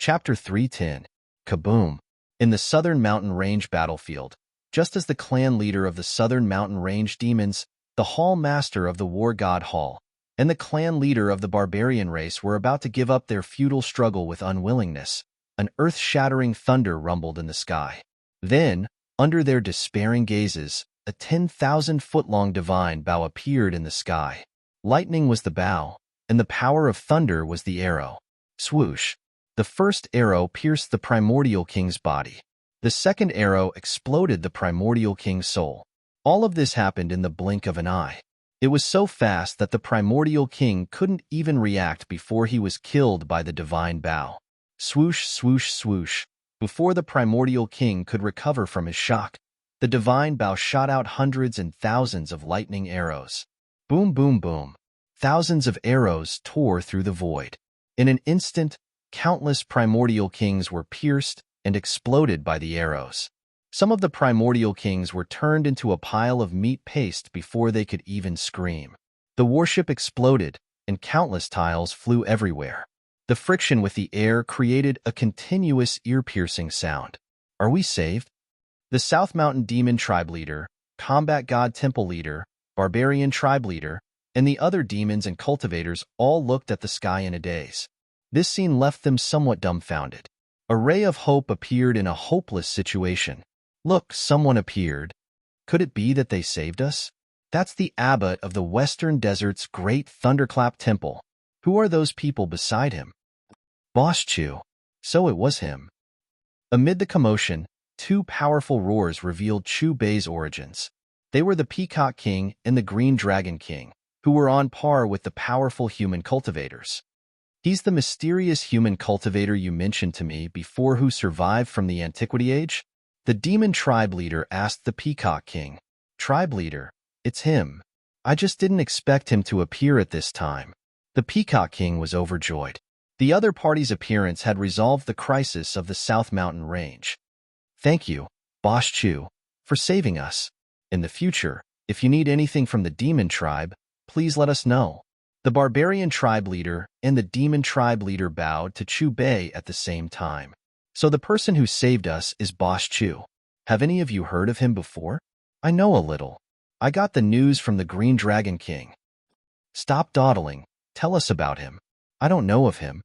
Chapter 310. Kaboom! In the Southern Mountain Range battlefield, just as the clan leader of the Southern Mountain Range demons, the Hall Master of the War God Hall, and the clan leader of the barbarian race were about to give up their futile struggle with unwillingness, an earth-shattering thunder rumbled in the sky. Then, under their despairing gazes, a 10,000-foot-long divine bow appeared in the sky. Lightning was the bow, and the power of thunder was the arrow. Swoosh! The first arrow pierced the primordial king's body. The second arrow exploded the primordial king's soul. All of this happened in the blink of an eye. It was so fast that the primordial king couldn't even react before he was killed by the divine bow. Swoosh, swoosh, swoosh. Before the primordial king could recover from his shock, the divine bow shot out hundreds and thousands of lightning arrows. Boom, boom, boom. Thousands of arrows tore through the void. In an instant, countless primordial kings were pierced and exploded by the arrows. Some of the primordial kings were turned into a pile of meat paste before they could even scream. The warship exploded, and countless tiles flew everywhere. The friction with the air created a continuous ear-piercing sound. Are we saved? The South Mountain Demon Tribe Leader, Combat God Temple Leader, Barbarian Tribe Leader, and the other demons and cultivators all looked at the sky in a daze. This scene left them somewhat dumbfounded. A ray of hope appeared in a hopeless situation. Look, someone appeared. Could it be that they saved us? That's the abbot of the Western Desert's great Thunderclap Temple. Who are those people beside him? Boss Chu. So it was him. Amid the commotion, two powerful roars revealed Chu Bei's origins. They were the Peacock King and the Green Dragon King, who were on par with the powerful human cultivators. He's the mysterious human cultivator you mentioned to me before who survived from the Antiquity Age? The demon tribe leader asked the Peacock King. Tribe leader, it's him. I just didn't expect him to appear at this time. The Peacock King was overjoyed. The other party's appearance had resolved the crisis of the South Mountain Range. Thank you, Boss Chu, for saving us. In the future, if you need anything from the demon tribe, please let us know. The barbarian tribe leader and the demon tribe leader bowed to Chu Bei at the same time. So the person who saved us is Boss Chu. Have any of you heard of him before? I know a little. I got the news from the Green Dragon King. Stop dawdling. Tell us about him. I don't know of him.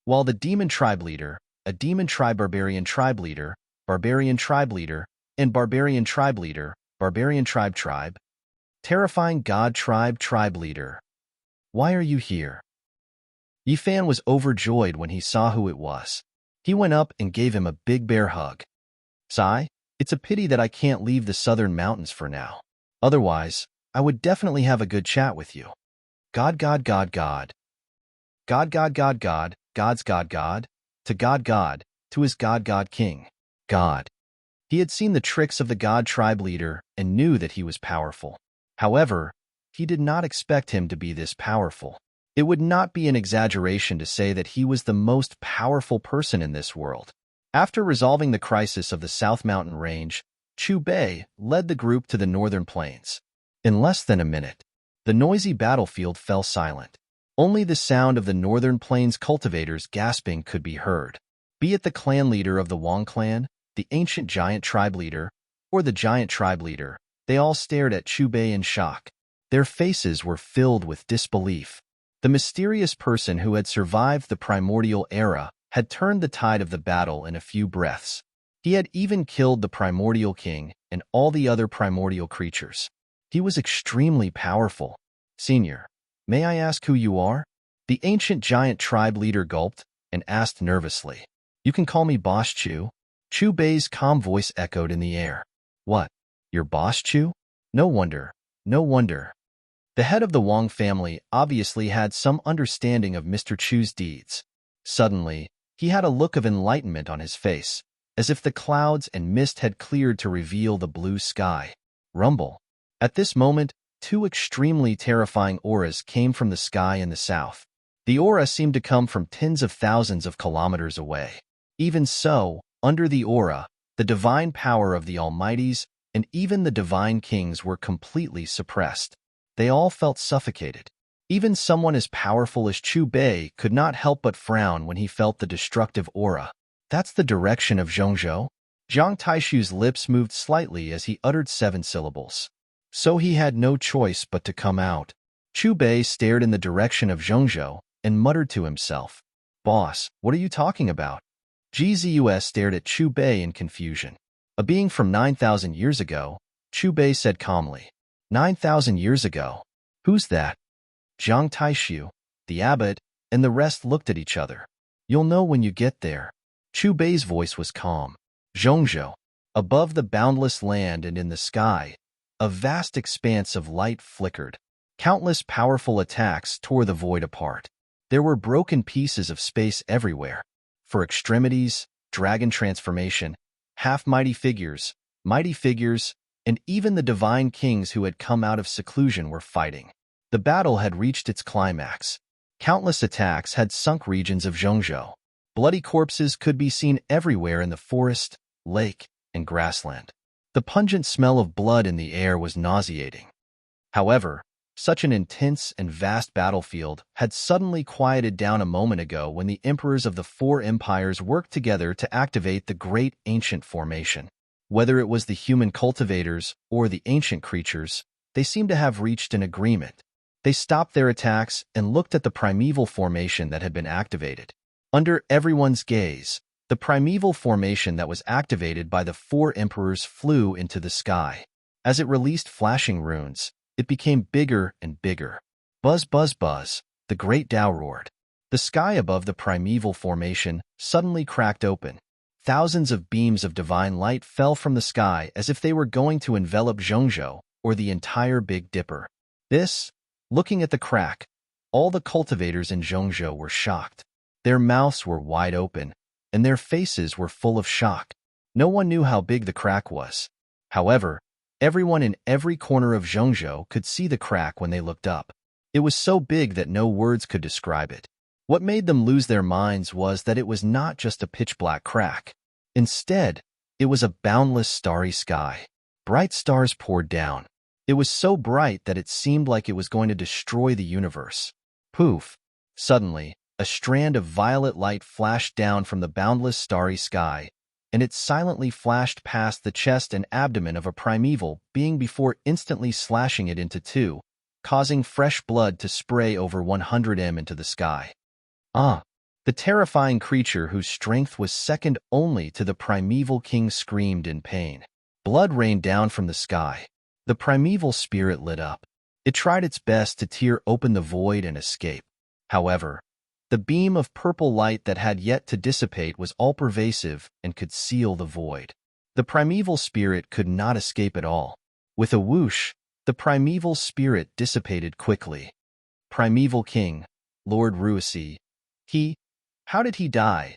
While the demon tribe leader, a demon tribe barbarian tribe leader, and barbarian tribe leader, barbarian tribe, terrifying god tribe leader. Why are you here? Yifan was overjoyed when he saw who it was. He went up and gave him a big bear hug. Sai, it's a pity that I can't leave the southern mountains for now. Otherwise, I would definitely have a good chat with you. God. God's God, to his God King. God. He had seen the tricks of the God tribe leader and knew that he was powerful. However, he did not expect him to be this powerful. It would not be an exaggeration to say that he was the most powerful person in this world. After resolving the crisis of the South Mountain Range, Chu Bei led the group to the northern plains. In less than a minute, the noisy battlefield fell silent. Only the sound of the northern plains cultivators gasping could be heard. Be it the clan leader of the Wang clan, the ancient giant tribe leader, or the giant tribe leader, they all stared at Chu Bei in shock. Their faces were filled with disbelief. The mysterious person who had survived the primordial era had turned the tide of the battle in a few breaths. He had even killed the primordial king and all the other primordial creatures. He was extremely powerful. Senior, may I ask who you are? The ancient giant tribe leader gulped and asked nervously. You can call me Boss Chu. Chu Bei's calm voice echoed in the air. What? Your Boss Chu? No wonder. The head of the Wang family obviously had some understanding of Mr. Chu's deeds. Suddenly, he had a look of enlightenment on his face, as if the clouds and mist had cleared to reveal the blue sky. Rumble. At this moment, two extremely terrifying auras came from the sky in the south. The aura seemed to come from tens of thousands of kilometers away. Even so, under the aura, the divine power of the Almighties and even the divine kings were completely suppressed. They all felt suffocated. Even someone as powerful as Chu Bei could not help but frown when he felt the destructive aura. That's the direction of Zhongzhou? Jiang Taishu's lips moved slightly as he uttered 7 syllables. So he had no choice but to come out. Chu Bei stared in the direction of Zhongzhou and muttered to himself, "Boss, what are you talking about?" GZUS stared at Chu Bei in confusion. A being from 9,000 years ago, Chu Bei said calmly. 9,000 years ago? Who's that? Jiang Taishu, the abbot, and the rest looked at each other. You'll know when you get there. Chu Bei's voice was calm. Zhongzhou. Above the boundless land and in the sky, a vast expanse of light flickered. Countless powerful attacks tore the void apart. There were broken pieces of space everywhere. For extremities, dragon transformation, half-mighty figures, and even the divine kings who had come out of seclusion were fighting. The battle had reached its climax. Countless attacks had sunk regions of Zhongzhou. Bloody corpses could be seen everywhere in the forest, lake, and grassland. The pungent smell of blood in the air was nauseating. However, such an intense and vast battlefield had suddenly quieted down a moment ago when the emperors of the 4 empires worked together to activate the great ancient formation. Whether it was the human cultivators or the ancient creatures, they seemed to have reached an agreement. They stopped their attacks and looked at the primeval formation that had been activated. Under everyone's gaze, the primeval formation that was activated by the 4 emperors flew into the sky. As it released flashing runes, it became bigger and bigger. Buzz, buzz, buzz, the great Tao roared. The sky above the primeval formation suddenly cracked open. Thousands of beams of divine light fell from the sky as if they were going to envelop Zhongzhou or the entire Big Dipper. Looking at the crack, all the cultivators in Zhongzhou were shocked. Their mouths were wide open, and their faces were full of shock. No one knew how big the crack was. However, everyone in every corner of Zhongzhou could see the crack when they looked up. It was so big that no words could describe it. What made them lose their minds was that it was not just a pitch-black crack. Instead, it was a boundless starry sky. Bright stars poured down. It was so bright that it seemed like it was going to destroy the universe. Poof! Suddenly, a strand of violet light flashed down from the boundless starry sky, and it silently flashed past the chest and abdomen of a primeval being before instantly slashing it into 2, causing fresh blood to spray over 100 m into the sky. The terrifying creature whose strength was second only to the primeval king screamed in pain. Blood rained down from the sky. The primeval spirit lit up. It tried its best to tear open the void and escape. However, the beam of purple light that had yet to dissipate was all-pervasive and could seal the void. The primeval spirit could not escape at all. With a whoosh, the primeval spirit dissipated quickly. Primeval King, Lord Ruisi. How did he die?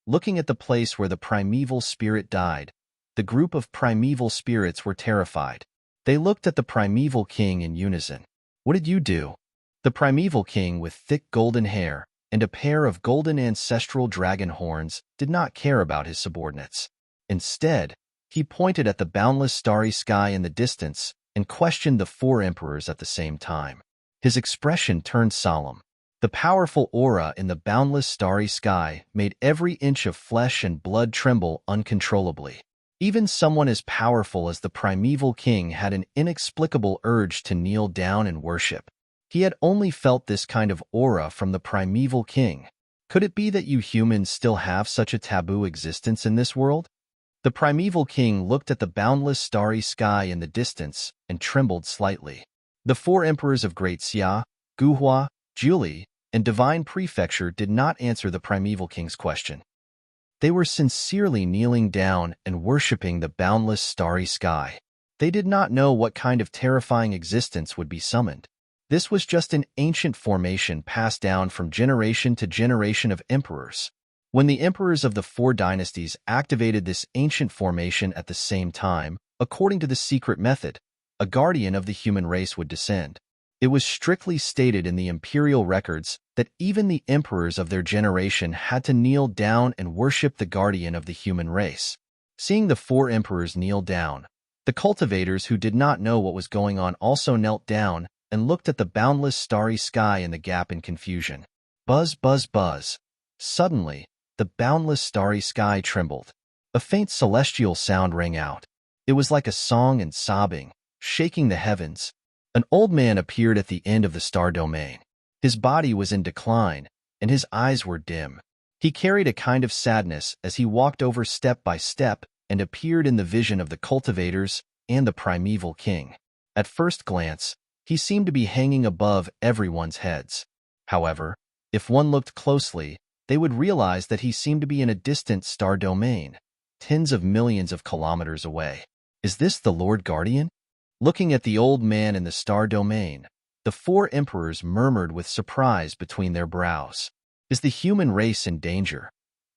Looking at the place where the primeval spirit died, the group of primeval spirits were terrified. They looked at the primeval king in unison. What did you do? The primeval king with thick golden hair and a pair of golden ancestral dragon horns did not care about his subordinates. Instead, he pointed at the boundless starry sky in the distance and questioned the 4 emperors at the same time. His expression turned solemn. The powerful aura in the boundless starry sky made every inch of flesh and blood tremble uncontrollably. Even someone as powerful as the primeval king had an inexplicable urge to kneel down and worship. He had only felt this kind of aura from the primeval king. Could it be that you humans still have such a taboo existence in this world? The primeval king looked at the boundless starry sky in the distance and trembled slightly. The 4 emperors of Great Xia, Guhua, Juli, and Divine Prefecture did not answer the primeval king's question. They were sincerely kneeling down and worshipping the boundless starry sky. They did not know what kind of terrifying existence would be summoned. This was just an ancient formation passed down from generation to generation of emperors. When the emperors of the 4 dynasties activated this ancient formation at the same time, according to the secret method, a guardian of the human race would descend. It was strictly stated in the imperial records that even the emperors of their generation had to kneel down and worship the guardian of the human race. Seeing the 4 emperors kneel down, the cultivators who did not know what was going on also knelt down and looked at the boundless starry sky in the gap in confusion. Buzz, buzz, buzz. Suddenly, the boundless starry sky trembled. A faint celestial sound rang out. It was like a song and sobbing, shaking the heavens. An old man appeared at the end of the star domain. His body was in decline, and his eyes were dim. He carried a kind of sadness as he walked over step by step and appeared in the vision of the cultivators and the primeval king. At first glance, he seemed to be hanging above everyone's heads. However, if one looked closely, they would realize that he seemed to be in a distant star domain, tens of millions of kilometers away. Is this the Lord Guardian? Looking at the old man in the star domain, the four emperors murmured with surprise between their brows. Is the human race in danger?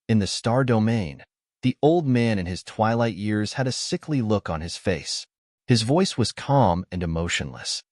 In the star domain, the old man in his twilight years had a sickly look on his face. His voice was calm and emotionless.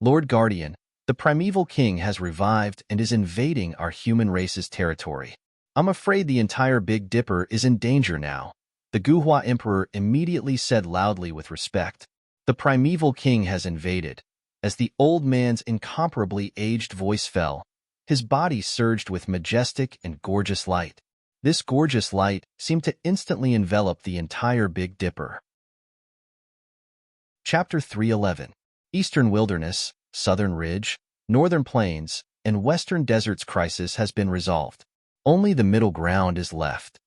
Lord Guardian, the primeval king has revived and is invading our human race's territory. I'm afraid the entire Big Dipper is in danger now, the Guhua emperor immediately said loudly with respect. The primeval king has invaded. As the old man's incomparably aged voice fell, his body surged with majestic and gorgeous light. This gorgeous light seemed to instantly envelop the entire Big Dipper. Chapter 311. Eastern Wilderness, Southern Ridge, Northern Plains, and Western Deserts crisis has been resolved. Only the middle ground is left.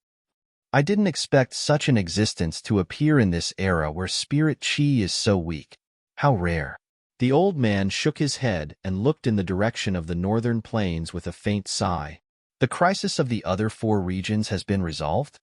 I didn't expect such an existence to appear in this era where spirit chi is so weak. How rare. The old man shook his head and looked in the direction of the northern plains with a faint sigh. The crisis of the other four regions has been resolved?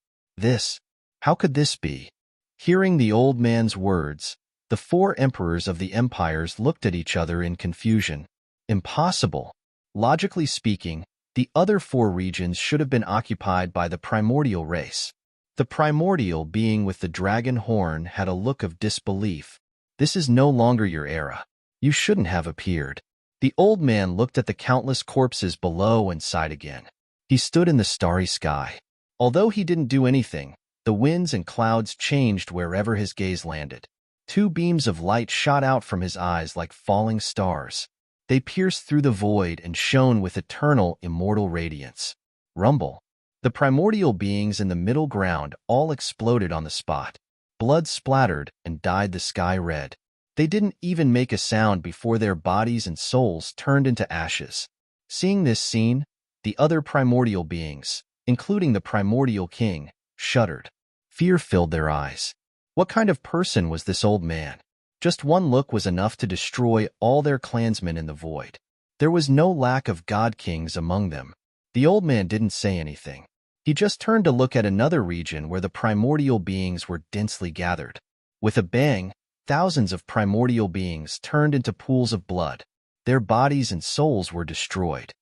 How could this be? Hearing the old man's words, the four emperors of the empires looked at each other in confusion. Impossible. Logically speaking, the other four regions should have been occupied by the primordial race. The primordial being with the dragon horn had a look of disbelief. This is no longer your era. You shouldn't have appeared. The old man looked at the countless corpses below and sighed again. He stood in the starry sky. Although he didn't do anything, the winds and clouds changed wherever his gaze landed. Two beams of light shot out from his eyes like falling stars. They pierced through the void and shone with eternal, immortal radiance. Rumble. The primordial beings in the middle ground all exploded on the spot. Blood splattered and dyed the sky red. They didn't even make a sound before their bodies and souls turned into ashes. Seeing this scene, the other primordial beings, including the primordial king, shuddered. Fear filled their eyes. What kind of person was this old man? Just one look was enough to destroy all their clansmen in the void. There was no lack of god-kings among them. The old man didn't say anything. He just turned to look at another region where the primordial beings were densely gathered. With a bang, thousands of primordial beings turned into pools of blood. Their bodies and souls were destroyed.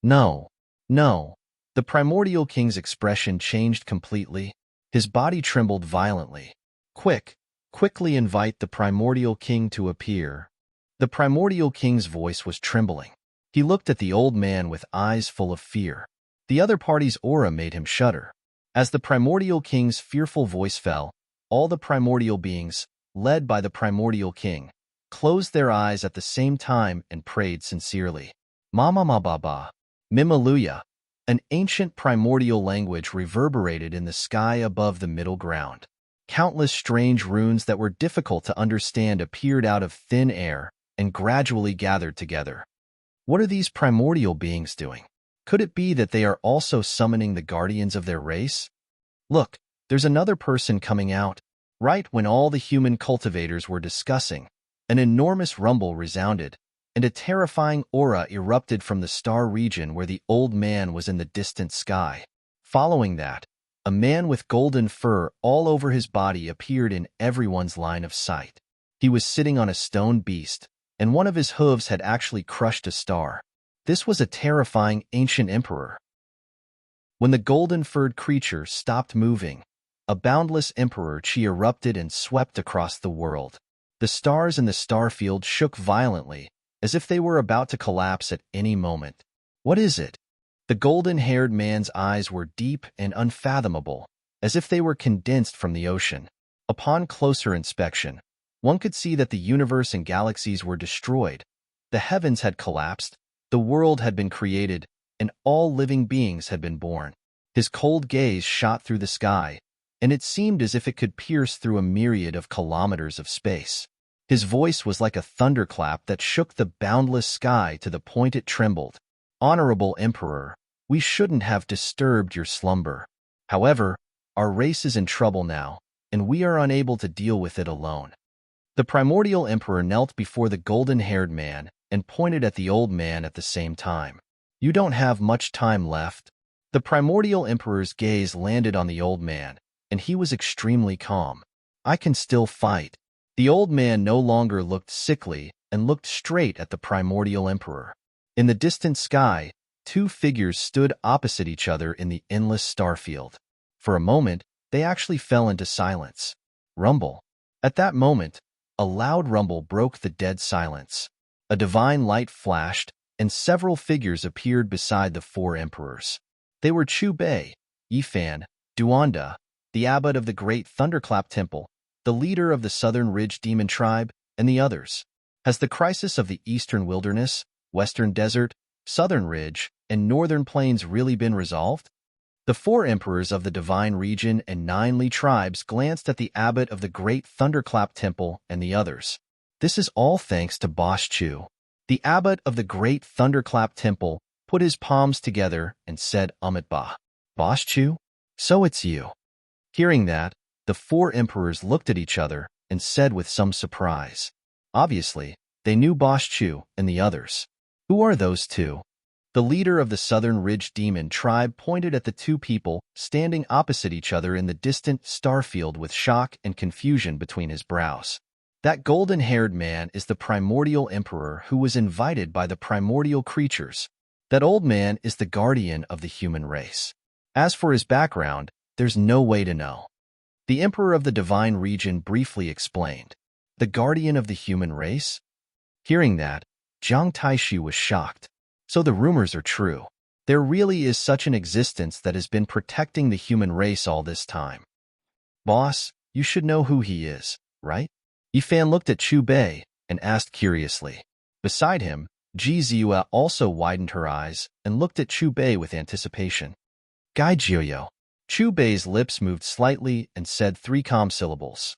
No. The primordial king's expression changed completely. His body trembled violently. Quickly invite the primordial king to appear. The primordial king's voice was trembling. He looked at the old man with eyes full of fear. The other party's aura made him shudder. As the primordial king's fearful voice fell, all the primordial beings, led by the primordial king, closed their eyes at the same time and prayed sincerely. Mama ma baba. Mimaluya. An ancient primordial language reverberated in the sky above the middle ground. Countless strange runes that were difficult to understand appeared out of thin air and gradually gathered together. What are these primordial beings doing? Could it be that they are also summoning the guardians of their race? Look, there's another person coming out. Right when all the human cultivators were discussing, an enormous rumble resounded, and a terrifying aura erupted from the star region where the old man was in the distant sky. Following that, a man with golden fur all over his body appeared in everyone's line of sight. He was sitting on a stone beast, and one of his hooves had actually crushed a star. This was a terrifying ancient emperor. When the golden-furred creature stopped moving, a boundless emperor chi erupted and swept across the world. The stars in the star field shook violently, as if they were about to collapse at any moment. What is it? The golden-haired man's eyes were deep and unfathomable, as if they were condensed from the ocean. Upon closer inspection, one could see that the universe and galaxies were destroyed. The heavens had collapsed, the world had been created, and all living beings had been born. His cold gaze shot through the sky, and it seemed as if it could pierce through a myriad of kilometers of space. His voice was like a thunderclap that shook the boundless sky to the point it trembled. "Honorable Emperor, we shouldn't have disturbed your slumber. However, our race is in trouble now, and we are unable to deal with it alone." The primordial emperor knelt before the golden-haired man and pointed at the old man at the same time. "You don't have much time left." The primordial emperor's gaze landed on the old man, and he was extremely calm. "I can still fight." The old man no longer looked sickly and looked straight at the primordial emperor. In the distant sky, two figures stood opposite each other in the endless starfield. For a moment, they actually fell into silence. Rumble. At that moment, a loud rumble broke the dead silence. A divine light flashed, and several figures appeared beside the four emperors. They were Chu Bei, Yifan, Duanda, the abbot of the great Thunderclap Temple, the leader of the Southern Ridge Demon Tribe, and the others. Has the crisis of the Eastern Wilderness, Western Desert, Southern Ridge, and Northern Plains really been resolved? The four emperors of the Divine Region and 9 Li tribes glanced at the abbot of the great Thunderclap Temple and the others. "This is all thanks to Boss Chu." The abbot of the great Thunderclap Temple put his palms together and said, "Ba. Boss Chu? So it's you." Hearing that, the four emperors looked at each other and said with some surprise. Obviously, they knew Boss Chu and the others. "Who are those two?" The leader of the Southern Ridge Demon Tribe pointed at the two people standing opposite each other in the distant starfield with shock and confusion between his brows. "That golden-haired man is the primordial emperor who was invited by the primordial creatures. That old man is the guardian of the human race. As for his background, there's no way to know." The emperor of the Divine Region briefly explained. "The guardian of the human race?" Hearing that, Jiang Taishi was shocked. So the rumors are true. There really is such an existence that has been protecting the human race all this time. "Boss, you should know who he is, right?" Yifan looked at Chu Bei and asked curiously. Beside him, Ji Ziyue also widened her eyes and looked at Chu Bei with anticipation. "Gai Jiuyo." Chu Bei's lips moved slightly and said 3 calm syllables.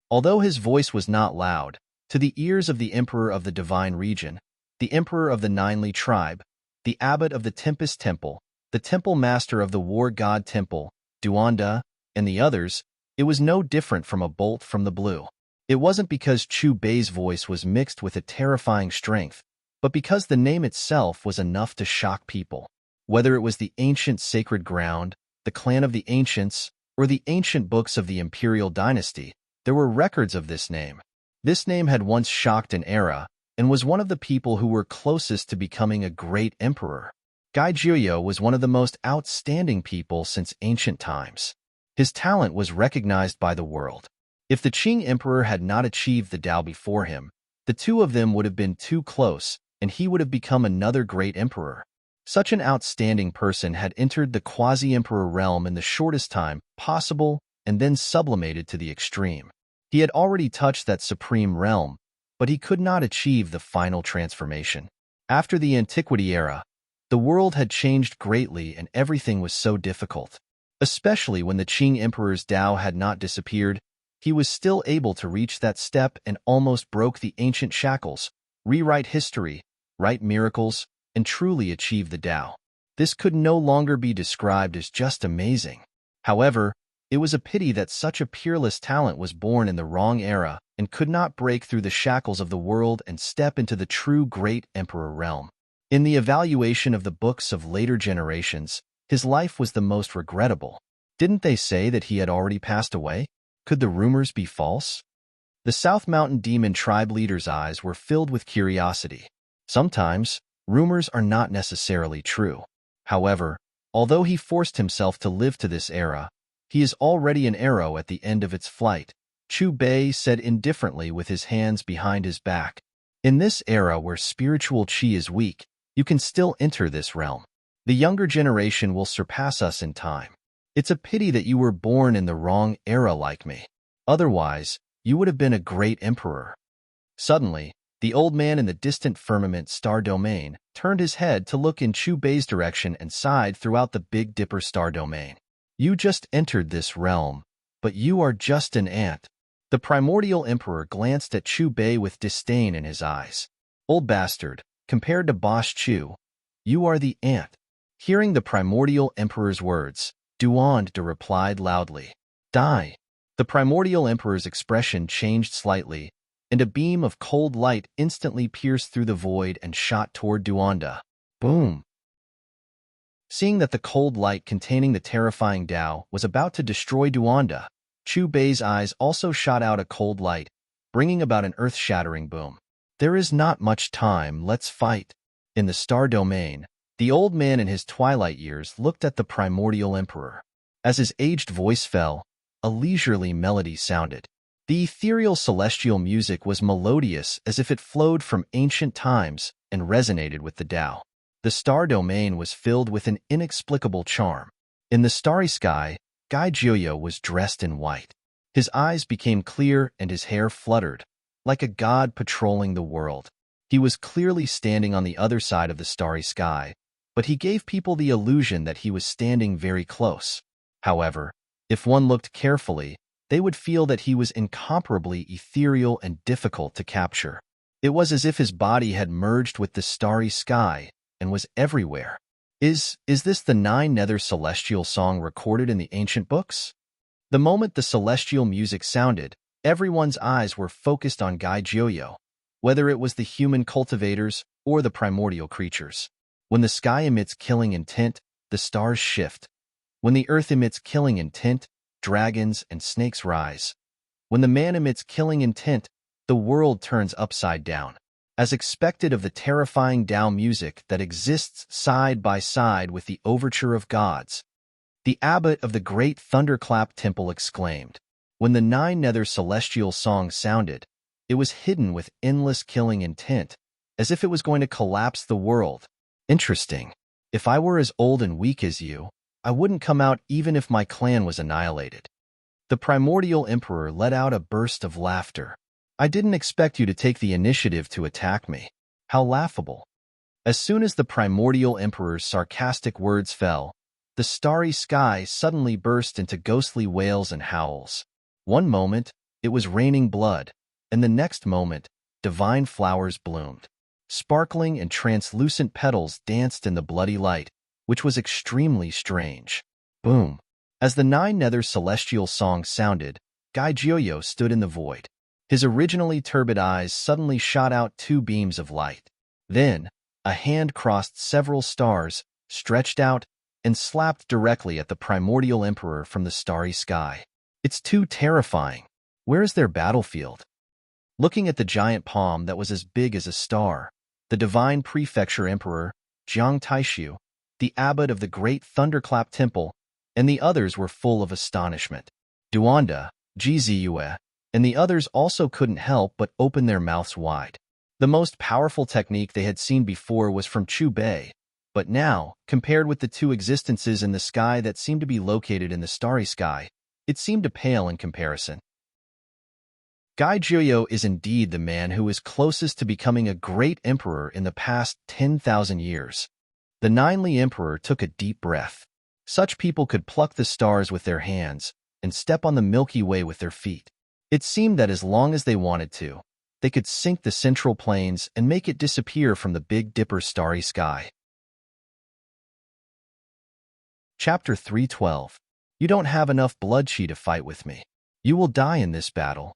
Although his voice was not loud, to the ears of the Emperor of the Divine Region, the Emperor of the 9 Li tribe, the Abbot of the Tempest Temple, the Temple Master of the War God Temple, Duanda, and the others, it was no different from a bolt from the blue. It wasn't because Chu Bei's voice was mixed with a terrifying strength, but because the name itself was enough to shock people. Whether it was the ancient sacred ground, the clan of the ancients, or the ancient books of the imperial dynasty, there were records of this name. This name had once shocked an era and was one of the people who were closest to becoming a great emperor. Gai Jiuyo was one of the most outstanding people since ancient times. His talent was recognized by the world. If the Qing emperor had not achieved the Tao before him, the two of them would have been too close, and he would have become another great emperor. Such an outstanding person had entered the quasi-emperor realm in the shortest time possible and then sublimated to the extreme. He had already touched that supreme realm, but he could not achieve the final transformation. After the Antiquity era, the world had changed greatly and everything was so difficult. Especially when the Qing emperor's Tao had not disappeared, he was still able to reach that step and almost broke the ancient shackles, rewrite history, write miracles, and truly achieve the Tao. This could no longer be described as just amazing. However, it was a pity that such a peerless talent was born in the wrong era and could not break through the shackles of the world and step into the true great emperor realm. In the evaluation of the books of later generations, his life was the most regrettable. Didn't they say that he had already passed away? Could the rumors be false? The South Mountain Demon Tribe leader's eyes were filled with curiosity. Sometimes, rumors are not necessarily true. However, although he forced himself to live to this era, he is already an arrow at the end of its flight, Chu Bei said indifferently with his hands behind his back. In this era where spiritual qi is weak, you can still enter this realm. The younger generation will surpass us in time. It's a pity that you were born in the wrong era like me. Otherwise, you would have been a great emperor. Suddenly, The old man in the distant firmament star domain turned his head to look in Chu Bei's direction and sighed throughout the Big Dipper star domain. You just entered this realm, but you are just an ant. The primordial emperor glanced at Chu Bei with disdain in his eyes. Old bastard, compared to Boss Chu, you are the ant. Hearing the primordial emperor's words, Duande replied loudly, Die. The primordial emperor's expression changed slightly, and a beam of cold light instantly pierced through the void and shot toward Duande. Boom! Seeing that the cold light containing the terrifying Dao was about to destroy Duande, Chu Bei's eyes also shot out a cold light, bringing about an earth-shattering boom. There is not much time, let's fight. In the star domain, the old man in his twilight years looked at the primordial emperor. As his aged voice fell, a leisurely melody sounded. The ethereal celestial music was melodious as if it flowed from ancient times and resonated with the Tao. The star domain was filled with an inexplicable charm. In the starry sky, Gai Jiuyo was dressed in white. His eyes became clear and his hair fluttered, like a god patrolling the world. He was clearly standing on the other side of the starry sky, but he gave people the illusion that he was standing very close. However, if one looked carefully, they would feel that he was incomparably ethereal and difficult to capture. It was as if his body had merged with the starry sky and was everywhere. Is this the Nine Nether Celestial song recorded in the ancient books? The moment the celestial music sounded, everyone's eyes were focused on Gai Jiuyo, whether it was the human cultivators or the primordial creatures. When the sky emits killing intent, the stars shift. When the earth emits killing intent, dragons and snakes rise. When the man emits killing intent, the world turns upside down. As expected of the terrifying Tao music that exists side by side with the overture of gods, the abbot of the great Thunderclap Temple exclaimed. When the Nine Nether Celestial song sounded, it was hidden with endless killing intent, as if it was going to collapse the world. Interesting. If I were as old and weak as you, I wouldn't come out even if my clan was annihilated. The primordial emperor let out a burst of laughter. I didn't expect you to take the initiative to attack me. How laughable. As soon as the primordial emperor's sarcastic words fell, the starry sky suddenly burst into ghostly wails and howls. One moment, it was raining blood, and the next moment, divine flowers bloomed. Sparkling and translucent petals danced in the bloody light, which was extremely strange. Boom! As the Nine Nether Celestial song sounded, Gai Jiuyo stood in the void. His originally turbid eyes suddenly shot out two beams of light. Then, a hand crossed several stars, stretched out, and slapped directly at the primordial emperor from the starry sky. It's too terrifying. Where is their battlefield? Looking at the giant palm that was as big as a star, the divine prefecture emperor, Jiang Taishu, the abbot of the great Thunderclap Temple, and the others were full of astonishment. Duande, Jiziyue, and the others also couldn't help but open their mouths wide. The most powerful technique they had seen before was from Chu Bei, but now, compared with the two existences in the sky that seemed to be located in the starry sky, it seemed to pale in comparison. Gai Jiuyo is indeed the man who is closest to becoming a great emperor in the past 10,000 years. The Ninely Emperor took a deep breath. Such people could pluck the stars with their hands and step on the Milky Way with their feet. It seemed that as long as they wanted to, they could sink the central plains and make it disappear from the Big Dipper's starry sky. Chapter 312. You don't have enough blood chi to fight with me. You will die in this battle.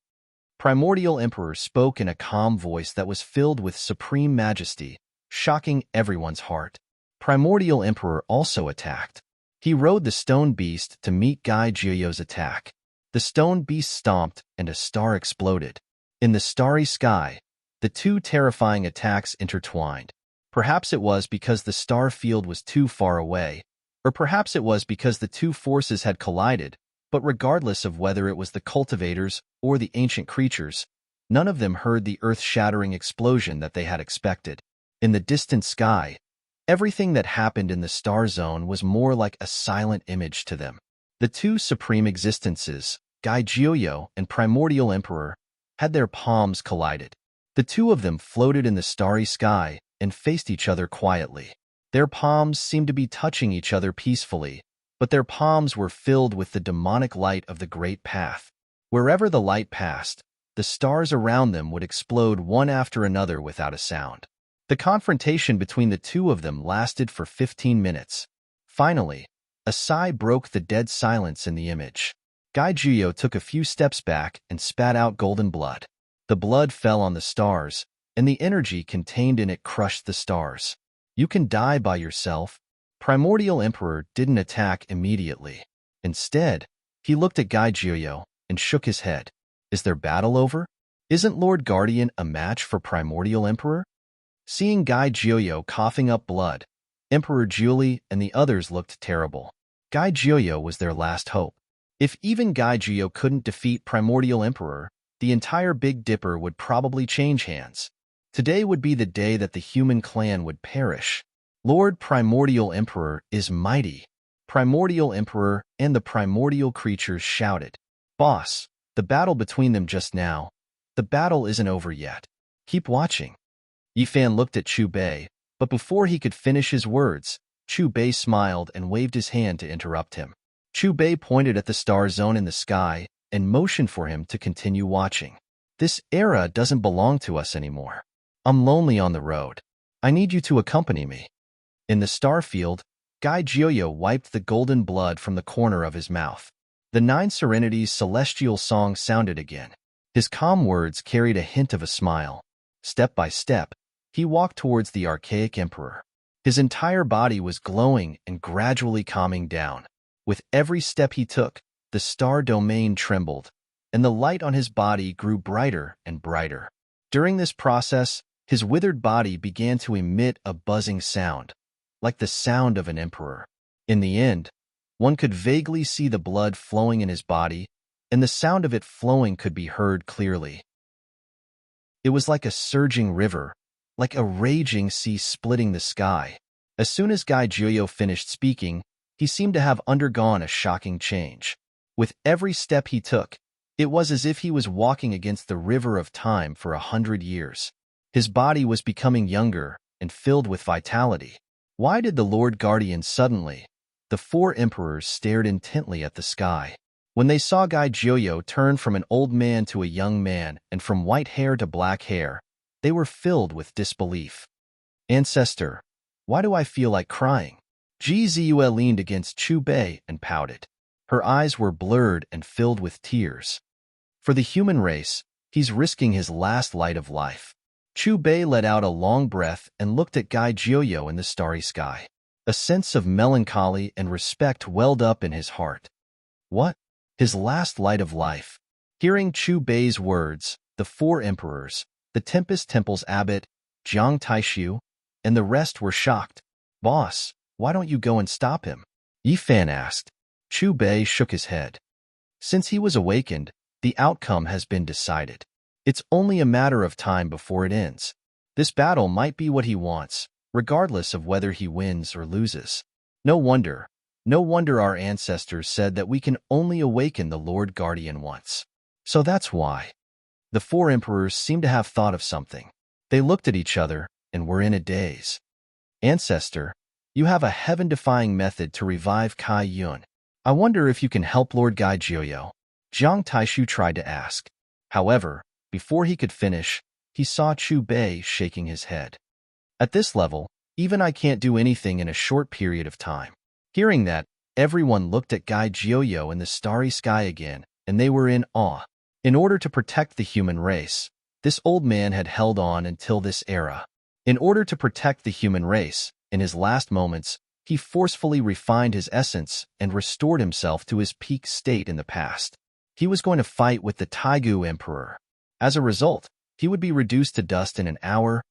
Primordial Emperor spoke in a calm voice that was filled with supreme majesty, shocking everyone's heart. Primordial Emperor also attacked. He rode the stone beast to meet Gai Jiuyo's attack. The stone beast stomped and a star exploded. In the starry sky, the two terrifying attacks intertwined. Perhaps it was because the star field was too far away, or perhaps it was because the two forces had collided, but regardless of whether it was the cultivators or the ancient creatures, none of them heard the earth-shattering explosion that they had expected. In the distant sky, everything that happened in the star zone was more like a silent image to them. The two supreme existences, Gai Jiuyo and Primordial Emperor, had their palms collided. The two of them floated in the starry sky and faced each other quietly. Their palms seemed to be touching each other peacefully, but their palms were filled with the demonic light of the great path. Wherever the light passed, the stars around them would explode one after another without a sound. The confrontation between the two of them lasted for 15 minutes. Finally, a sigh broke the dead silence in the image. Gaijuyo took a few steps back and spat out golden blood. The blood fell on the stars, and the energy contained in it crushed the stars. You can die by yourself. Primordial Emperor didn't attack immediately. Instead, he looked at Gaijuyo and shook his head. Is their battle over? Isn't Lord Guardian a match for Primordial Emperor? Seeing Gaijuyo coughing up blood, Emperor Julie and the others looked terrible. Gaijuyo was their last hope. If even Gaijuyo couldn't defeat Primordial Emperor, the entire Big Dipper would probably change hands. Today would be the day that the human clan would perish. Lord Primordial Emperor is mighty. Primordial Emperor and the primordial creatures shouted. Boss, the battle between them just now. The battle isn't over yet. Keep watching. Yifan looked at Chu Bei, but before he could finish his words, Chu Bei smiled and waved his hand to interrupt him. Chu Bei pointed at the star zone in the sky and motioned for him to continue watching. This era doesn't belong to us anymore. I'm lonely on the road. I need you to accompany me. In the star field, Gaijuyo wiped the golden blood from the corner of his mouth. The Nine Serenities' celestial song sounded again. His calm words carried a hint of a smile. Step by step, he walked towards the archaic emperor. His entire body was glowing and gradually calming down. With every step he took, the star domain trembled, and the light on his body grew brighter and brighter. During this process, his withered body began to emit a buzzing sound, like the sound of an emperor. In the end, one could vaguely see the blood flowing in his body, and the sound of it flowing could be heard clearly. It was like a surging river, like a raging sea splitting the sky. As soon as Gaijuyo finished speaking, he seemed to have undergone a shocking change. With every step he took, it was as if he was walking against the river of time for 100 years. His body was becoming younger and filled with vitality. Why did the Lord Guardian suddenly? The four emperors stared intently at the sky. When they saw Gaijuyo turn from an old man to a young man and from white hair to black hair, they were filled with disbelief. Ancestor, why do I feel like crying? Ji Ziyue leaned against Chu Bei and pouted. Her eyes were blurred and filled with tears. For the human race, he's risking his last light of life. Chu Bei let out a long breath and looked at Gaijuyo in the starry sky. A sense of melancholy and respect welled up in his heart. What? His last light of life. Hearing Chu Bei's words, the four emperors, the Tempest Temple's abbot, Jiang Taishu, and the rest were shocked. Boss, why don't you go and stop him? Yifan asked. Chu Bei shook his head. Since he was awakened, the outcome has been decided. It's only a matter of time before it ends. This battle might be what he wants, regardless of whether he wins or loses. No wonder our ancestors said that we can only awaken the Lord Guardian once. So that's why. The four emperors seemed to have thought of something. They looked at each other and were in a daze. Ancestor, you have a heaven-defying method to revive Kai Yun. I wonder if you can help Lord Gaijuyo. Jiang Taishu tried to ask. However, before he could finish, he saw Chu Bei shaking his head. At this level, even I can't do anything in a short period of time. Hearing that, everyone looked at Gaijuyo in the starry sky again, and they were in awe. In order to protect the human race, this old man had held on until this era. In order to protect the human race, in his last moments, he forcefully refined his essence and restored himself to his peak state in the past. He was going to fight with the Taigu Emperor. As a result, he would be reduced to dust in an hour,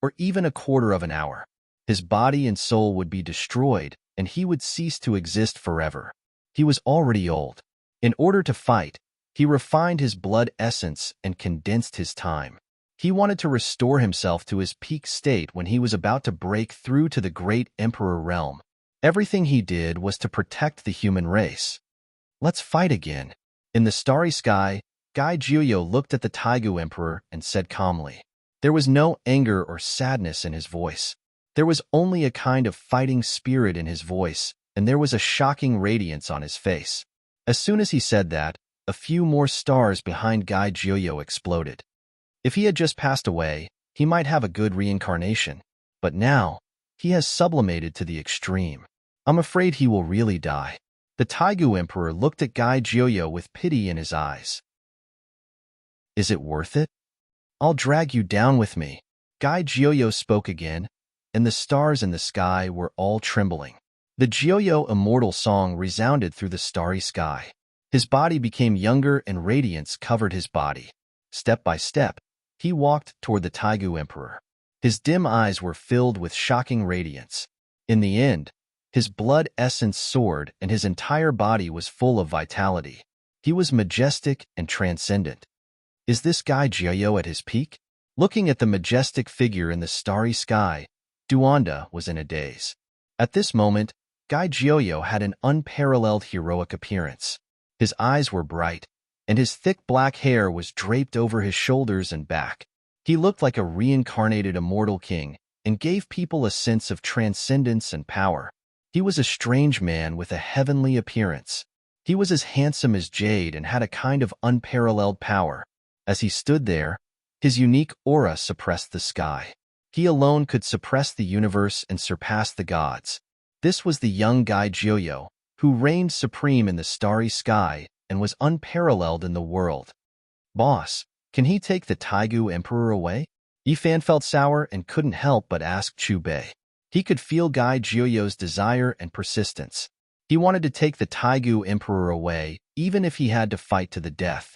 or even a quarter of an hour. His body and soul would be destroyed, and he would cease to exist forever. He was already old. In order to fight, he refined his blood essence and condensed his time. He wanted to restore himself to his peak state when he was about to break through to the great Emperor realm. Everything he did was to protect the human race. Let's fight again. In the starry sky, Gai Jiuyo looked at the Taigu Emperor and said calmly. There was no anger or sadness in his voice. There was only a kind of fighting spirit in his voice, and there was a shocking radiance on his face. As soon as he said that, a few more stars behind Gai Jiuyo exploded. If he had just passed away, he might have a good reincarnation. But now, he has sublimated to the extreme. I'm afraid he will really die. The Taigu Emperor looked at Gai Jiuyo with pity in his eyes. Is it worth it? I'll drag you down with me. Gai Jiuyo spoke again, and the stars in the sky were all trembling. The Jiuyo immortal song resounded through the starry sky. His body became younger and radiance covered his body. Step by step, he walked toward the Taigu Emperor. His dim eyes were filled with shocking radiance. In the end, his blood essence soared and his entire body was full of vitality. He was majestic and transcendent. Is this Gai Jiuyo at his peak? Looking at the majestic figure in the starry sky, Duanda was in a daze. At this moment, Gai Jiuyo had an unparalleled heroic appearance. His eyes were bright, and his thick black hair was draped over his shoulders and back. He looked like a reincarnated immortal king and gave people a sense of transcendence and power. He was a strange man with a heavenly appearance. He was as handsome as jade and had a kind of unparalleled power. As he stood there, his unique aura suppressed the sky. He alone could suppress the universe and surpass the gods. This was the young Gai Jiuyo, who reigned supreme in the starry sky and was unparalleled in the world. Boss, can he take the Taigu Emperor away? Yifan felt sour and couldn't help but ask Chu Bei. He could feel Gai Jiuyo's desire and persistence. He wanted to take the Taigu Emperor away, even if he had to fight to the death.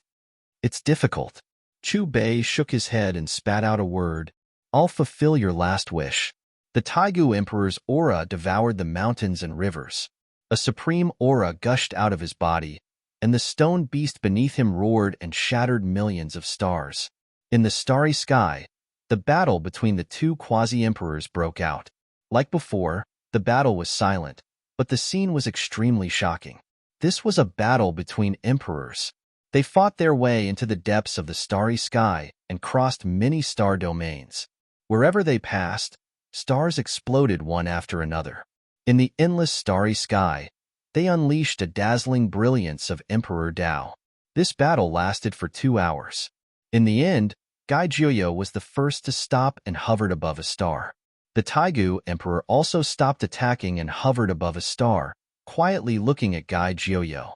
It's difficult. Chu Bei shook his head and spat out a word. I'll fulfill your last wish. The Taigu Emperor's aura devoured the mountains and rivers. A supreme aura gushed out of his body, and the stone beast beneath him roared and shattered millions of stars. In the starry sky, the battle between the two quasi-emperors broke out. Like before, the battle was silent, but the scene was extremely shocking. This was a battle between emperors. They fought their way into the depths of the starry sky and crossed many star domains. Wherever they passed, stars exploded one after another. In the endless starry sky, they unleashed a dazzling brilliance of Emperor Dao. This battle lasted for 2 hours. In the end, Gai Jiuyo was the first to stop and hovered above a star. The Taigu Emperor also stopped attacking and hovered above a star, quietly looking at Gai Jiuyo.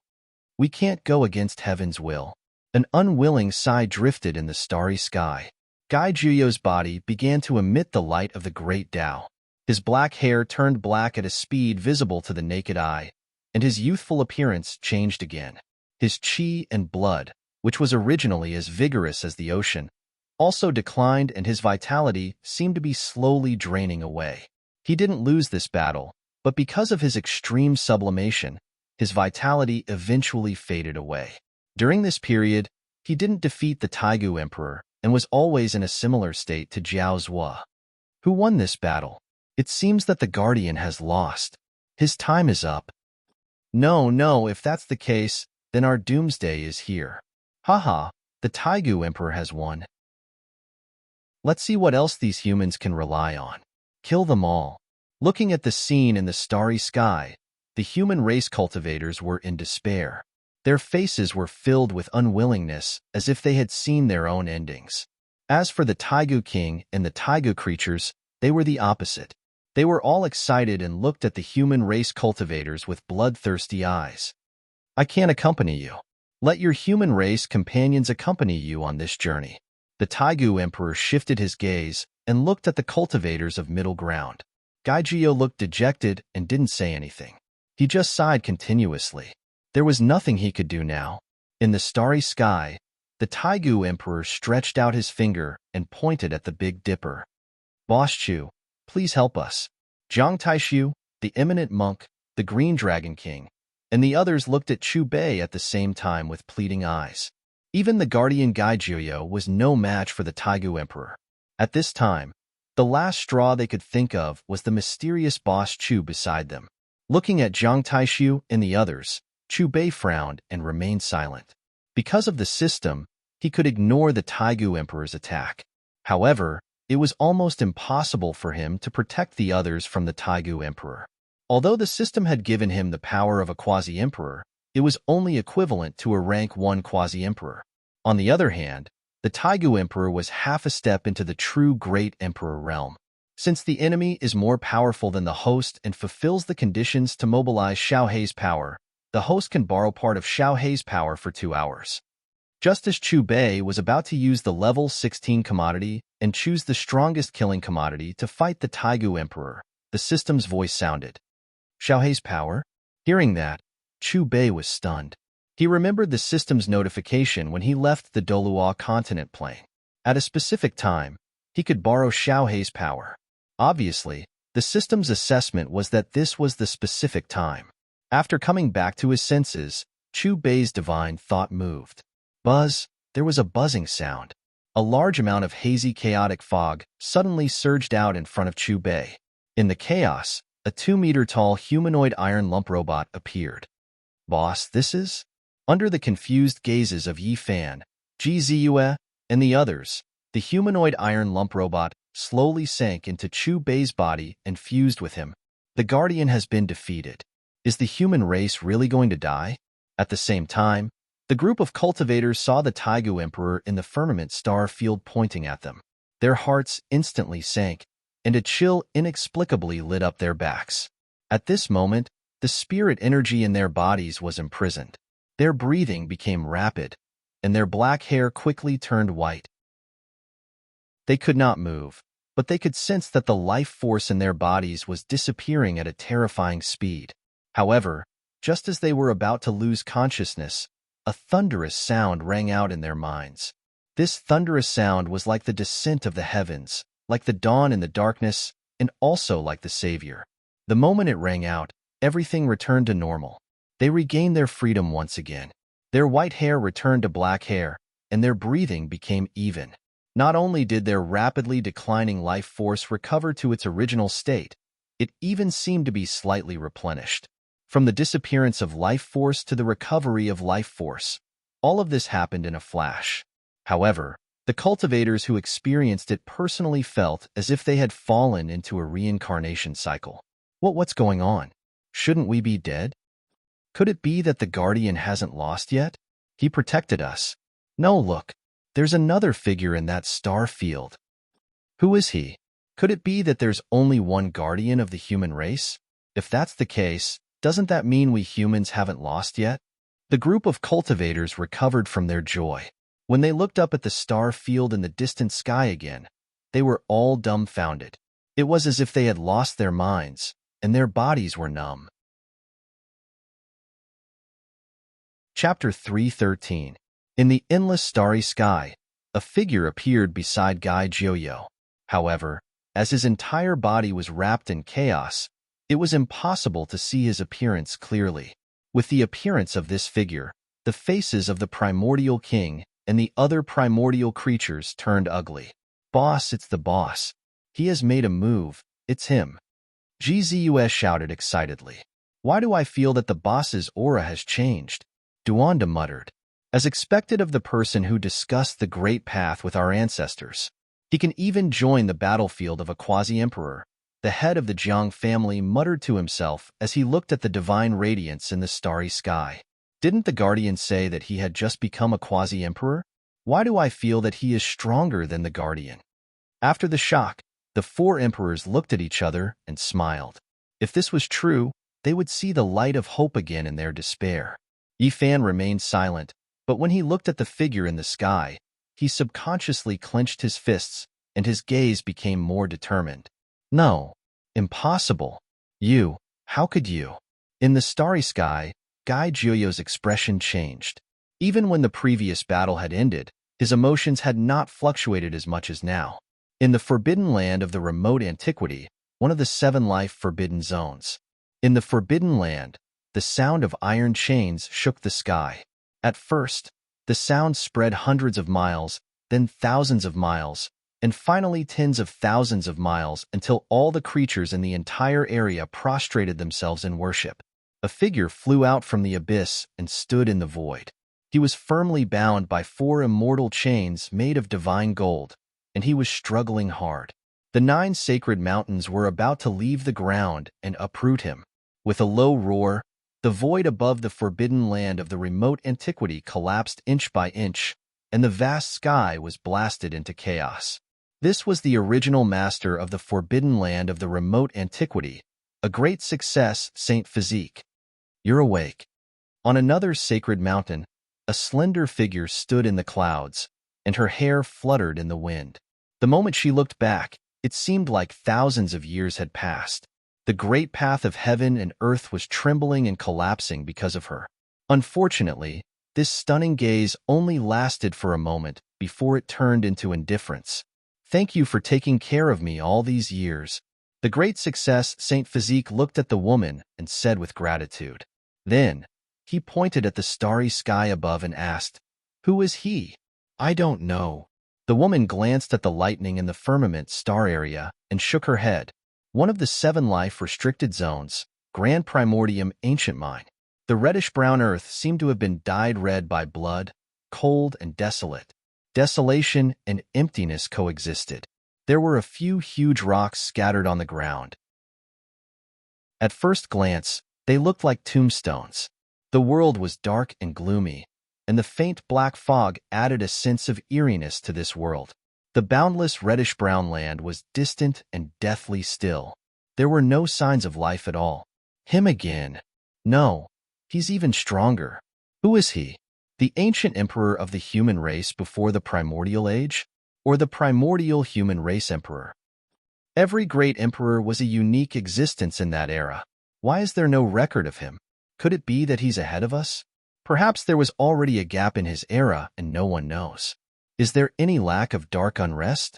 We can't go against heaven's will. An unwilling sigh drifted in the starry sky. Gai Jiuyo's body began to emit the light of the great Tao. His black hair turned black at a speed visible to the naked eye, and his youthful appearance changed again. His qi and blood, which was originally as vigorous as the ocean, also declined and his vitality seemed to be slowly draining away. He didn't lose this battle, but because of his extreme sublimation, his vitality eventually faded away. During this period, he didn't defeat the Taigu Emperor and was always in a similar state to Jiao Zhua. Who won this battle? It seems that the Guardian has lost. His time is up. No, if that's the case, then our doomsday is here. Haha, the Taigu Emperor has won. Let's see what else these humans can rely on. Kill them all. Looking at the scene in the starry sky, the human race cultivators were in despair. Their faces were filled with unwillingness, as if they had seen their own endings. As for the Taigu King and the Taigu creatures, they were the opposite. They were all excited and looked at the human race cultivators with bloodthirsty eyes. I can't accompany you. Let your human race companions accompany you on this journey. The Taigu Emperor shifted his gaze and looked at the cultivators of middle ground. Gai Jiuyo looked dejected and didn't say anything. He just sighed continuously. There was nothing he could do now. In the starry sky, the Taigu Emperor stretched out his finger and pointed at the Big Dipper. Boss Chu, please help us. Jiang Taishu, the eminent monk, the Green Dragon King, and the others looked at Chu Bei at the same time with pleading eyes. Even the guardian Gai Jiuyo was no match for the Taigu Emperor. At this time, the last straw they could think of was the mysterious boss Chu beside them. Looking at Jiang Taishu and the others, Chu Bei frowned and remained silent. Because of the system, he could ignore the Taigu Emperor's attack. However, it was almost impossible for him to protect the others from the Taigu Emperor. Although the system had given him the power of a quasi-emperor, it was only equivalent to a rank 1 quasi-emperor. On the other hand, the Taigu Emperor was half a step into the true Great Emperor realm. Since the enemy is more powerful than the host and fulfills the conditions to mobilize Xiao Hei's power, the host can borrow part of Xiao Hei's power for 2 hours. Just as Chu Bei was about to use the level 16 commodity and choose the strongest killing commodity to fight the Taigu Emperor, the system's voice sounded. Xiao Hei's power? Hearing that, Chu Bei was stunned. He remembered the system's notification when he left the Dolua continent plane. At a specific time, he could borrow Xiao Hei's power. Obviously, the system's assessment was that this was the specific time. After coming back to his senses, Chu Bei's divine thought moved. Buzz, there was a buzzing sound. A large amount of hazy chaotic fog suddenly surged out in front of Chu Bei. In the chaos, a 2-meter-tall humanoid iron lump robot appeared. Boss, this is? Under the confused gazes of Yi Fan, Ji Ziyue, and the others, the humanoid iron lump robot slowly sank into Chu Bei's body and fused with him. The Guardian has been defeated. Is the human race really going to die? At the same time, the group of cultivators saw the Taigu Emperor in the firmament star field pointing at them. Their hearts instantly sank, and a chill inexplicably lit up their backs. At this moment, the spirit energy in their bodies was imprisoned. Their breathing became rapid, and their black hair quickly turned white. They could not move, but they could sense that the life force in their bodies was disappearing at a terrifying speed. However, just as they were about to lose consciousness, a thunderous sound rang out in their minds. This thunderous sound was like the descent of the heavens, like the dawn in the darkness, and also like the Savior. The moment it rang out, everything returned to normal. They regained their freedom once again. Their white hair returned to black hair, and their breathing became even. Not only did their rapidly declining life force recover to its original state, it even seemed to be slightly replenished. From the disappearance of life force to the recovery of life force, all of this happened in a flash. However, the cultivators who experienced it personally felt as if they had fallen into a reincarnation cycle. What's going on? Shouldn't we be dead? Could it be that the Guardian hasn't lost yet? He protected us. No, look, there's another figure in that star field. Who is he? Could it be that there's only one Guardian of the human race? If that's the case, doesn't that mean we humans haven't lost yet? The group of cultivators recovered from their joy. When they looked up at the star field in the distant sky again, they were all dumbfounded. It was as if they had lost their minds, and their bodies were numb. Chapter 313. In the endless starry sky, a figure appeared beside Gai Jiuyo. However, as his entire body was wrapped in chaos, it was impossible to see his appearance clearly. With the appearance of this figure, the faces of the primordial king and the other primordial creatures turned ugly. Boss, it's the boss. He has made a move. It's him. Ji Ziyue shouted excitedly. Why do I feel that the boss's aura has changed? Duanda muttered. As expected of the person who discussed the great path with our ancestors. He can even join the battlefield of a quasi-emperor. The head of the Jiang family muttered to himself as he looked at the divine radiance in the starry sky. Didn't the Guardian say that he had just become a quasi-emperor? Why do I feel that he is stronger than the Guardian? After the shock, the 4 emperors looked at each other and smiled. If this was true, they would see the light of hope again in their despair. Yi Fan remained silent, but when he looked at the figure in the sky, he subconsciously clenched his fists, and his gaze became more determined. No, impossible. How could you? In the starry sky, Gai Jiuyo's expression changed. Even when the previous battle had ended, his emotions had not fluctuated as much as now. In the forbidden land of the remote antiquity, one of the 7 life forbidden zones. In the forbidden land, the sound of iron chains shook the sky. At first, the sound spread hundreds of miles, then thousands of miles, and finally tens of thousands of miles until all the creatures in the entire area prostrated themselves in worship. A figure flew out from the abyss and stood in the void. He was firmly bound by 4 immortal chains made of divine gold, and he was struggling hard. The 9 sacred mountains were about to leave the ground and uproot him. With a low roar, the void above the forbidden land of the remote antiquity collapsed inch by inch, and the vast sky was blasted into chaos. This was the original master of the forbidden land of the remote antiquity, a great success, Saint Physique. You're awake. On another sacred mountain, a slender figure stood in the clouds, and her hair fluttered in the wind. The moment she looked back, it seemed like thousands of years had passed. The great path of heaven and earth was trembling and collapsing because of her. Unfortunately, this stunning gaze only lasted for a moment before it turned into indifference. Thank you for taking care of me all these years. The great success, Saint Physique looked at the woman and said with gratitude. Then, he pointed at the starry sky above and asked, "Who is he?" "I don't know." The woman glanced at the lightning in the firmament star area and shook her head. One of the 7 life-restricted zones, Grand Primordium Ancient Mine. The reddish-brown earth seemed to have been dyed red by blood, cold and desolate. Desolation and emptiness coexisted. There were a few huge rocks scattered on the ground. At first glance, they looked like tombstones. The world was dark and gloomy, and the faint black fog added a sense of eeriness to this world. The boundless reddish-brown land was distant and deathly still. There were no signs of life at all. Him again. No, he's even stronger. Who is he? The ancient emperor of the human race before the primordial age? Or the primordial human race emperor? Every great emperor was a unique existence in that era. Why is there no record of him? Could it be that he's ahead of us? Perhaps there was already a gap in his era and no one knows. Is there any lack of dark unrest?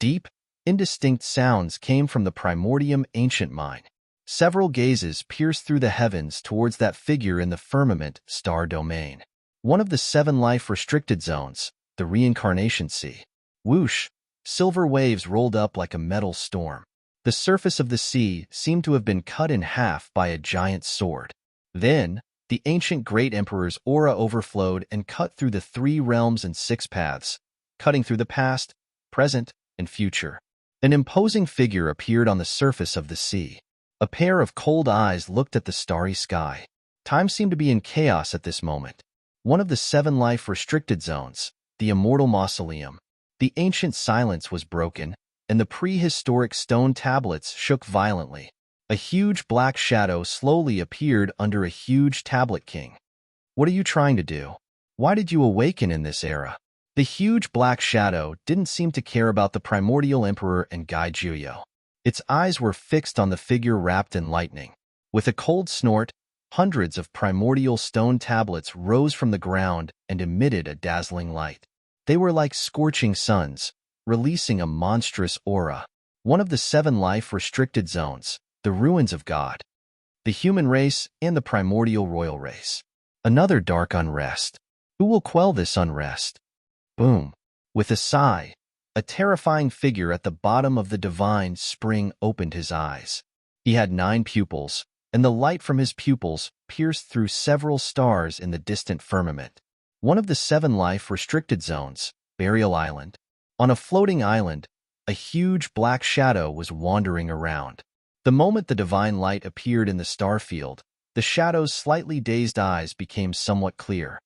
Deep, indistinct sounds came from the Primordium Ancient Mine. Several gazes pierced through the heavens towards that figure in the firmament star domain. One of the 7 life-restricted zones, the Reincarnation Sea. Whoosh! Silver waves rolled up like a metal storm. The surface of the sea seemed to have been cut in half by a giant sword. Then, the ancient great emperor's aura overflowed and cut through the 3 realms and 6 paths, cutting through the past, present, and future. An imposing figure appeared on the surface of the sea. A pair of cold eyes looked at the starry sky. Time seemed to be in chaos at this moment. One of the 7 life-restricted zones, the Immortal Mausoleum. The ancient silence was broken, and the prehistoric stone tablets shook violently. A huge black shadow slowly appeared under a huge tablet king. What are you trying to do? Why did you awaken in this era? The huge black shadow didn't seem to care about the primordial emperor and Gai Juyo. Its eyes were fixed on the figure wrapped in lightning. With a cold snort, hundreds of primordial stone tablets rose from the ground and emitted a dazzling light. They were like scorching suns, releasing a monstrous aura. One of the 7 life-restricted zones, the ruins of God, the human race, and the primordial royal race. Another dark unrest. Who will quell this unrest? Boom. With a sigh, a terrifying figure at the bottom of the divine spring opened his eyes. He had 9 pupils, and the light from his pupils pierced through several stars in the distant firmament. One of the 7 life-restricted zones, Burial Island. On a floating island, a huge black shadow was wandering around. The moment the divine light appeared in the star field, the shadow's slightly dazed eyes became somewhat clear.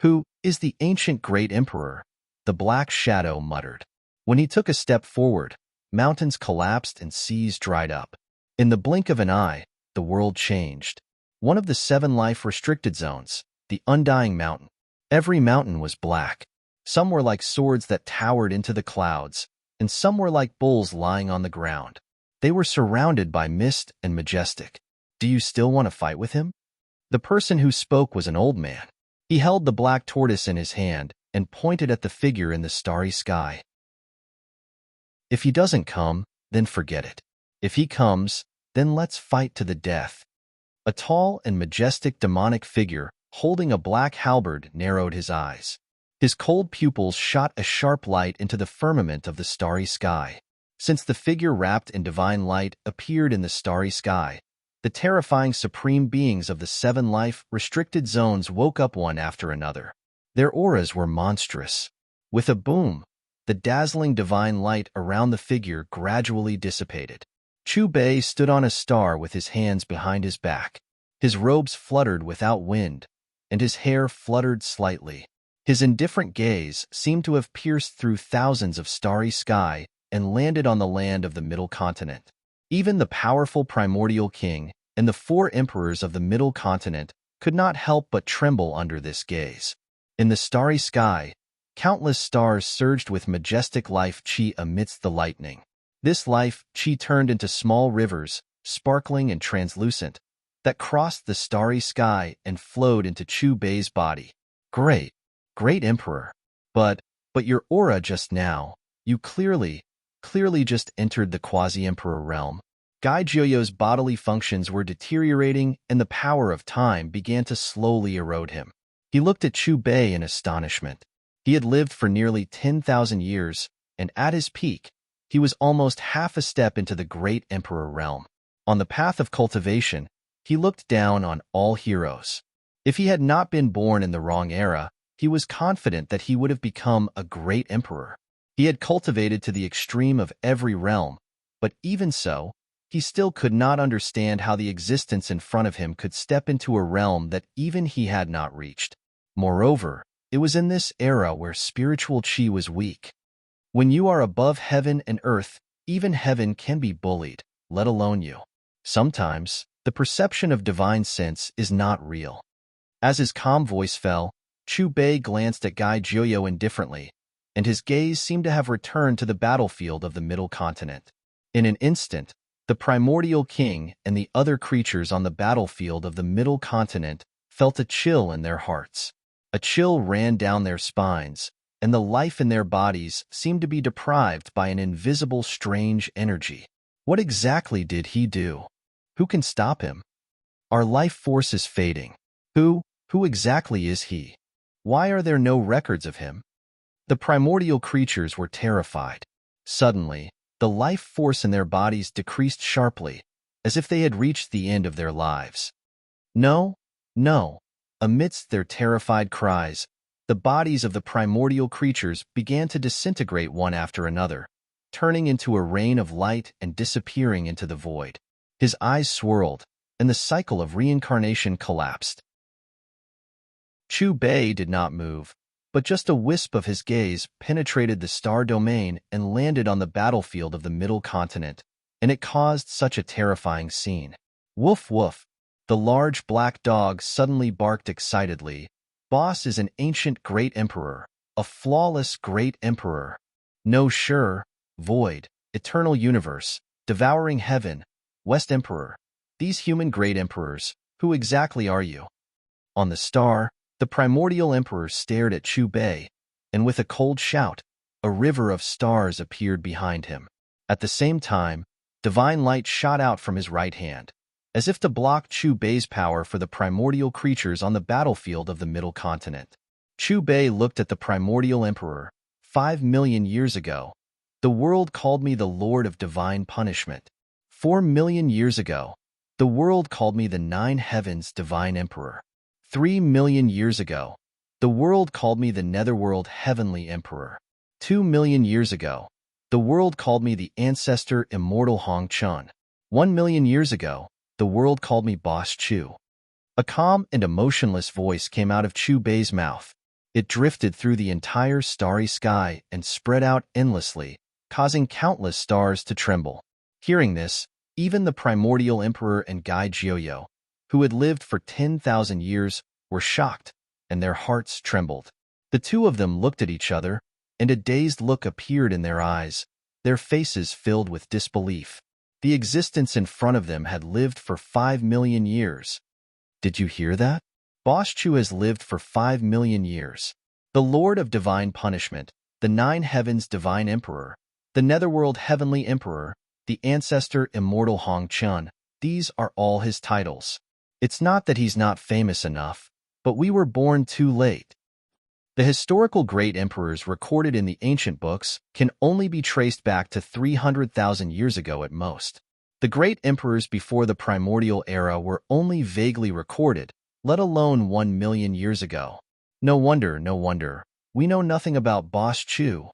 "Who is the ancient great emperor?" the black shadow muttered. When he took a step forward, mountains collapsed and seas dried up. In the blink of an eye, the world changed. One of the 7 life-restricted zones, the Undying Mountain. Every mountain was black. Some were like swords that towered into the clouds, and some were like bulls lying on the ground. They were surrounded by mist and majestic. Do you still want to fight with him? The person who spoke was an old man. He held the black tortoise in his hand and pointed at the figure in the starry sky. If he doesn't come, then forget it. If he comes, then let's fight to the death. A tall and majestic demonic figure holding a black halberd narrowed his eyes. His cold pupils shot a sharp light into the firmament of the starry sky. Since the figure wrapped in divine light appeared in the starry sky, The terrifying supreme beings of the 7 life-restricted zones woke up one after another. Their auras were monstrous. With a boom, the dazzling divine light around the figure gradually dissipated. Chu Bei stood on a star with his hands behind his back. His robes fluttered without wind, and his hair fluttered slightly. His indifferent gaze seemed to have pierced through thousands of starry sky and landed on the land of the Middle Continent. Even the powerful primordial king and the 4 emperors of the Middle Continent could not help but tremble under this gaze. In the starry sky, countless stars surged with majestic life chi amidst the lightning. This life chi turned into small rivers, sparkling and translucent, that crossed the starry sky and flowed into Chu Bei's body. Great Emperor. But your aura just now, you clearly just entered the quasi-emperor realm. Gai Jiuyo's bodily functions were deteriorating and the power of time began to slowly erode him. He looked at Chu Bei in astonishment. He had lived for nearly 10,000 years, and at his peak, he was almost half a step into the great emperor realm. On the path of cultivation, he looked down on all heroes. If he had not been born in the wrong era, he was confident that he would have become a great emperor. He had cultivated to the extreme of every realm, but even so, he still could not understand how the existence in front of him could step into a realm that even he had not reached. Moreover, it was in this era where spiritual chi was weak. When you are above heaven and earth, even heaven can be bullied, let alone you. Sometimes, the perception of divine sense is not real. As his calm voice fell, Chu Bei glanced at Gai Jiuyo indifferently, and his gaze seemed to have returned to the battlefield of the Middle Continent. In an instant, the primordial king and the other creatures on the battlefield of the Middle Continent felt a chill in their hearts. A chill ran down their spines, and the life in their bodies seemed to be deprived by an invisible strange energy. What exactly did he do? Who can stop him? Our life force is fading. Who exactly is he? Why are there no records of him? The primordial creatures were terrified. Suddenly, the life force in their bodies decreased sharply, as if they had reached the end of their lives. No. Amidst their terrified cries, the bodies of the primordial creatures began to disintegrate one after another, turning into a rain of light and disappearing into the void. His eyes swirled, and the cycle of reincarnation collapsed. Chu Bei did not move, but just a wisp of his gaze penetrated the star domain and landed on the battlefield of the Middle Continent, and it caused such a terrifying scene. Woof woof! The large black dog suddenly barked excitedly. Boss is an ancient great emperor, a flawless great emperor. No sure, void, eternal universe, devouring heaven, West Emperor. These human great emperors, who exactly are you? On the star, the primordial emperor stared at Chu Bei, and with a cold shout, a river of stars appeared behind him. At the same time, divine light shot out from his right hand, as if to block Chu Bei's power for the primordial creatures on the battlefield of the Middle Continent. Chu Bei looked at the primordial emperor. 5 million years ago, the world called me the Lord of Divine Punishment. 4 million years ago, the world called me the 9 Heavens Divine Emperor. 3 million years ago, the world called me the Netherworld Heavenly Emperor. 2 million years ago, the world called me the Ancestor Immortal Hong Chun. 1 million years ago, the world called me Boss Chu. A calm and emotionless voice came out of Chu Bei's mouth. It drifted through the entire starry sky and spread out endlessly, causing countless stars to tremble. Hearing this, even the primordial emperor and Gai Jiuyo, who had lived for 10,000 years, were shocked, and their hearts trembled. The two of them looked at each other, and a dazed look appeared in their eyes, their faces filled with disbelief. The existence in front of them had lived for 5 million years. Did you hear that? Boss Chu has lived for 5 million years. The Lord of Divine Punishment, the 9 Heavens Divine Emperor, the Netherworld Heavenly Emperor, the Ancestor Immortal Hong Chun, these are all his titles. It's not that he's not famous enough, but we were born too late. The historical great emperors recorded in the ancient books can only be traced back to 300,000 years ago at most. The great emperors before the primordial era were only vaguely recorded, let alone 1 million years ago. No wonder, we know nothing about Boss Chu.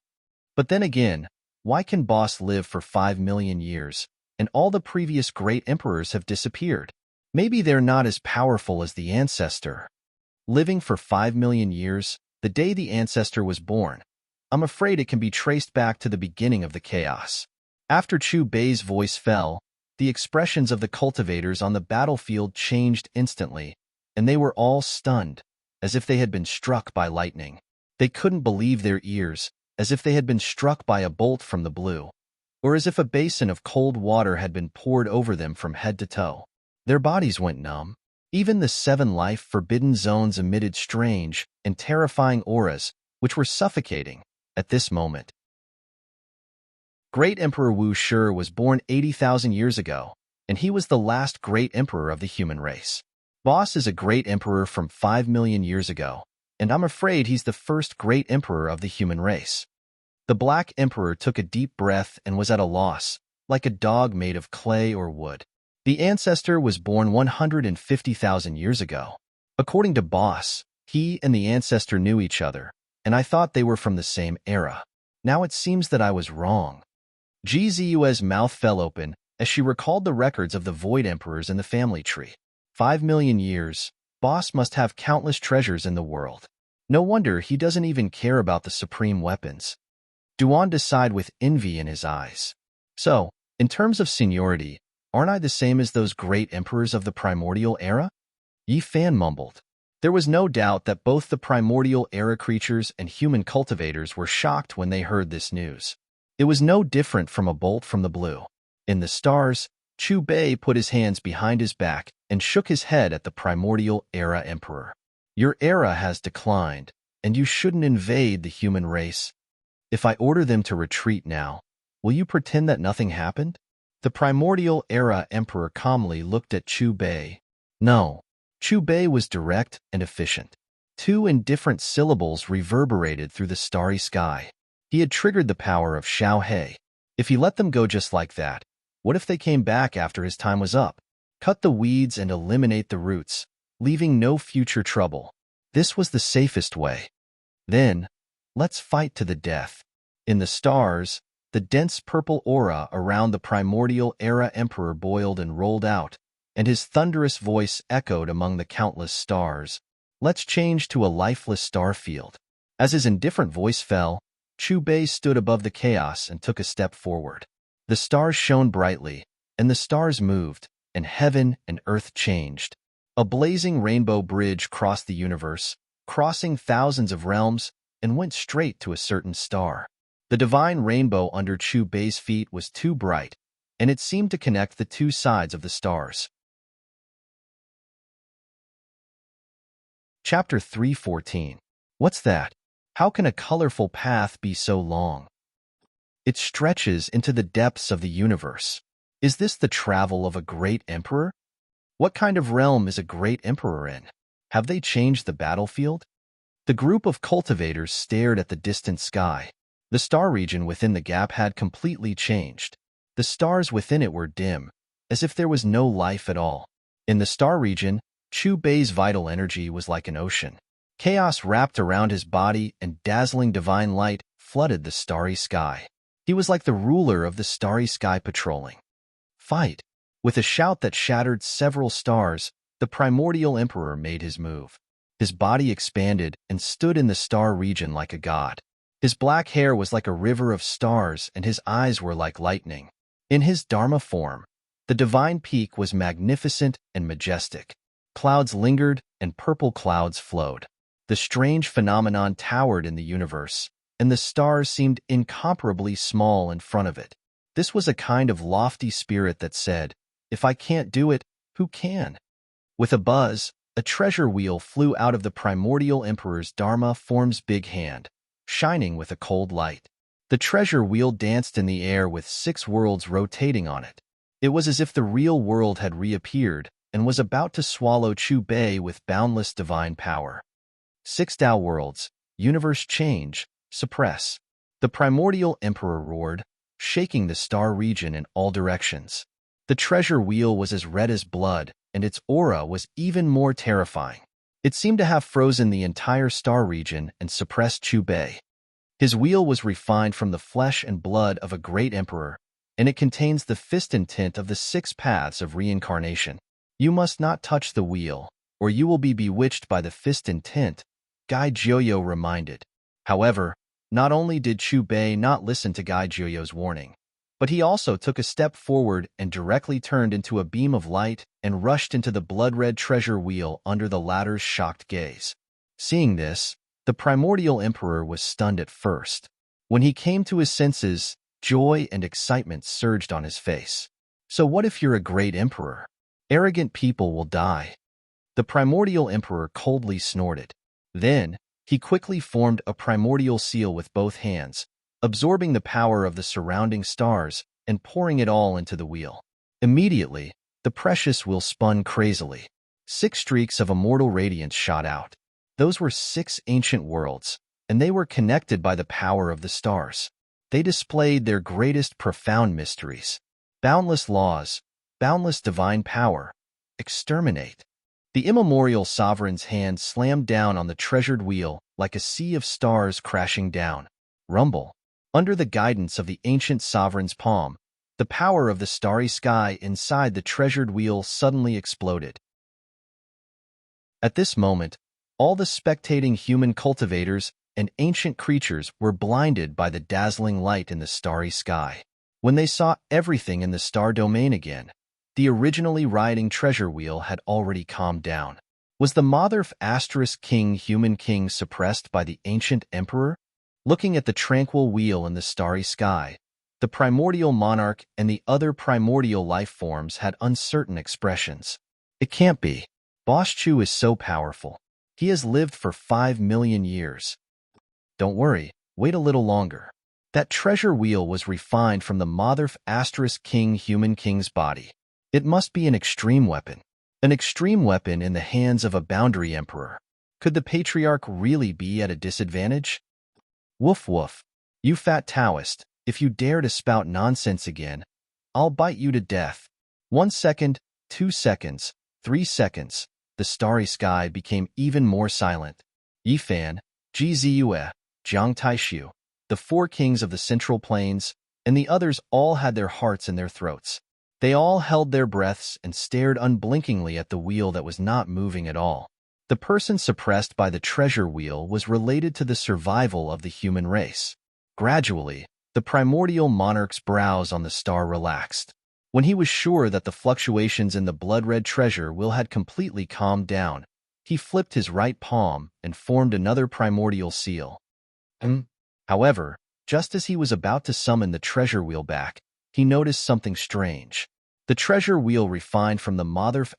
But then again, why can Boss live for 5 million years, and all the previous great emperors have disappeared? Maybe they're not as powerful as the ancestor. Living for 5 million years, the day the ancestor was born, I'm afraid it can be traced back to the beginning of the chaos. After Chu Bei's voice fell, the expressions of the cultivators on the battlefield changed instantly, and they were all stunned, as if they had been struck by lightning. They couldn't believe their ears, as if they had been struck by a bolt from the blue, or as if a basin of cold water had been poured over them from head to toe. Their bodies went numb. Even the 7 life-forbidden zones emitted strange and terrifying auras, which were suffocating at this moment. Great Emperor Wu Shi was born 80,000 years ago, and he was the last great emperor of the human race. Boss is a great emperor from 5 million years ago, and I'm afraid he's the first great emperor of the human race. The Black Emperor took a deep breath and was at a loss, like a dog made of clay or wood. The ancestor was born 150,000 years ago. According to Boss, he and the ancestor knew each other, and I thought they were from the same era. Now it seems that I was wrong. Gzu's mouth fell open as she recalled the records of the Void Emperors in the family tree. 5 million years, Boss must have countless treasures in the world. No wonder he doesn't even care about the supreme weapons. Duan sighed with envy in his eyes. So, in terms of seniority, aren't I the same as those great emperors of the primordial era? Yi Fan mumbled. There was no doubt that both the primordial era creatures and human cultivators were shocked when they heard this news. It was no different from a bolt from the blue. In the stars, Chu Bei put his hands behind his back and shook his head at the primordial era emperor. Your era has declined, and you shouldn't invade the human race. If I order them to retreat now, will you pretend that nothing happened? The primordial era emperor calmly looked at Chu Bei. No. Chu Bei was direct and efficient. 2 indifferent syllables reverberated through the starry sky. He had triggered the power of Xiao He. If he let them go just like that, what if they came back after his time was up? Cut the weeds and eliminate the roots, leaving no future trouble. This was the safest way. Then, let's fight to the death. In the stars, the dense purple aura around the primordial era emperor boiled and rolled out, and his thunderous voice echoed among the countless stars. Let's change to a lifeless star field. As his indifferent voice fell, Chu Bei stood above the chaos and took a step forward. The stars shone brightly, and the stars moved, and heaven and earth changed. A blazing rainbow bridge crossed the universe, crossing thousands of realms, and went straight to a certain star. The divine rainbow under Chu Bei's feet was too bright, and it seemed to connect the 2 sides of the stars. Chapter 3:14. What's that? How can a colorful path be so long? It stretches into the depths of the universe. Is this the travel of a great emperor? What kind of realm is a great emperor in? Have they changed the battlefield? The group of cultivators stared at the distant sky. The star region within the gap had completely changed. The stars within it were dim, as if there was no life at all. In the star region, Chu Bei's vital energy was like an ocean. Chaos wrapped around his body and dazzling divine light flooded the starry sky. He was like the ruler of the starry sky patrolling. Fight! With a shout that shattered several stars, the primordial emperor made his move. His body expanded and stood in the star region like a god. His black hair was like a river of stars and his eyes were like lightning. In his Dharma form, the divine peak was magnificent and majestic. Clouds lingered and purple clouds flowed. The strange phenomenon towered in the universe, and the stars seemed incomparably small in front of it. This was a kind of lofty spirit that said, if I can't do it, who can? With a buzz, a treasure wheel flew out of the primordial emperor's Dharma form's big hand, shining with a cold light. The treasure wheel danced in the air with 6 worlds rotating on it. It was as if the real world had reappeared and was about to swallow Chu Bei with boundless divine power. 6 Tao worlds, universe change, suppress. The primordial emperor roared, shaking the star region in all directions. The treasure wheel was as red as blood, and its aura was even more terrifying. It seemed to have frozen the entire star region and suppressed Chu Bei. His wheel was refined from the flesh and blood of a great emperor, and it contains the fiston tint of the 6 paths of reincarnation. You must not touch the wheel, or you will be bewitched by the fiston tint, Gai Jiuyo reminded. However, not only did Chu Bei not listen to Gai Jiuyo's warning, but he also took a step forward and directly turned into a beam of light and rushed into the blood-red treasure wheel under the latter's shocked gaze. Seeing this, the primordial emperor was stunned at first. When he came to his senses, joy and excitement surged on his face. So what if you're a great emperor? Arrogant people will die. The primordial emperor coldly snorted. Then, he quickly formed a primordial seal with both hands, absorbing the power of the surrounding stars and pouring it all into the wheel. Immediately, the precious wheel spun crazily. 6 streaks of immortal radiance shot out. Those were 6 ancient worlds, and they were connected by the power of the stars. They displayed their greatest profound mysteries. Boundless laws, boundless divine power. Exterminate. The immemorial sovereign's hand slammed down on the treasured wheel like a sea of stars crashing down. Rumble. Under the guidance of the ancient sovereign's palm, the power of the starry sky inside the treasured wheel suddenly exploded. At this moment, all the spectating human cultivators and ancient creatures were blinded by the dazzling light in the starry sky. When they saw everything in the star domain again, the originally rioting treasure wheel had already calmed down. Was the Motherf human king suppressed by the ancient emperor? Looking at the tranquil wheel in the starry sky, the primordial monarch and the other primordial life forms had uncertain expressions. It can't be. Boss Chu is so powerful. He has lived for 5 million years. Don't worry, wait a little longer. That treasure wheel was refined from the Motherf human king's body. It must be an extreme weapon. An extreme weapon in the hands of a boundary emperor. Could the patriarch really be at a disadvantage? Woof woof. You fat Taoist, if you dare to spout nonsense again, I'll bite you to death. 1 second, 2 seconds, 3 seconds. The starry sky became even more silent. Yifan, Ji Ziyue, Jiang Taishu, the 4 kings of the Central Plains, and the others all had their hearts in their throats. They all held their breaths and stared unblinkingly at the wheel that was not moving at all. The person suppressed by the treasure wheel was related to the survival of the human race. Gradually, the primordial monarch's brows on the star relaxed. When he was sure that the fluctuations in the blood-red treasure wheel had completely calmed down, he flipped his right palm and formed another primordial seal. However, just as he was about to summon the treasure wheel back, he noticed something strange. The treasure wheel refined from the Motherf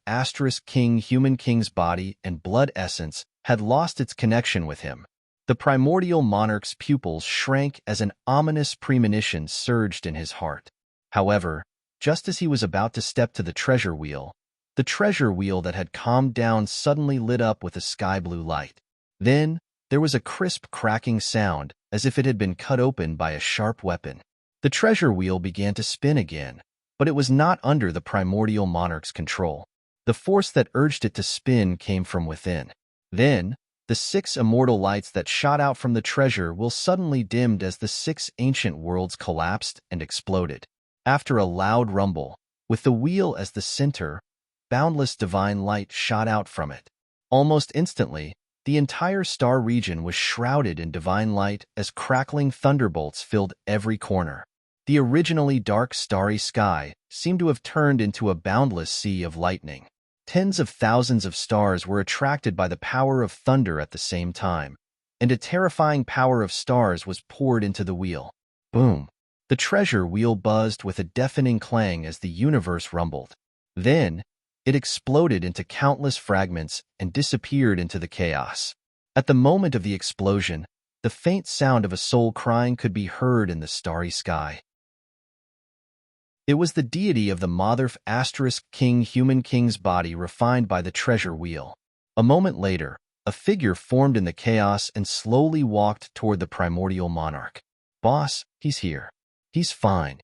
human king's body and blood essence had lost its connection with him. The primordial monarch's pupils shrank as an ominous premonition surged in his heart. However, just as he was about to step to the treasure wheel that had calmed down suddenly lit up with a sky-blue light. Then, there was a crisp cracking sound as if it had been cut open by a sharp weapon. The treasure wheel began to spin again, but it was not under the primordial monarch's control. The force that urged it to spin came from within. Then, the 6 immortal lights that shot out from the treasure wheel suddenly dimmed as the 6 ancient worlds collapsed and exploded. After a loud rumble, with the wheel as the center, boundless divine light shot out from it. Almost instantly, the entire star region was shrouded in divine light as crackling thunderbolts filled every corner. The originally dark starry sky seemed to have turned into a boundless sea of lightning. Tens of thousands of stars were attracted by the power of thunder at the same time, and a terrifying power of stars was poured into the wheel. Boom! The treasure wheel buzzed with a deafening clang as the universe rumbled. Then, it exploded into countless fragments and disappeared into the chaos. At the moment of the explosion, the faint sound of a soul crying could be heard in the starry sky. It was the deity of the Motherf human king's body refined by the treasure wheel. A moment later, a figure formed in the chaos and slowly walked toward the primordial monarch. Boss, he's here. He's fine.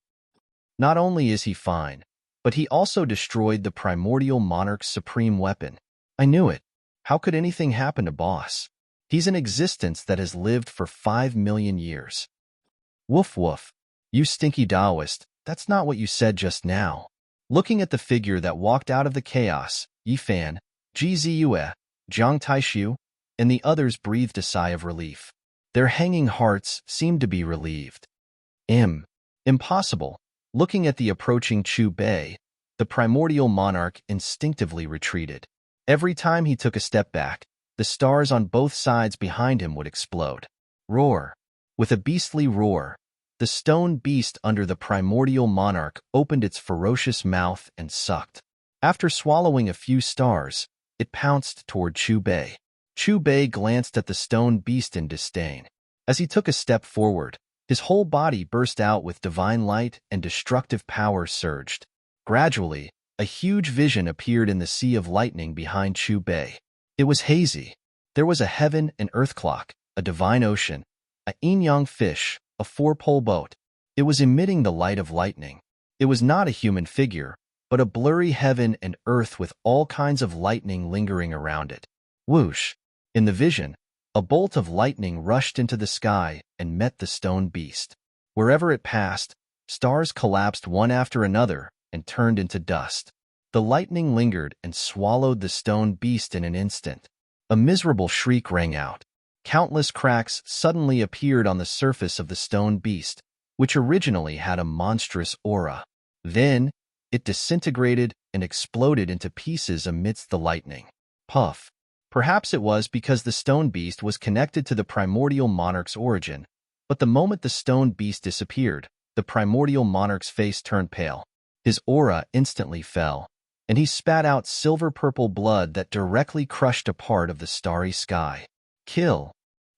Not only is he fine, But he also destroyed the primordial monarch's supreme weapon. I knew it. How could anything happen to Boss? He's an existence that has lived for 5 million years. Woof woof. You stinky Taoist, that's not what you said just now. Looking at the figure that walked out of the chaos, Yifan, Gzue, Jiang Taishu, and the others breathed a sigh of relief. Their hanging hearts seemed to be relieved. Impossible. Looking at the approaching Chu Bei, the primordial monarch instinctively retreated. Every time he took a step back, the stars on both sides behind him would explode. Roar. With a beastly roar, the stone beast under the primordial monarch opened its ferocious mouth and sucked. After swallowing a few stars, it pounced toward Chu Bei. Chu Bei glanced at the stone beast in disdain. As he took a step forward, his whole body burst out with divine light and destructive power surged. Gradually, a huge vision appeared in the sea of lightning behind Chu Bei. It was hazy. There was a heaven and earth clock, a divine ocean, a yin-yang fish, a four-pole boat. It was emitting the light of lightning. It was not a human figure, but a blurry heaven and earth with all kinds of lightning lingering around it. Whoosh! In the vision, a bolt of lightning rushed into the sky and met the stone beast. Wherever it passed, stars collapsed one after another and turned into dust. The lightning lingered and swallowed the stone beast in an instant. A miserable shriek rang out. Countless cracks suddenly appeared on the surface of the stone beast, which originally had a monstrous aura. Then, it disintegrated and exploded into pieces amidst the lightning. Puff. Perhaps it was because the stone beast was connected to the primordial monarch's origin, but the moment the stone beast disappeared, the primordial monarch's face turned pale. His aura instantly fell, and he spat out silver-purple blood that directly crushed a part of the starry sky. Kill.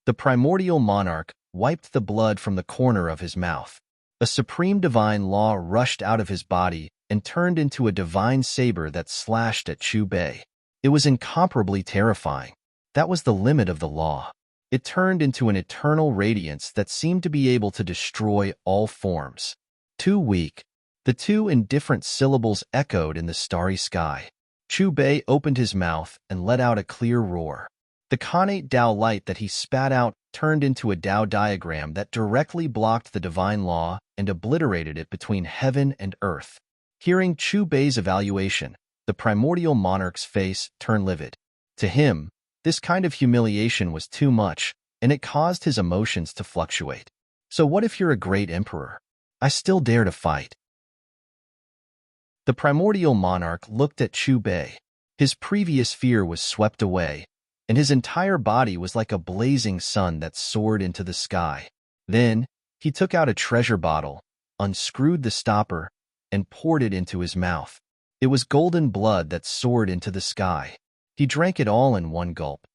The primordial monarch wiped the blood from the corner of his mouth. A supreme divine law rushed out of his body and turned into a divine saber that slashed at Chu Bei. It was incomparably terrifying. That was the limit of the law. It turned into an eternal radiance that seemed to be able to destroy all forms. Too weak. The two indifferent syllables echoed in the starry sky. Chu Bei opened his mouth and let out a clear roar. The connate Tao light that he spat out turned into a Tao diagram that directly blocked the divine law and obliterated it between heaven and earth. Hearing Chu Bei's evaluation, the primordial monarch's face turned livid. To him, this kind of humiliation was too much, and it caused his emotions to fluctuate. So what if you're a great emperor? I still dare to fight. The primordial monarch looked at Chu Bei. His previous fear was swept away, and his entire body was like a blazing sun that soared into the sky. Then, he took out a treasure bottle, unscrewed the stopper, and poured it into his mouth. It was golden blood that soared into the sky. He drank it all in one gulp.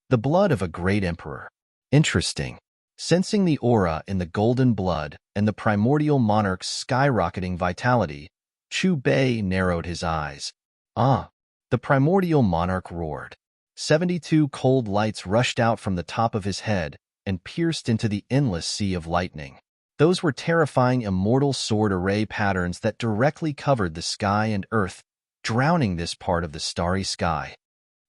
The blood of a great emperor. Interesting. Sensing the aura in the golden blood and the primordial monarch's skyrocketing vitality, Chu Bei narrowed his eyes. Ah! The primordial monarch roared. 72 cold lights rushed out from the top of his head and pierced into the endless sea of lightning. Those were terrifying immortal sword array patterns that directly covered the sky and earth, drowning this part of the starry sky.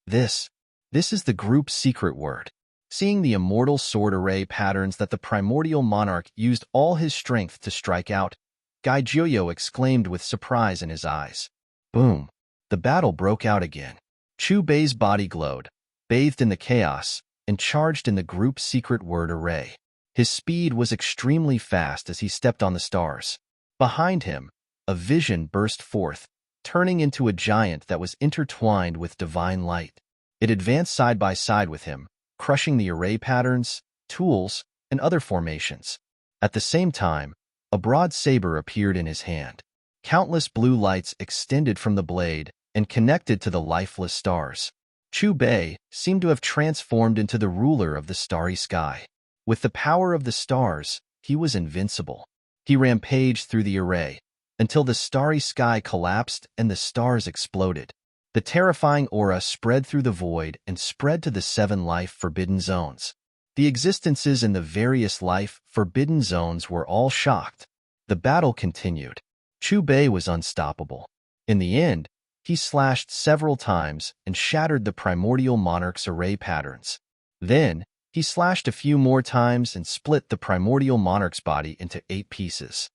This is the group's secret word. Seeing the immortal sword array patterns that the primordial monarch used all his strength to strike out, Gai Jiuyo exclaimed with surprise in his eyes. Boom! The battle broke out again. Chu Bei's body glowed, bathed in the chaos, and charged in the group's secret word array. His speed was extremely fast as he stepped on the stars. Behind him, a vision burst forth, turning into a giant that was intertwined with divine light. It advanced side by side with him, crushing the array patterns, tools, and other formations. At the same time, a broad saber appeared in his hand. Countless blue lights extended from the blade and connected to the lifeless stars. Chu Bei seemed to have transformed into the ruler of the starry sky. With the power of the stars, he was invincible. He rampaged through the array until the starry sky collapsed and the stars exploded. The terrifying aura spread through the void and spread to the 7 life-forbidden zones. The existences in the various life-forbidden zones were all shocked. The battle continued. Chu Bei was unstoppable. In the end, he slashed several times and shattered the primordial monarch's array patterns. Then, he slashed a few more times and split the primordial monarch's body into 8 pieces.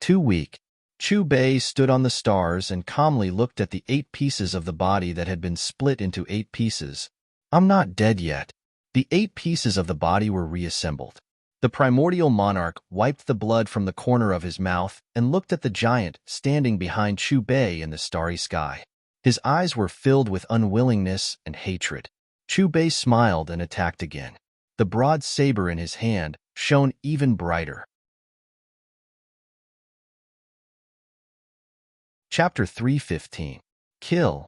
Too weak, Chu Bei stood on the stars and calmly looked at the 8 pieces of the body that had been split into 8 pieces. I'm not dead yet. The 8 pieces of the body were reassembled. The primordial monarch wiped the blood from the corner of his mouth and looked at the giant standing behind Chu Bei in the starry sky. His eyes were filled with unwillingness and hatred. Chu Bei smiled and attacked again. The broad saber in his hand shone even brighter. Chapter 3:15. Kill.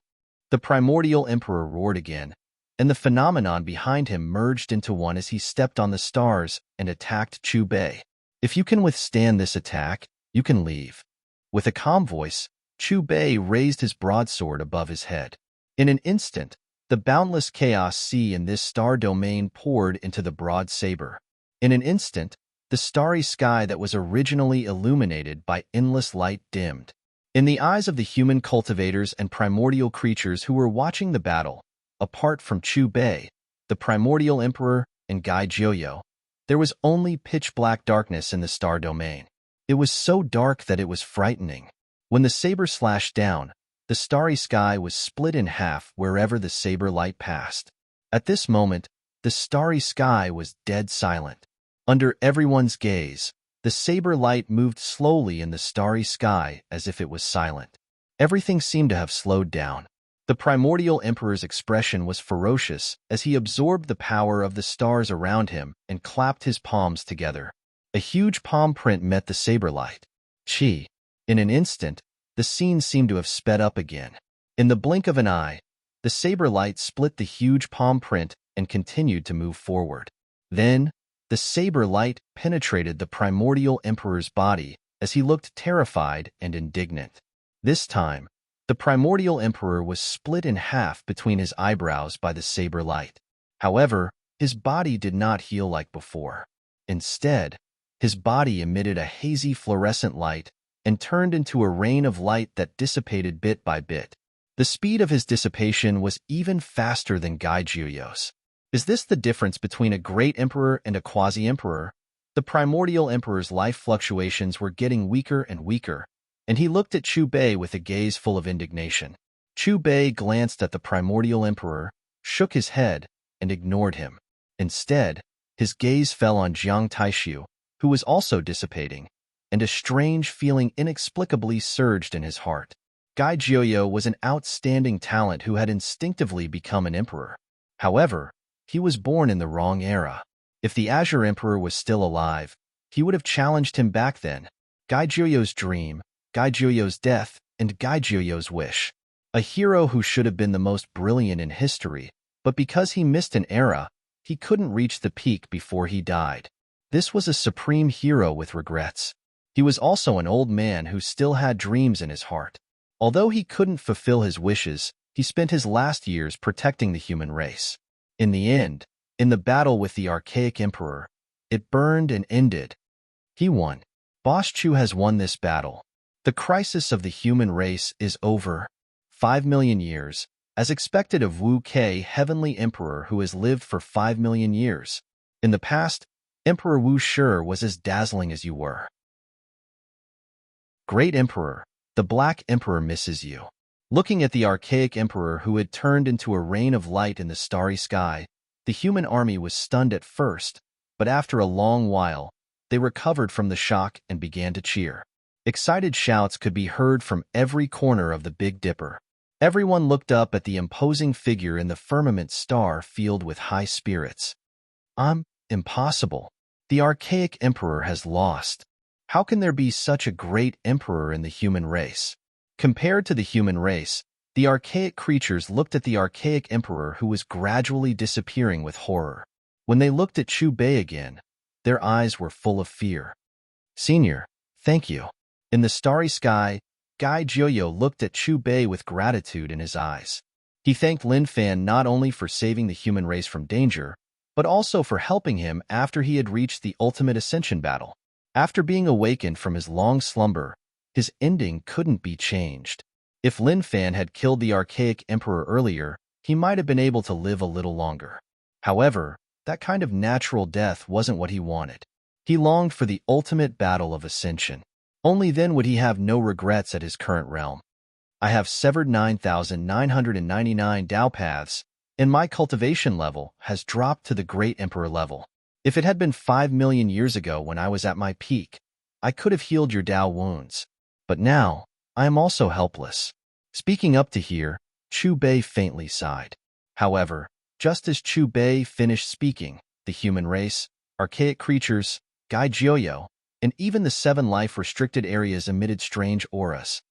The primordial emperor roared again, and the phenomenon behind him merged into one as he stepped on the stars and attacked Chu Bei. If you can withstand this attack, you can leave. With a calm voice, Chu Bei raised his broadsword above his head. In an instant, the boundless chaos sea in this star domain poured into the broad saber. In an instant, the starry sky that was originally illuminated by endless light dimmed. In the eyes of the human cultivators and primordial creatures who were watching the battle, apart from Chu Bei, the primordial emperor, and Gai Jiuyo, there was only pitch-black darkness in the star domain. It was so dark that it was frightening. When the saber slashed down, the starry sky was split in half wherever the saber light passed. At this moment, the starry sky was dead silent. Under everyone's gaze, the saber light moved slowly in the starry sky as if it was silent. Everything seemed to have slowed down. The primordial emperor's expression was ferocious as he absorbed the power of the stars around him and clapped his palms together. A huge palm print met the saber light. Chi. In an instant, the scene seemed to have sped up again. In the blink of an eye, the saber light split the huge palm print and continued to move forward. Then, the saber light penetrated the primordial emperor's body as he looked terrified and indignant. This time, the primordial emperor was split in half between his eyebrows by the saber light. However, his body did not heal like before. Instead, his body emitted a hazy fluorescent light and turned into a rain of light that dissipated bit by bit. The speed of his dissipation was even faster than Gai Jiuyo's. Is this the difference between a great emperor and a quasi-emperor? The primordial emperor's life fluctuations were getting weaker and weaker, and he looked at Chu Bei with a gaze full of indignation. Chu Bei glanced at the primordial emperor, shook his head, and ignored him. Instead, his gaze fell on Jiang Taishu, who was also dissipating, and a strange feeling inexplicably surged in his heart. Gai Jiuyo was an outstanding talent who had instinctively become an emperor. However, he was born in the wrong era. If the Azure Emperor was still alive, he would have challenged him back then. Gai Jiuyo's dream, Gai Jiuyo's death, and Gai Jiuyo's wish. A hero who should have been the most brilliant in history, but because he missed an era, he couldn't reach the peak before he died. This was a supreme hero with regrets. He was also an old man who still had dreams in his heart. Although he couldn't fulfill his wishes, he spent his last years protecting the human race. In the end, in the battle with the archaic emperor, it burned and ended. He won. Boss Chu has won this battle. The crisis of the human race is over. 5 million years, as expected of Wu Kei, heavenly emperor who has lived for 5 million years. In the past, Emperor Wu Shi was as dazzling as you were. Great Emperor, the Black Emperor misses you. Looking at the archaic emperor who had turned into a rain of light in the starry sky, the human army was stunned at first, but after a long while, they recovered from the shock and began to cheer. Excited shouts could be heard from every corner of the Big Dipper. Everyone looked up at the imposing figure in the firmament star filled with high spirits. Impossible. The archaic emperor has lost. How can there be such a great emperor in the human race? Compared to the human race, the archaic creatures looked at the archaic emperor who was gradually disappearing with horror. When they looked at Chu Bei again, their eyes were full of fear. Senior, thank you. In the starry sky, Gai Jiuyo looked at Chu Bei with gratitude in his eyes. He thanked Lin Fan not only for saving the human race from danger, but also for helping him after he had reached the ultimate ascension battle. After being awakened from his long slumber, his ending couldn't be changed. If Lin Fan had killed the archaic emperor earlier, he might have been able to live a little longer. However, that kind of natural death wasn't what he wanted. He longed for the ultimate battle of ascension. Only then would he have no regrets at his current realm. I have severed 9,999 Dao paths, and my cultivation level has dropped to the Great Emperor level. If it had been 5 million years ago when I was at my peak, I could have healed your Dao wounds. But now, I am also helpless. Speaking up to here, Chu Bei faintly sighed. However, just as Chu Bei finished speaking, the human race, archaic creatures, Gai Jioyo, and even the 7 life-restricted areas emitted strange auras.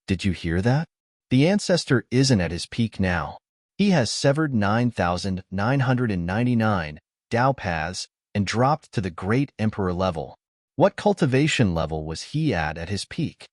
Did you hear that? The ancestor isn't at his peak now. He has severed 9,999 Dao paths and dropped to the Great Emperor level. What cultivation level was he at his peak?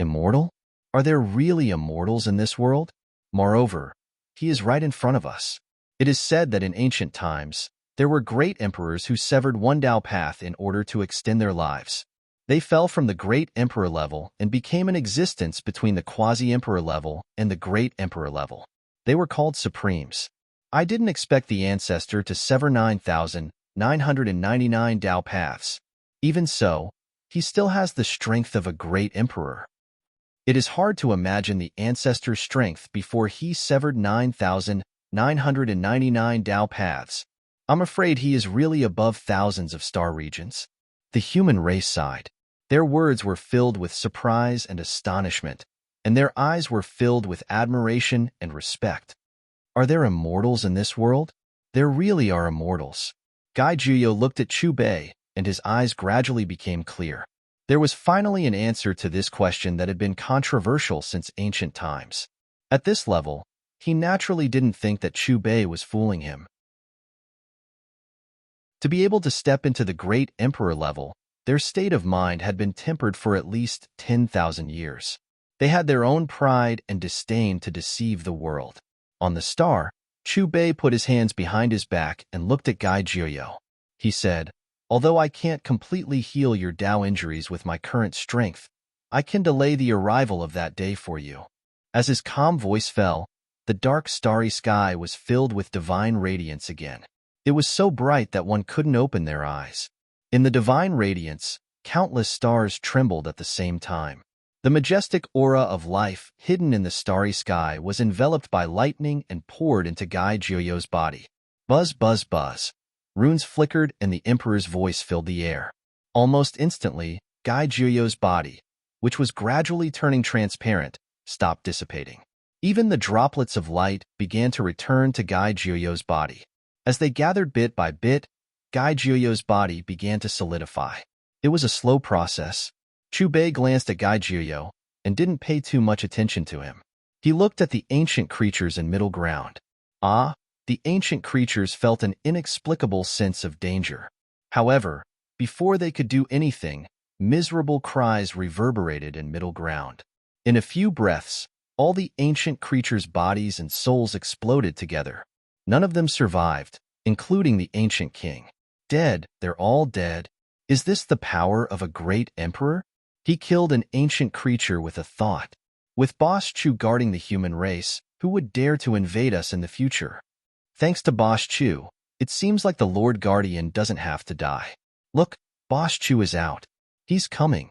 Immortal? Are there really immortals in this world? Moreover, he is right in front of us. It is said that in ancient times, there were great emperors who severed one Dao path in order to extend their lives. They fell from the Great Emperor level and became an existence between the Quasi-Emperor level and the Great Emperor level. They were called Supremes. I didn't expect the ancestor to sever 9,999 Dao paths. Even so, he still has the strength of a great emperor. It is hard to imagine the ancestor's strength before he severed 9,999 Dao paths. I'm afraid he is really above thousands of star regions. The human race sighed. Their words were filled with surprise and astonishment, and their eyes were filled with admiration and respect. Are there immortals in this world? There really are immortals. Gai Juyo looked at Chu Bei, and his eyes gradually became clear. There was finally an answer to this question that had been controversial since ancient times. At this level, he naturally didn't think that Chu Bei was fooling him. To be able to step into the Great Emperor level, their state of mind had been tempered for at least 10,000 years. They had their own pride and disdain to deceive the world. On the star, Chu Bei put his hands behind his back and looked at Gai Jioyo. He said, "Although I can't completely heal your Dao injuries with my current strength, I can delay the arrival of that day for you." As his calm voice fell, the dark starry sky was filled with divine radiance again. It was so bright that one couldn't open their eyes. In the divine radiance, countless stars trembled at the same time. The majestic aura of life hidden in the starry sky was enveloped by lightning and poured into Gai Jioyo's body. Buzz, buzz, buzz. Runes flickered and the emperor's voice filled the air. Almost instantly, Gai Jioyo's body, which was gradually turning transparent, stopped dissipating. Even the droplets of light began to return to Gai Jioyo's body. As they gathered bit by bit, Gai Jioyo's body began to solidify. It was a slow process. Chu Bei glanced at Gai Jioyo and didn't pay too much attention to him. He looked at the ancient creatures in middle ground. The ancient creatures felt an inexplicable sense of danger. However, before they could do anything, miserable cries reverberated in middle ground. In a few breaths, all the ancient creatures' bodies and souls exploded together. None of them survived, including the ancient king. Dead, they're all dead. Is this the power of a great emperor? He killed an ancient creature with a thought. With Boss Chu guarding the human race, who would dare to invade us in the future? Thanks to Boss Chu, it seems like the Lord Guardian doesn't have to die. Look, Boss Chu is out. He's coming.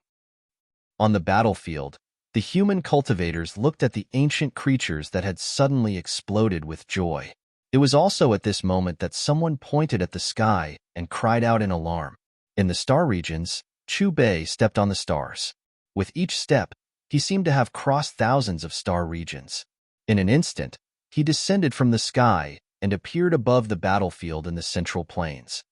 On the battlefield, the human cultivators looked at the ancient creatures that had suddenly exploded with joy. It was also at this moment that someone pointed at the sky and cried out in alarm. In the star regions, Chu Bei stepped on the stars. With each step, he seemed to have crossed thousands of star regions. In an instant, he descended from the sky and appeared above the battlefield in the central plains.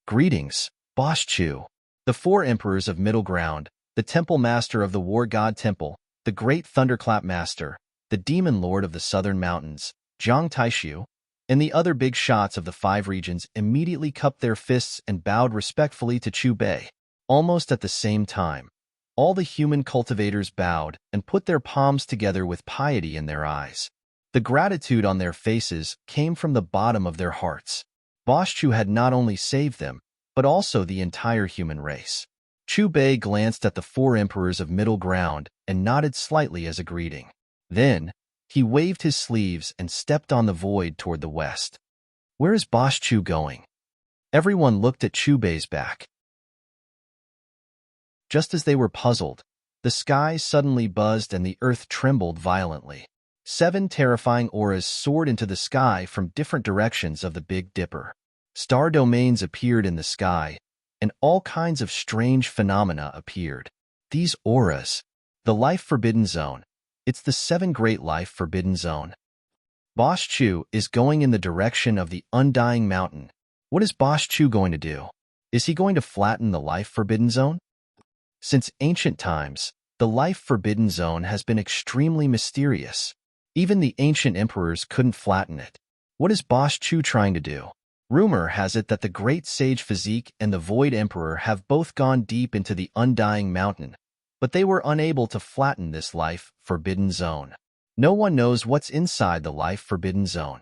Greetings, Boss Chu. The 4 emperors of Middle Ground, the Temple Master of the War God Temple, the Great Thunderclap Master, the Demon Lord of the Southern Mountains, Zhang Taishu, and the other big shots of the 5 regions immediately cupped their fists and bowed respectfully to Chu Bei. Almost at the same time, all the human cultivators bowed and put their palms together with piety in their eyes. The gratitude on their faces came from the bottom of their hearts. Boss Chu had not only saved them, but also the entire human race. Chu Bei glanced at the 4 emperors of Middle Ground and nodded slightly as a greeting. Then, he waved his sleeves and stepped on the void toward the west. Where is Boss Chu going? Everyone looked at Chubei's back. Just as they were puzzled, the sky suddenly buzzed and the earth trembled violently. 7 terrifying auras soared into the sky from different directions of the Big Dipper. Star domains appeared in the sky, and all kinds of strange phenomena appeared. These auras, the Life Forbidden Zone, it's the 7 Great Life Forbidden Zone. Boss Chu is going in the direction of the Undying Mountain. What is Boss Chu going to do? Is he going to flatten the Life Forbidden Zone? Since ancient times, the Life Forbidden Zone has been extremely mysterious. Even the ancient emperors couldn't flatten it. What is Boss Chu trying to do? Rumor has it that the Great Sage Physique and the Void Emperor have both gone deep into the Undying Mountain, but they were unable to flatten this Life Forbidden Zone. No one knows what's inside the Life Forbidden Zone.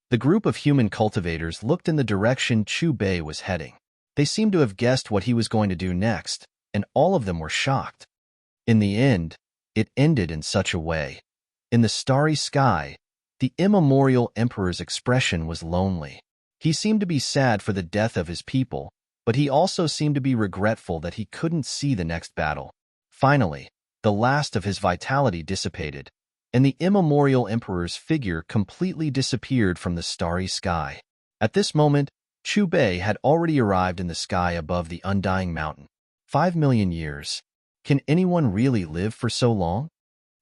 The group of human cultivators looked in the direction Chu Bei was heading. They seemed to have guessed what he was going to do next, and all of them were shocked. In the end, it ended in such a way. In the starry sky, the immemorial emperor's expression was lonely. He seemed to be sad for the death of his people, but he also seemed to be regretful that he couldn't see the next battle. Finally, the last of his vitality dissipated, and the immemorial emperor's figure completely disappeared from the starry sky. At this moment, Chu Bei had already arrived in the sky above the Undying Mountain. 5 million years. Can anyone really live for so long?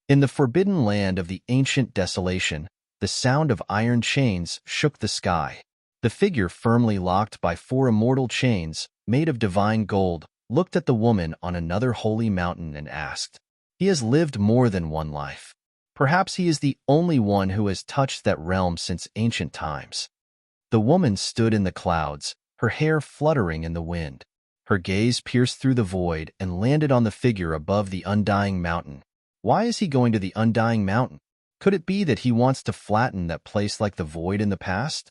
In the forbidden land of the ancient desolation, the sound of iron chains shook the sky. The figure, firmly locked by 4 immortal chains, made of divine gold, looked at the woman on another holy mountain and asked, "He has lived more than one life. Perhaps he is the only one who has touched that realm since ancient times." The woman stood in the clouds, her hair fluttering in the wind. Her gaze pierced through the void and landed on the figure above the Undying Mountain. Why is he going to the Undying Mountain? Could it be that he wants to flatten that place like the void in the past?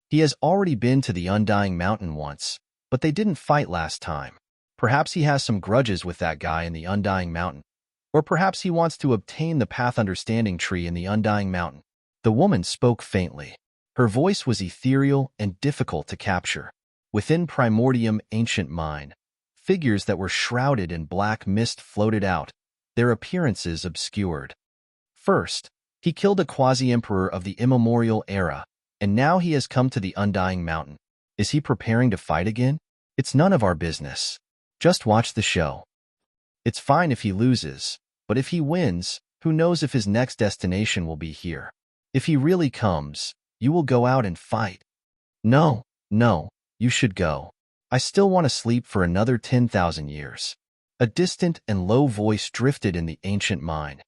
He has already been to the Undying Mountain once, but they didn't fight last time. Perhaps he has some grudges with that guy in the Undying Mountain. Or perhaps he wants to obtain the Path Understanding Tree in the Undying Mountain. The woman spoke faintly. Her voice was ethereal and difficult to capture. Within Primordium Ancient Mine, figures that were shrouded in black mist floated out, their appearances obscured. First, he killed a quasi-emperor of the immemorial era, and now he has come to the Undying Mountain. Is he preparing to fight again? It's none of our business. Just watch the show. It's fine if he loses, but if he wins, who knows if his next destination will be here. If he really comes, you will go out and fight. No, you should go. I still want to sleep for another 10,000 years. A distant and low voice drifted in the ancient mine.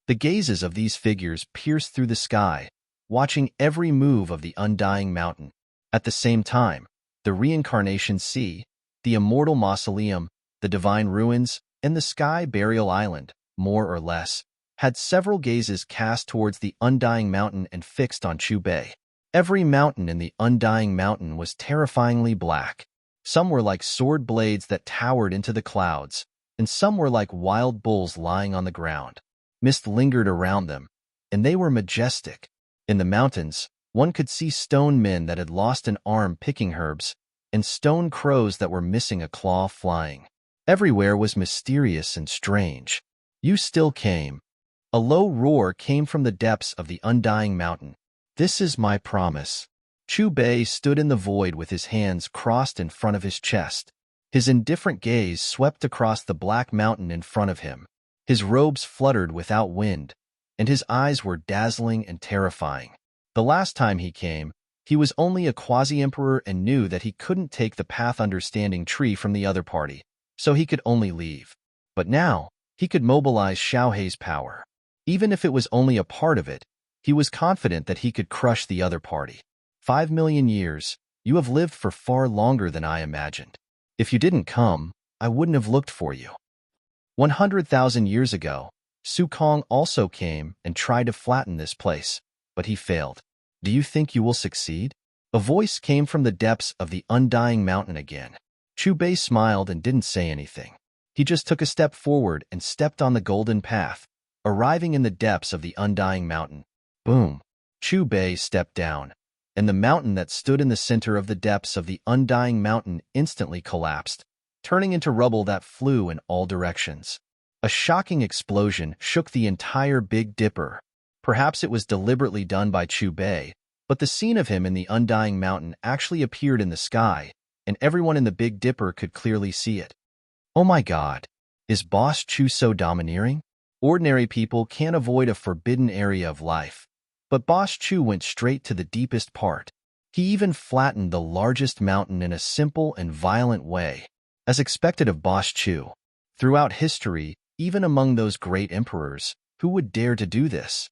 The gazes of these figures pierced through the sky, watching every move of the Undying Mountain. At the same time, the Reincarnation Sea, the Immortal Mausoleum, the Divine Ruins, and the Sky Burial Island, more or less, had several gazes cast towards the Undying Mountain and fixed on Chu Bei. Every mountain in the Undying Mountain was terrifyingly black. Some were like sword blades that towered into the clouds, and some were like wild bulls lying on the ground. Mist lingered around them, and they were majestic. In the mountains, one could see stone men that had lost an arm picking herbs, and stone crows that were missing a claw flying. Everywhere was mysterious and strange. You still came. A low roar came from the depths of the Undying Mountain. This is my promise. Chu Bei stood in the void with his hands crossed in front of his chest. His indifferent gaze swept across the black mountain in front of him. His robes fluttered without wind, and his eyes were dazzling and terrifying. The last time he came, he was only a quasi-emperor and knew that he couldn't take the Path Understanding Tree from the other party, so he could only leave. But now, he could mobilize Xiaohei's power. Even if it was only a part of it, he was confident that he could crush the other party. 5 million years, you have lived for far longer than I imagined. If you didn't come, I wouldn't have looked for you. 100,000 years ago, Su Kong also came and tried to flatten this place, but he failed. Do you think you will succeed? A voice came from the depths of the Undying Mountain again. Chu Bei smiled and didn't say anything. He just took a step forward and stepped on the golden path, arriving in the depths of the undying mountain. Boom! Chu Bei stepped down, and the mountain that stood in the center of the depths of the undying mountain instantly collapsed, turning into rubble that flew in all directions. A shocking explosion shook the entire Big Dipper. Perhaps it was deliberately done by Chu Bei, but the scene of him in the undying mountain actually appeared in the sky, and everyone in the Big Dipper could clearly see it. Oh my God! Is Boss Chu so domineering? Ordinary people can't avoid a forbidden area of life, but Boss Chu went straight to the deepest part. He even flattened the largest mountain in a simple and violent way, as expected of Boss Chu. Throughout history, even among those great emperors, who would dare to do this?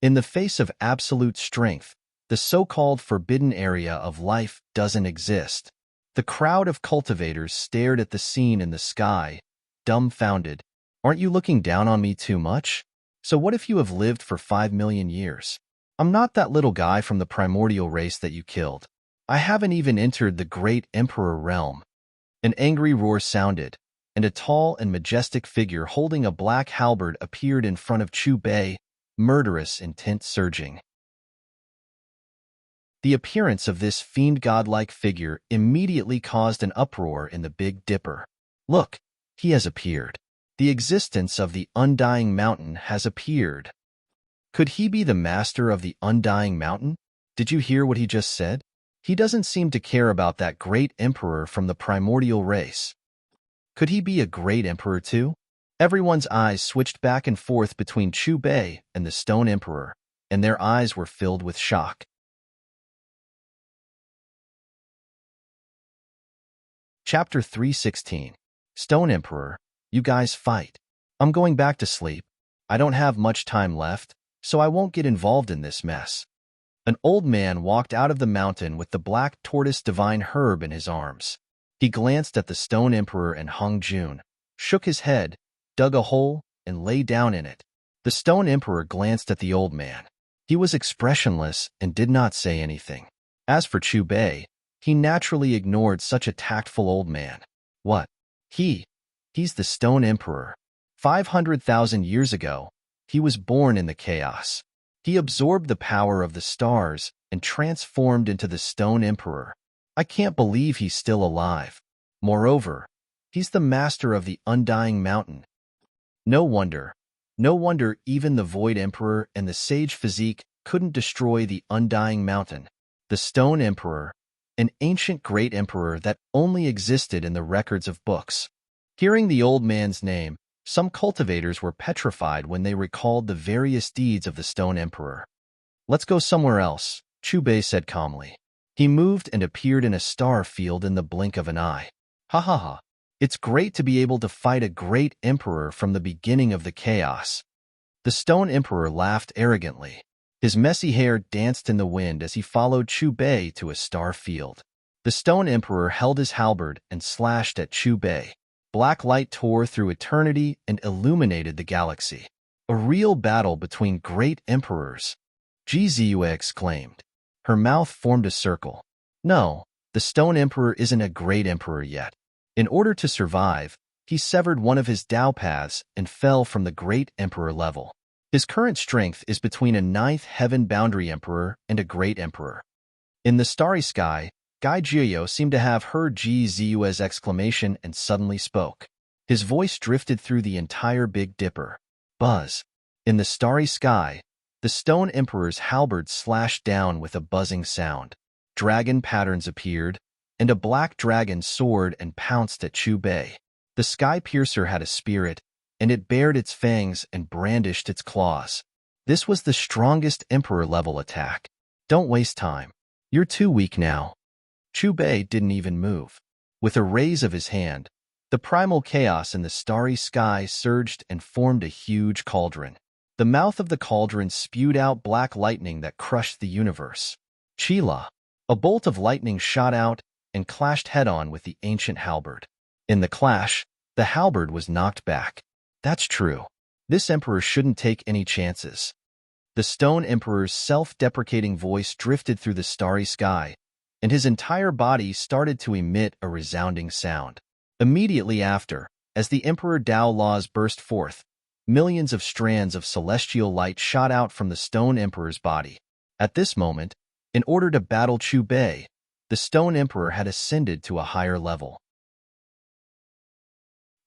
In the face of absolute strength, the so-called forbidden area of life doesn't exist. The crowd of cultivators stared at the scene in the sky, dumbfounded. Aren't you looking down on me too much? So what if you have lived for 5 million years? I'm not that little guy from the primordial race that you killed. I haven't even entered the great emperor realm. An angry roar sounded, and a tall and majestic figure holding a black halberd appeared in front of Chu Bei, murderous intent surging. The appearance of this fiend-godlike figure immediately caused an uproar in the Big Dipper. Look, he has appeared. The existence of the undying mountain has appeared. Could he be the master of the undying mountain? Did you hear what he just said? He doesn't seem to care about that great emperor from the primordial race. Could he be a great emperor too? Everyone's eyes switched back and forth between Chu Bei and the Stone Emperor, and their eyes were filled with shock. Chapter 316. Stone Emperor, you guys fight. I'm going back to sleep. I don't have much time left, so I won't get involved in this mess. An old man walked out of the mountain with the black tortoise divine herb in his arms. He glanced at the Stone Emperor and Hung Jun, shook his head, dug a hole, and lay down in it. The Stone Emperor glanced at the old man. He was expressionless and did not say anything. As for Chu Bei, he naturally ignored such a tactful old man. What? He's the Stone Emperor. 500,000 years ago, he was born in the chaos. He absorbed the power of the stars and transformed into the Stone Emperor. I can't believe he's still alive. Moreover, he's the master of the undying mountain. No wonder even the Void Emperor and the Sage Physique couldn't destroy the undying mountain. The Stone Emperor, an ancient great emperor that only existed in the records of books. Hearing the old man's name, some cultivators were petrified when they recalled the various deeds of the Stone Emperor. Let's go somewhere else, Chu Bei said calmly. He moved and appeared in a star field in the blink of an eye. Ha ha ha. It's great to be able to fight a great emperor from the beginning of the chaos. The Stone Emperor laughed arrogantly. His messy hair danced in the wind as he followed Chu Bei to a star field. The Stone Emperor held his halberd and slashed at Chu Bei. Black light tore through eternity and illuminated the galaxy. A real battle between great emperors. Ji Ziyue exclaimed. Her mouth formed a circle. No, the Stone Emperor isn't a great emperor yet. In order to survive, he severed one of his Dao paths and fell from the great emperor level. His current strength is between a ninth heaven boundary emperor and a great emperor. In the starry sky, Gai Jiyo seemed to have heard Ji Ziyue's exclamation and suddenly spoke. His voice drifted through the entire Big Dipper. Buzz. In the starry sky, the Stone Emperor's halberd slashed down with a buzzing sound. Dragon patterns appeared, and a black dragon soared and pounced at Chu Bei. The Sky Piercer had a spirit, and it bared its fangs and brandished its claws. This was the strongest emperor-level attack. Don't waste time. You're too weak now. Chu Bei didn't even move. With a raise of his hand, the primal chaos in the starry sky surged and formed a huge cauldron. The mouth of the cauldron spewed out black lightning that crushed the universe. Chila. A bolt of lightning shot out and clashed head-on with the ancient halberd. In the clash, the halberd was knocked back. That's true. This emperor shouldn't take any chances. The Stone Emperor's self-deprecating voice drifted through the starry sky, and his entire body started to emit a resounding sound. Immediately after, As the Emperor Dao laws burst forth, millions of strands of celestial light shot out from the Stone Emperor's body. At this moment, in order to battle Chu Bei, the Stone Emperor had ascended to a higher level.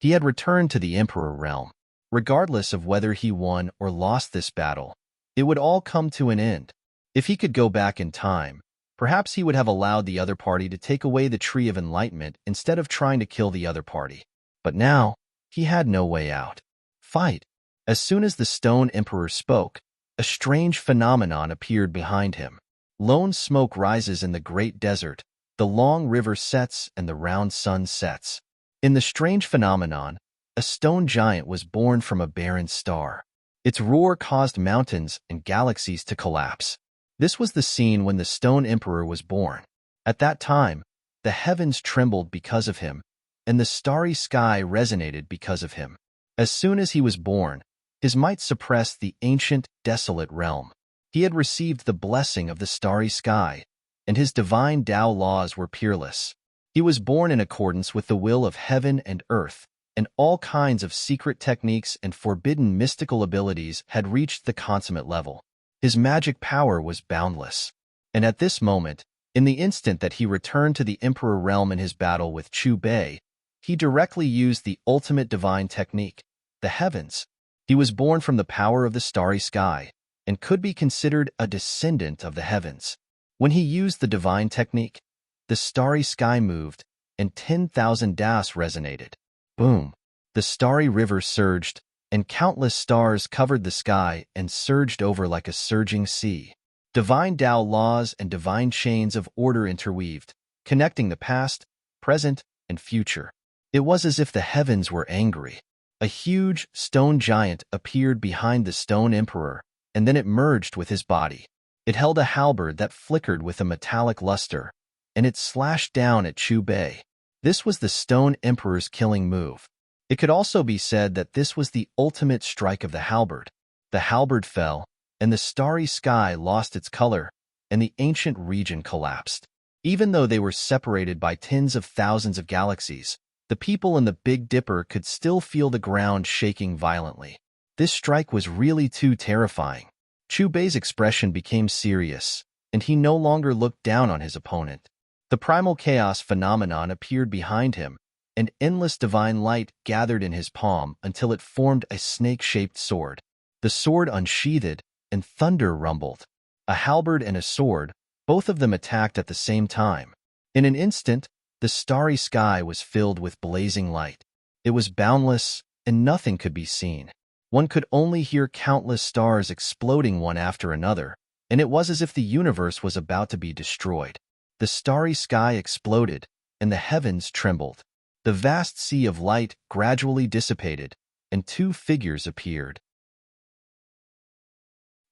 He had returned to the Emperor realm. Regardless of whether he won or lost this battle, it would all come to an end. If he could go back in time, perhaps he would have allowed the other party to take away the Tree of Enlightenment instead of trying to kill the other party. But now, he had no way out. Fight! As soon as the Stone Emperor spoke, a strange phenomenon appeared behind him. Lone smoke rises in the great desert, the long river sets and the round sun sets. In the strange phenomenon, a stone giant was born from a barren star. Its roar caused mountains and galaxies to collapse. This was the scene when the Stone Emperor was born. At that time, the heavens trembled because of him, and the starry sky resonated because of him. As soon as he was born, his might suppressed the ancient, desolate realm. He had received the blessing of the starry sky, and his divine Tao laws were peerless. He was born in accordance with the will of heaven and earth, and all kinds of secret techniques and forbidden mystical abilities had reached the consummate level. His magic power was boundless. And at this moment, in the instant that he returned to the Emperor realm in his battle with Chu Bei, he directly used the ultimate divine technique, the heavens. He was born from the power of the starry sky, and could be considered a descendant of the heavens. When he used the divine technique, the starry sky moved, and 10,000 das resonated. Boom! The starry river surged, and countless stars covered the sky and surged over like a surging sea. Divine Tao laws and divine chains of order interweaved, connecting the past, present, and future. It was as if the heavens were angry. A huge stone giant appeared behind the Stone Emperor, and then it merged with his body. It held a halberd that flickered with a metallic luster, and it slashed down at Chu Bei. This was the Stone Emperor's killing move. It could also be said that this was the ultimate strike of the halberd. The halberd fell, and the starry sky lost its color, and the ancient region collapsed. Even though they were separated by tens of thousands of galaxies, the people in the Big Dipper could still feel the ground shaking violently. This strike was really too terrifying. Chu Bei's expression became serious, and he no longer looked down on his opponent. The primal chaos phenomenon appeared behind him, and endless divine light gathered in his palm until it formed a snake-shaped sword. The sword unsheathed, and thunder rumbled. A halberd and a sword, both of them attacked at the same time. In an instant, the starry sky was filled with blazing light. It was boundless, and nothing could be seen. One could only hear countless stars exploding one after another, and it was as if the universe was about to be destroyed. The starry sky exploded, and the heavens trembled. The vast sea of light gradually dissipated, and two figures appeared.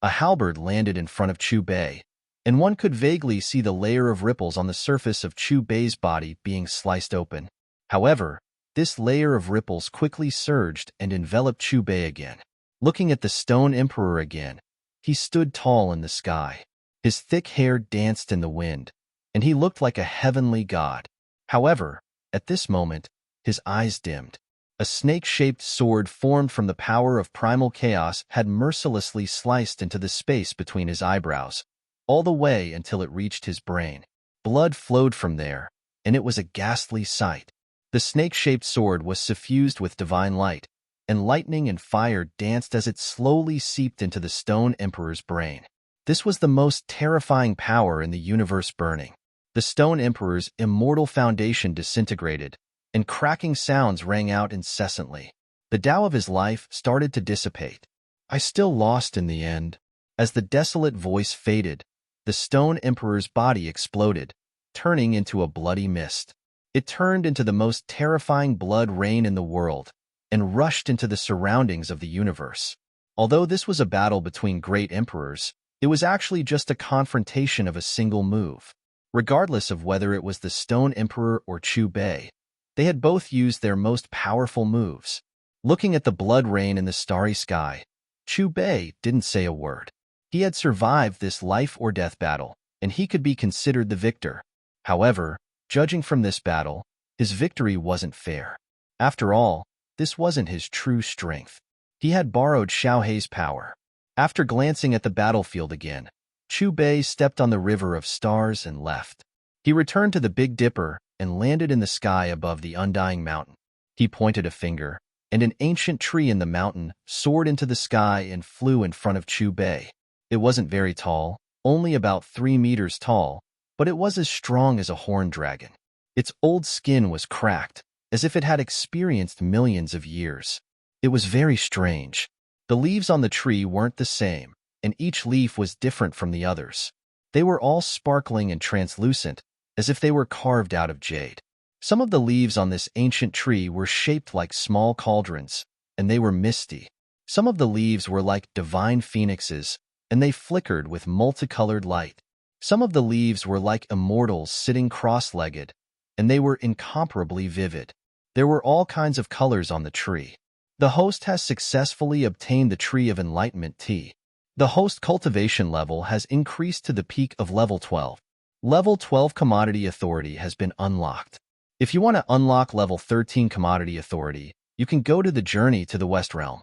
A halberd landed in front of Chu Bei, and one could vaguely see the layer of ripples on the surface of Chu Bei's body being sliced open. However, this layer of ripples quickly surged and enveloped Chu Bei again. Looking at the Stone Emperor again, he stood tall in the sky. His thick hair danced in the wind, and he looked like a heavenly god. However, at this moment, his eyes dimmed. A snake-shaped sword formed from the power of primal chaos had mercilessly sliced into the space between his eyebrows, all the way until it reached his brain. Blood flowed from there, and it was a ghastly sight. The snake-shaped sword was suffused with divine light, and lightning and fire danced as it slowly seeped into the Stone Emperor's brain. This was the most terrifying power in the universe burning. The Stone Emperor's immortal foundation disintegrated, and cracking sounds rang out incessantly. The Tao of his life started to dissipate. I still lost in the end. As the desolate voice faded, the Stone Emperor's body exploded, turning into a bloody mist. It turned into the most terrifying blood rain in the world, and rushed into the surroundings of the universe. Although this was a battle between great emperors, it was actually just a confrontation of a single move. Regardless of whether it was the Stone Emperor or Chu Bei, they had both used their most powerful moves. Looking at the blood rain in the starry sky, Chu Bei didn't say a word. He had survived this life-or-death battle, and he could be considered the victor. However, judging from this battle, his victory wasn't fair. After all, this wasn't his true strength. He had borrowed Xiaohei's power. After glancing at the battlefield again, Chu Bei stepped on the river of stars and left. He returned to the Big Dipper and landed in the sky above the undying mountain. He pointed a finger, and an ancient tree in the mountain soared into the sky and flew in front of Chu Bei. It wasn't very tall, only about 3 meters tall, but it was as strong as a horned dragon. Its old skin was cracked, as if it had experienced millions of years. It was very strange. The leaves on the tree weren't the same, and each leaf was different from the others. They were all sparkling and translucent, as if they were carved out of jade. Some of the leaves on this ancient tree were shaped like small cauldrons, and they were misty. Some of the leaves were like divine phoenixes, and they flickered with multicolored light. Some of the leaves were like immortals sitting cross-legged, and they were incomparably vivid. There were all kinds of colors on the tree. The host has successfully obtained the Tree of Enlightenment T. The host cultivation level has increased to the peak of level 12. Level 12 Commodity Authority has been unlocked. If you want to unlock level 13 Commodity Authority, you can go to the Journey to the West Realm.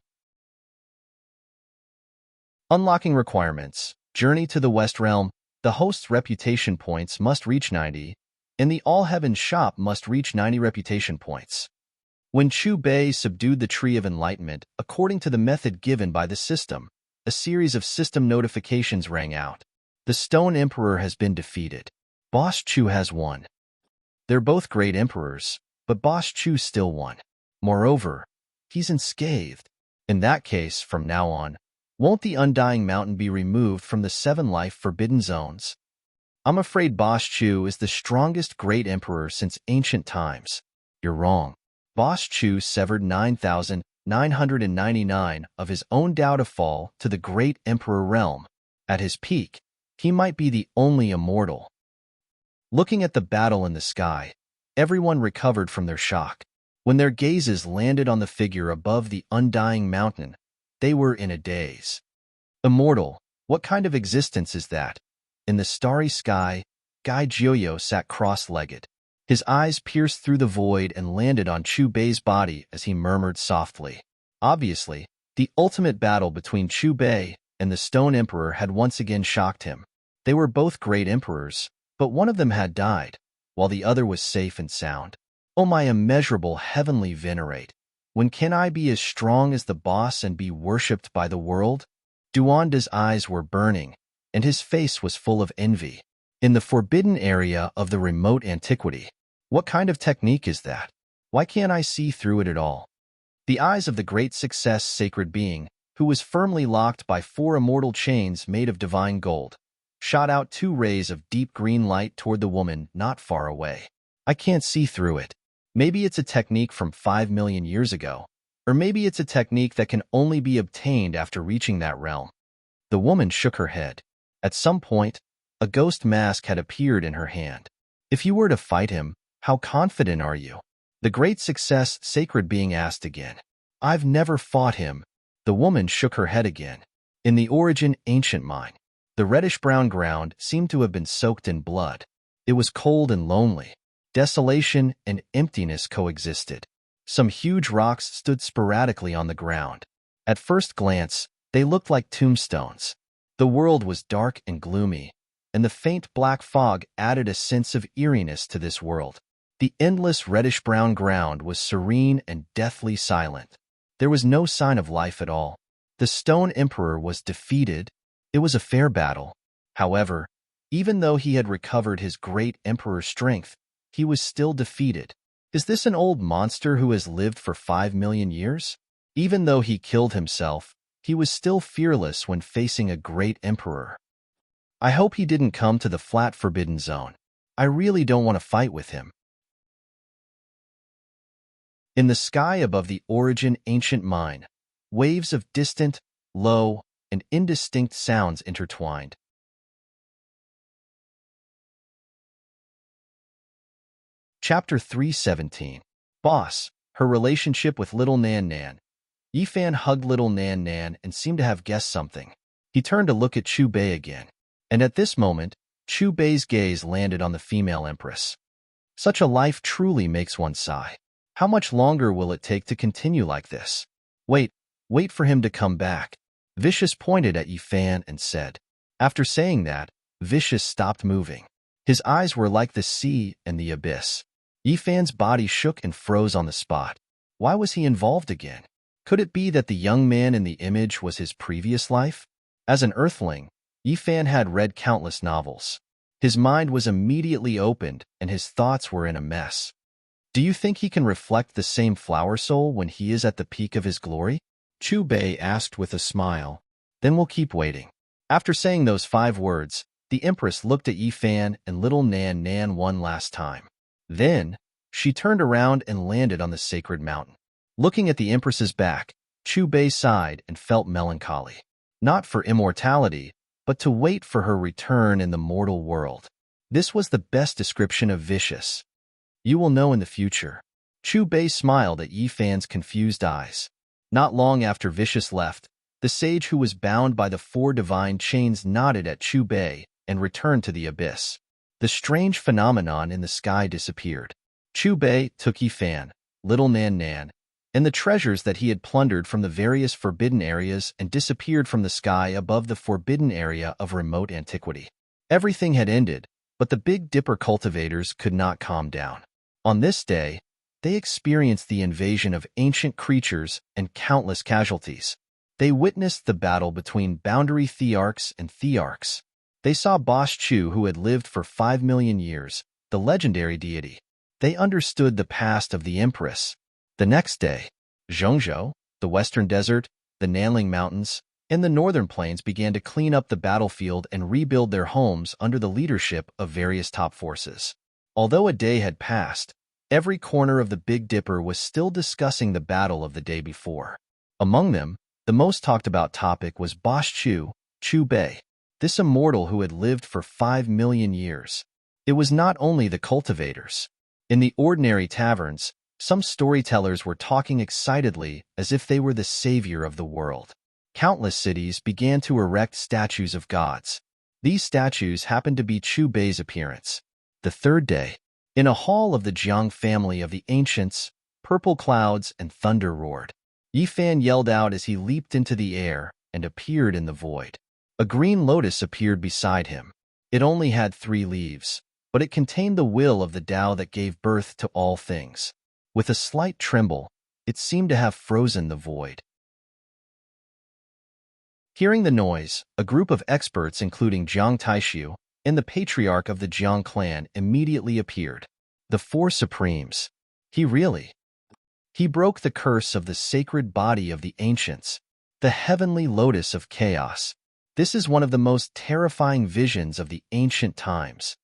Unlocking requirements. Journey to the West Realm. The host's reputation points must reach 90, and the All Heaven shop must reach 90 reputation points. When Chu Bei subdued the Tree of Enlightenment, according to the method given by the system, a series of system notifications rang out. The Stone Emperor has been defeated. Boss Chu has won. They're both great emperors, but Boss Chu still won. Moreover, he's unscathed. In that case, from now on, won't the Undying Mountain be removed from the 7 life forbidden zones? I'm afraid Boss Chu is the strongest great emperor since ancient times. You're wrong. Boss Chu severed 9,999 of his own Dao to fall to the great emperor realm. At his peak, he might be the only immortal. Looking at the battle in the sky, everyone recovered from their shock. When their gazes landed on the figure above the undying mountain, they were in a daze. Immortal, what kind of existence is that? In the starry sky, Gai Jiuyo sat cross-legged. His eyes pierced through the void and landed on Chu Bei's body as he murmured softly. Obviously, the ultimate battle between Chu Bei and the Stone Emperor had once again shocked him. They were both great emperors, but one of them had died, while the other was safe and sound. Oh, my immeasurable heavenly venerate, when can I be as strong as the boss and be worshipped by the world? Duanda's eyes were burning, and his face was full of envy. In the forbidden area of the remote antiquity, what kind of technique is that? Why can't I see through it at all? The eyes of the great success sacred being, who was firmly locked by 4 immortal chains made of divine gold, shot out 2 rays of deep green light toward the woman not far away. I can't see through it. Maybe it's a technique from 5 million years ago, or maybe it's a technique that can only be obtained after reaching that realm. The woman shook her head. At some point, a ghost mask had appeared in her hand. If you were to fight him, how confident are you? The great success sacred being asked again. I've never fought him. The woman shook her head again. In the origin ancient mine, the reddish-brown ground seemed to have been soaked in blood. It was cold and lonely. Desolation and emptiness coexisted. Some huge rocks stood sporadically on the ground. At first glance, they looked like tombstones. The world was dark and gloomy, and the faint black fog added a sense of eeriness to this world. The endless reddish-brown ground was serene and deathly silent. There was no sign of life at all. The Stone Emperor was defeated. It was a fair battle. However, even though he had recovered his great emperor strength, he was still defeated. Is this an old monster who has lived for 5 million years? Even though he killed himself, he was still fearless when facing a great emperor. I hope he didn't come to the flat forbidden zone. I really don't want to fight with him. In the sky above the origin ancient mine, waves of distant, low, and indistinct sounds intertwined. Chapter 317. Boss, her relationship with Little Nan Nan. Yifan hugged Little Nan Nan and seemed to have guessed something. He turned to look at Chu Bei again, and at this moment, Chu Bei's gaze landed on the female empress. Such a life truly makes one sigh. How much longer will it take to continue like this? Wait, wait for him to come back. Vicious pointed at Yifan and said. After saying that, Vicious stopped moving. His eyes were like the sea and the abyss. Yifan's body shook and froze on the spot. Why was he involved again? Could it be that the young man in the image was his previous life? As an earthling, Yifan had read countless novels. His mind was immediately opened and his thoughts were in a mess. Do you think he can reflect the same flower soul when he is at the peak of his glory? Chu Bei asked with a smile. Then we'll keep waiting. After saying those 5 words, the Empress looked at Yifan and little Nan Nan one last time. Then, she turned around and landed on the sacred mountain. Looking at the Empress's back, Chu Bei sighed and felt melancholy. Not for immortality, but to wait for her return in the mortal world. This was the best description of Vicious. You will know in the future. Chu Bei smiled at Yifan's confused eyes. Not long after Vicious left, the sage who was bound by the 4 divine chains nodded at Chu Bei and returned to the abyss. The strange phenomenon in the sky disappeared. Chu Bei took Yifan, little Nan Nan, and the treasures that he had plundered from the various forbidden areas and disappeared from the sky above the forbidden area of remote antiquity. Everything had ended, but the Big Dipper cultivators could not calm down. On this day, they experienced the invasion of ancient creatures and countless casualties. They witnessed the battle between boundary thearchs and thearchs. They saw Boss Chu, who had lived for 5 million years, the legendary deity. They understood the past of the Empress. The next day, Zhongzhou, the Western Desert, the Nanling Mountains, and the Northern Plains began to clean up the battlefield and rebuild their homes under the leadership of various top forces. Although a day had passed, every corner of the Big Dipper was still discussing the battle of the day before. Among them, the most talked about topic was Boss Chu, Chu Bei, this immortal who had lived for 5 million years. It was not only the cultivators. In the ordinary taverns, some storytellers were talking excitedly as if they were the savior of the world. Countless cities began to erect statues of gods. These statues happened to be Chu Bei's appearance. The 3rd day, in a hall of the Jiang family of the ancients, purple clouds and thunder roared. Yifan yelled out as he leaped into the air and appeared in the void. A green lotus appeared beside him. It only had 3 leaves, but it contained the will of the Tao that gave birth to all things. With a slight tremble, it seemed to have frozen the void. Hearing the noise, a group of experts including Jiang Taixiu and the patriarch of the Jiang clan immediately appeared. The 4 supremes. He broke the curse of the sacred body of the ancients, the heavenly lotus of chaos. This is one of the most terrifying visions of the ancient times.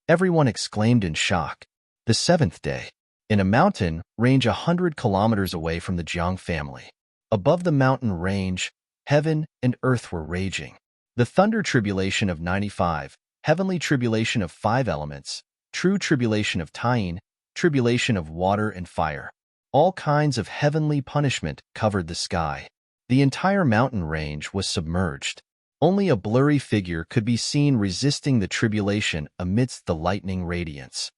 Everyone exclaimed in shock. The 7th day. In a mountain range 100 kilometers away from the Jiang family. Above the mountain range, heaven and earth were raging. The thunder tribulation of 95, heavenly tribulation of 5 elements, true tribulation of Tying, tribulation of water and fire. All kinds of heavenly punishment covered the sky. The entire mountain range was submerged. Only a blurry figure could be seen resisting the tribulation amidst the lightning radiance.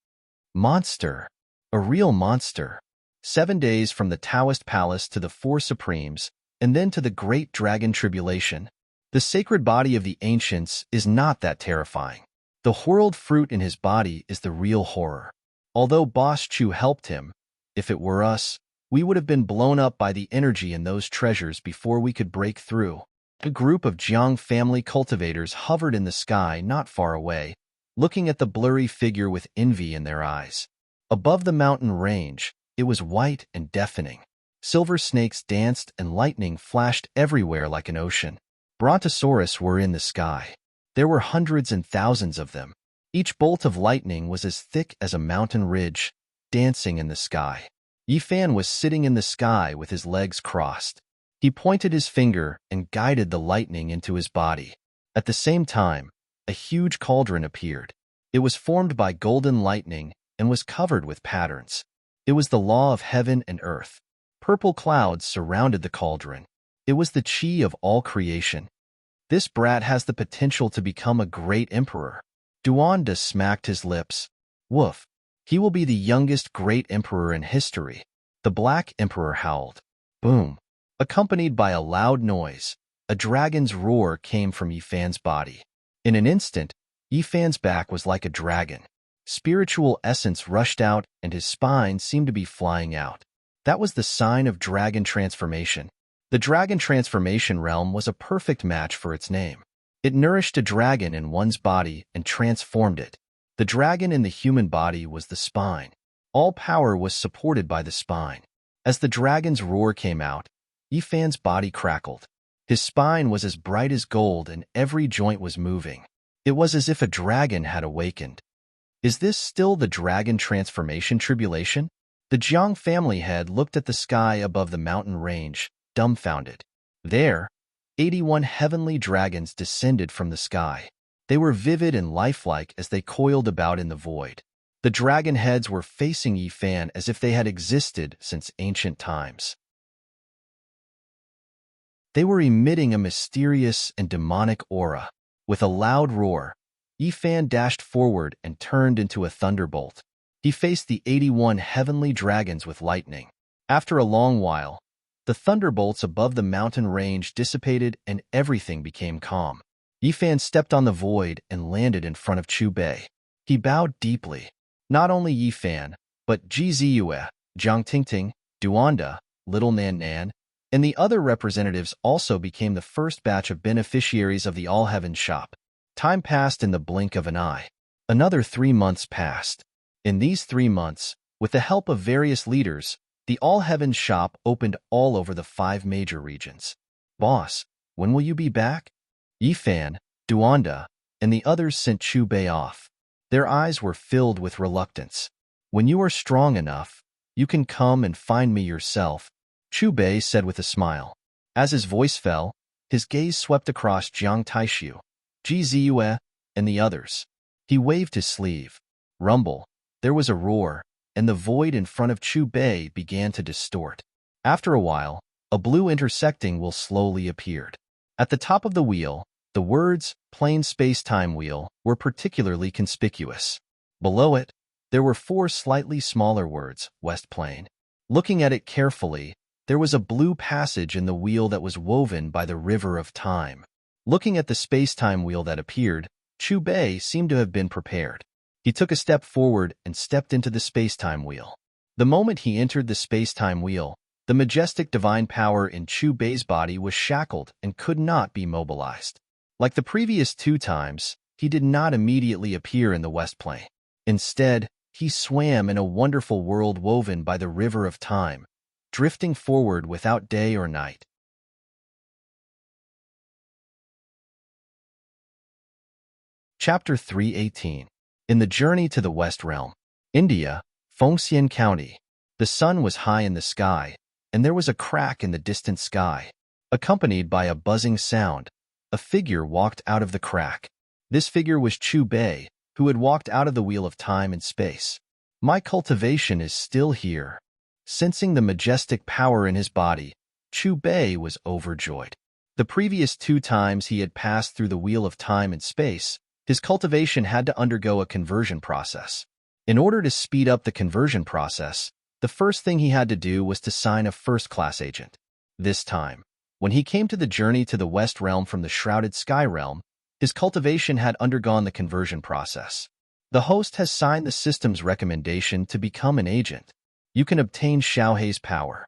Monster. A real monster. 7 days from the Taoist palace to the 4 supremes, and then to the great dragon tribulation. The sacred body of the ancients is not that terrifying. The whorled fruit in his body is the real horror. Although Boss Chu helped him, if it were us, we would have been blown up by the energy in those treasures before we could break through. A group of Jiang family cultivators hovered in the sky not far away, looking at the blurry figure with envy in their eyes. Above the mountain range, it was white and deafening. Silver snakes danced and lightning flashed everywhere like an ocean. Brontosaurus were in the sky. There were hundreds and thousands of them. Each bolt of lightning was as thick as a mountain ridge, dancing in the sky. Yifan was sitting in the sky with his legs crossed. He pointed his finger and guided the lightning into his body. At the same time, a huge cauldron appeared. It was formed by golden lightning and was covered with patterns. It was the law of heaven and earth. Purple clouds surrounded the cauldron. It was the chi of all creation. This brat has the potential to become a great emperor. Duanda smacked his lips. Woof. He will be the youngest great emperor in history. The Black Emperor howled. Boom! Accompanied by a loud noise, a dragon's roar came from Yifan's body. In an instant, Yifan's back was like a dragon. Spiritual essence rushed out and his spine seemed to be flying out. That was the sign of dragon transformation. The dragon transformation realm was a perfect match for its name. It nourished a dragon in one's body and transformed it. The dragon in the human body was the spine. All power was supported by the spine. As the dragon's roar came out, Yifan's body crackled. His spine was as bright as gold and every joint was moving. It was as if a dragon had awakened. Is this still the dragon transformation tribulation? The Jiang family head looked at the sky above the mountain range, dumbfounded. There, 81 heavenly dragons descended from the sky. They were vivid and lifelike as they coiled about in the void. The dragon heads were facing Yifan as if they had existed since ancient times. They were emitting a mysterious and demonic aura. With a loud roar, Yifan dashed forward and turned into a thunderbolt. He faced the 81 heavenly dragons with lightning. After a long while, the thunderbolts above the mountain range dissipated and everything became calm. Yifan stepped on the void and landed in front of Chu Bei. He bowed deeply. Not only Yifan, but Ji Ziyue, Jiang Tingting, Duanda, Little Nan Nan, and the other representatives also became the first batch of beneficiaries of the All Heaven shop. Time passed in the blink of an eye. Another 3 months passed. In these 3 months, with the help of various leaders, the All Heaven shop opened all over the 5 major regions. Boss, when will you be back? Yifan, Duanda, and the others sent Chu Bei off. Their eyes were filled with reluctance. When you are strong enough, you can come and find me yourself, Chu Bei said with a smile. As his voice fell, his gaze swept across Jiang Taishu, Ji Ziyue, and the others. He waved his sleeve. Rumble. There was a roar, and the void in front of Chu Bei began to distort. After a while, a blue intersecting wheel slowly appeared. At the top of the wheel, the words, Plane Space-Time Wheel, were particularly conspicuous. Below it, there were 4 slightly smaller words, West Plane. Looking at it carefully, there was a blue passage in the wheel that was woven by the river of time. Looking at the space-time wheel that appeared, Chu Bei seemed to have been prepared. He took a step forward and stepped into the space-time wheel. The moment he entered the space-time wheel, the majestic divine power in Chu Bei's body was shackled and could not be mobilized. Like the previous 2 times, he did not immediately appear in the West Plane. Instead, he swam in a wonderful world woven by the river of time, drifting forward without day or night. Chapter 318. In the Journey to the West Realm. India, Fengxian County. The sun was high in the sky, and there was a crack in the distant sky. Accompanied by a buzzing sound, a figure walked out of the crack. This figure was Chu Bei, who had walked out of the wheel of time and space. My cultivation is still here. Sensing the majestic power in his body, Chu Bei was overjoyed. The previous 2 times he had passed through the wheel of time and space, his cultivation had to undergo a conversion process. In order to speed up the conversion process, the first thing he had to do was to sign a first-class agent. This time, when he came to the journey to the West Realm from the Shrouded Sky Realm, his cultivation had undergone the conversion process. The host has signed the system's recommendation to become an agent. You can obtain Xiaohei's power.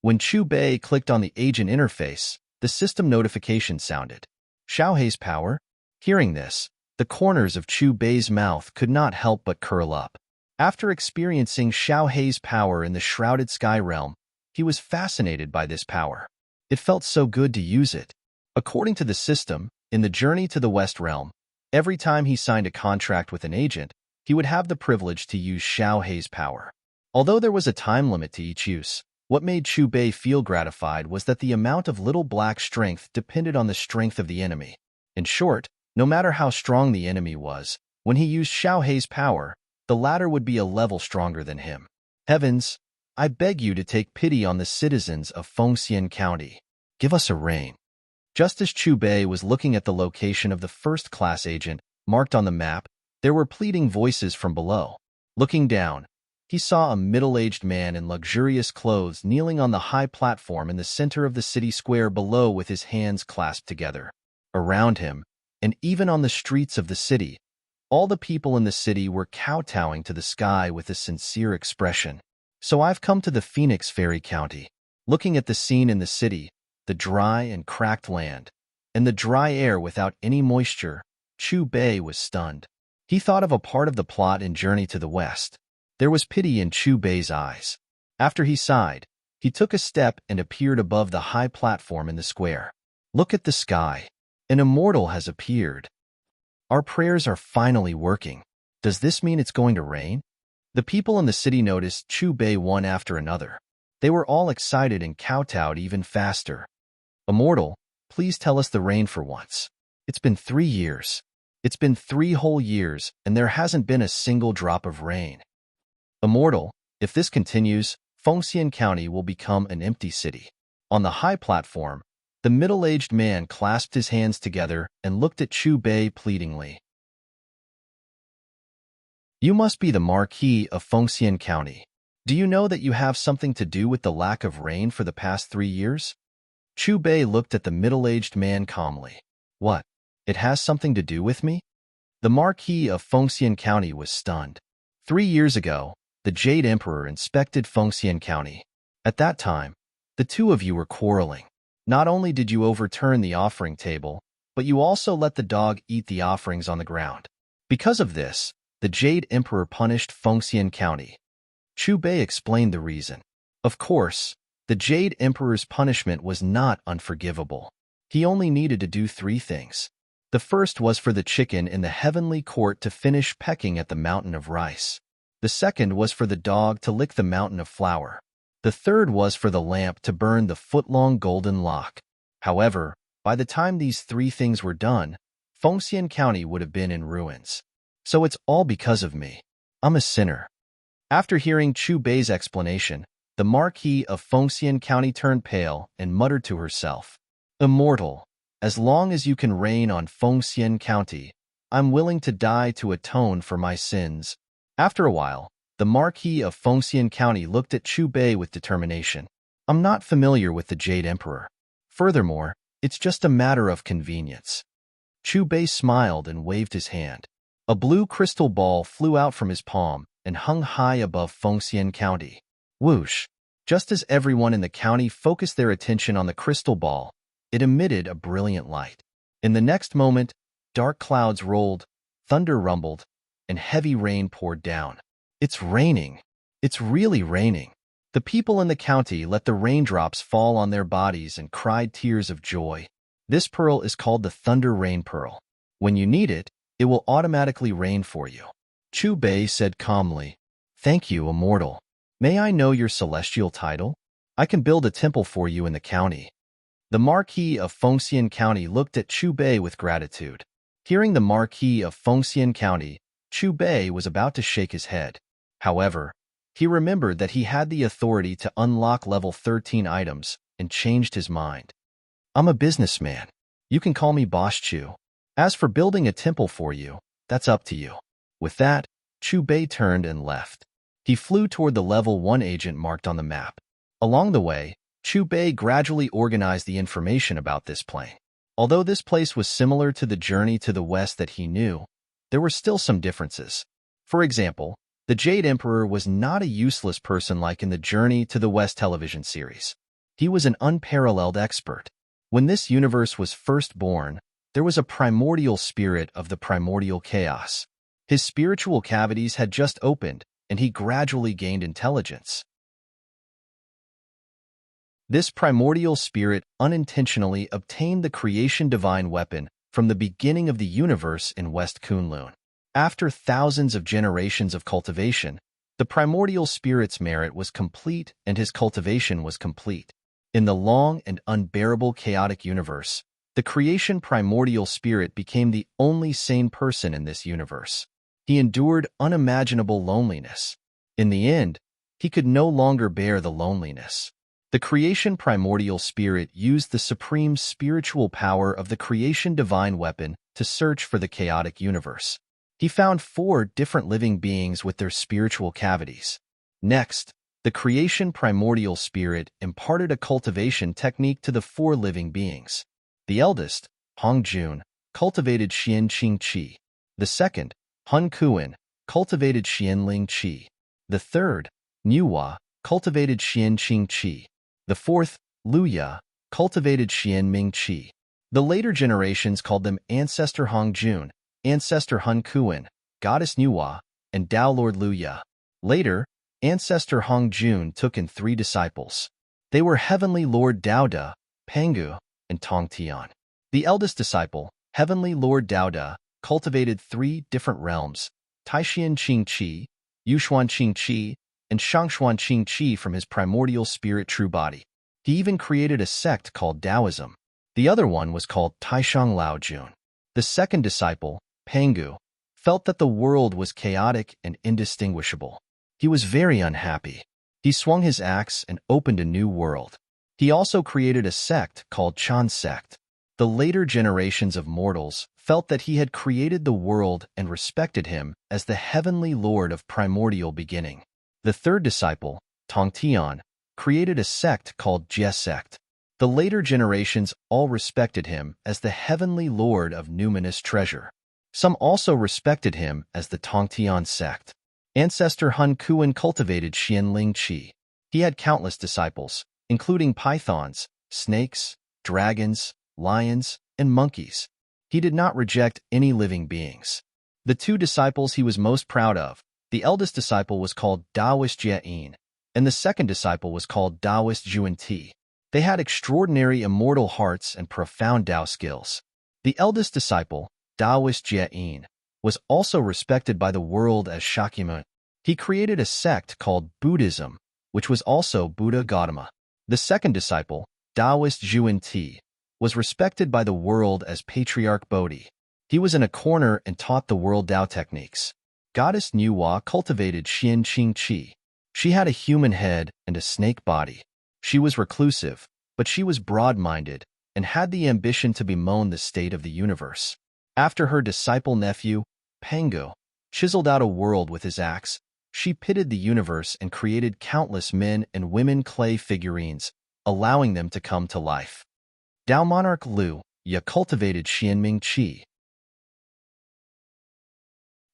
When Chu Bei clicked on the agent interface, the system notification sounded. Xiaohei's power? Hearing this, the corners of Chu Bei's mouth could not help but curl up. After experiencing Xiaohei's power in the Shrouded Sky Realm, he was fascinated by this power. It felt so good to use it. According to the system, in the journey to the West Realm, every time he signed a contract with an agent, he would have the privilege to use Xiaohei's power. Although there was a time limit to each use, what made Chu Bei feel gratified was that the amount of little black strength depended on the strength of the enemy. In short, no matter how strong the enemy was, when he used Xiaohei's power, the latter would be a level stronger than him. Heavens, I beg you to take pity on the citizens of Fengxian County. Give us a rain. Just as Chu Bei was looking at the location of the first-class agent, marked on the map, there were pleading voices from below. Looking down, he saw a middle-aged man in luxurious clothes kneeling on the high platform in the center of the city square below with his hands clasped together. Around him, and even on the streets of the city, all the people in the city were kowtowing to the sky with a sincere expression. So I've come to the Phoenix Fairy County. Looking at the scene in the city, the dry and cracked land, and the dry air without any moisture, Chu Bei was stunned. He thought of a part of the plot in Journey to the West. There was pity in Chu Bei's eyes. After he sighed, he took a step and appeared above the high platform in the square. Look at the sky. An immortal has appeared. Our prayers are finally working. Does this mean it's going to rain? The people in the city noticed Chu Bei one after another. They were all excited and kowtowed even faster. Immortal, please tell us the rain for once. It's been 3 years. It's been 3 whole years, and there hasn't been a single drop of rain. Immortal, if this continues, Fengxian County will become an empty city. On the high platform, the middle-aged man clasped his hands together and looked at Chu Bei pleadingly. You must be the Marquis of Fengxian County. Do you know that you have something to do with the lack of rain for the past 3 years? Chu Bei looked at the middle-aged man calmly. What? It has something to do with me? The Marquis of Fengxian County was stunned. 3 years ago, the Jade Emperor inspected Fengxian County. At that time, the two of you were quarreling. Not only did you overturn the offering table, but you also let the dog eat the offerings on the ground. Because of this, the Jade Emperor punished Fengxian County. Chu Bei explained the reason. Of course, the Jade Emperor's punishment was not unforgivable. He only needed to do 3 things. The first was for the chicken in the heavenly court to finish pecking at the mountain of rice. The second was for the dog to lick the mountain of flour. The third was for the lamp to burn the foot-long golden lock. However, by the time these 3 things were done, Fengxian County would have been in ruins. So it's all because of me. I'm a sinner. After hearing Chu Bei's explanation, the Marquis of Fengxian County turned pale and muttered to herself, Immortal, as long as you can reign on Fengxian County, I'm willing to die to atone for my sins. After a while, the Marquis of Fengxian County looked at Chu Bei with determination. I'm not familiar with the Jade Emperor. Furthermore, it's just a matter of convenience. Chu Bei smiled and waved his hand. A blue crystal ball flew out from his palm and hung high above Fengxian County. Whoosh! Just as everyone in the county focused their attention on the crystal ball, it emitted a brilliant light. In the next moment, dark clouds rolled, thunder rumbled, and heavy rain poured down. It's raining. It's really raining. The people in the county let the raindrops fall on their bodies and cried tears of joy. This pearl is called the Thunder Rain Pearl. When you need it, it will automatically rain for you. Chu Bei said calmly, Thank you, Immortal. May I know your celestial title? I can build a temple for you in the county. The Marquis of Fengxian County looked at Chu Bei with gratitude. Hearing the Marquis of Fengxian County, Chu Bei was about to shake his head. However, he remembered that he had the authority to unlock level 13 items and changed his mind. I'm a businessman. You can call me Boss Chu. As for building a temple for you, that's up to you. With that, Chu Bei turned and left. He flew toward the level 1 agent marked on the map. Along the way, Chu Bei gradually organized the information about this plane. Although this place was similar to the Journey to the West that he knew, there were still some differences. For example, the Jade Emperor was not a useless person like in the Journey to the West television series. He was an unparalleled expert. When this universe was first born, there was a primordial spirit of the primordial chaos. His spiritual cavities had just opened, and he gradually gained intelligence. This primordial spirit unintentionally obtained the creation divine weapon from the beginning of the universe in West Kunlun. After thousands of generations of cultivation, the primordial spirit's merit was complete and his cultivation was complete. In the long and unbearable chaotic universe, the creation primordial spirit became the only sane person in this universe. He endured unimaginable loneliness. In the end, he could no longer bear the loneliness. The creation primordial spirit used the supreme spiritual power of the creation divine weapon to search for the chaotic universe. He found 4 different living beings with their spiritual cavities. Next, the creation primordial spirit imparted a cultivation technique to the four living beings. The eldest, Hong Jun, cultivated Xian Qing Qi. The second, Hun Kuan, cultivated Xian Ling Qi. The third, Niuhua, cultivated Xian Qing Qi. The fourth, Luya, cultivated Xian Ming Qi. The later generations called them Ancestor Hong Jun, Ancestor Hun Kuan, Goddess Niuhua, and Dao Lord Luya. Later, Ancestor Hong Jun took in 3 disciples. They were Heavenly Lord Daoda, Pangu, and Tong Tian. The eldest disciple, Heavenly Lord Daoda, cultivated 3 different realms, Taishian Qing Qi, Yushuan Qing Qi, and Shangshuan Qing Qi from his primordial spirit true body. He even created a sect called Taoism. The other one was called Taishang Lao Jun. The second disciple, Pangu, felt that the world was chaotic and indistinguishable. He was very unhappy. He swung his axe and opened a new world. He also created a sect called Chan Sect. The later generations of mortals felt that he had created the world and respected him as the heavenly lord of primordial beginning. The third disciple, Tong Tian, created a sect called Jie Sect. The later generations all respected him as the heavenly lord of numinous treasure. Some also respected him as the Tongtian sect. Ancestor Hun Kuan cultivated Xian Ling Qi. He had countless disciples, including pythons, snakes, dragons, lions, and monkeys. He did not reject any living beings. The 2 disciples he was most proud of, the eldest disciple was called Daoist Jie'in, and the second disciple was called Daoist Juan Ti. They had extraordinary immortal hearts and profound Tao skills. The eldest disciple, Daoist Jie'in, was also respected by the world as Shakyamuni. He created a sect called Buddhism, which was also Buddha Gautama. The second disciple, Daoist Juan Ti, was respected by the world as Patriarch Bodhi. He was in a corner and taught the world Tao techniques. Goddess Niuhua cultivated Xian Qing Qi. She had a human head and a snake body. She was reclusive, but she was broad-minded and had the ambition to bemoan the state of the universe. After her disciple nephew, Pangu, chiseled out a world with his axe, she pitted the universe and created countless men and women clay figurines, allowing them to come to life. Tao monarch Lu Ya cultivated Xianming Qi.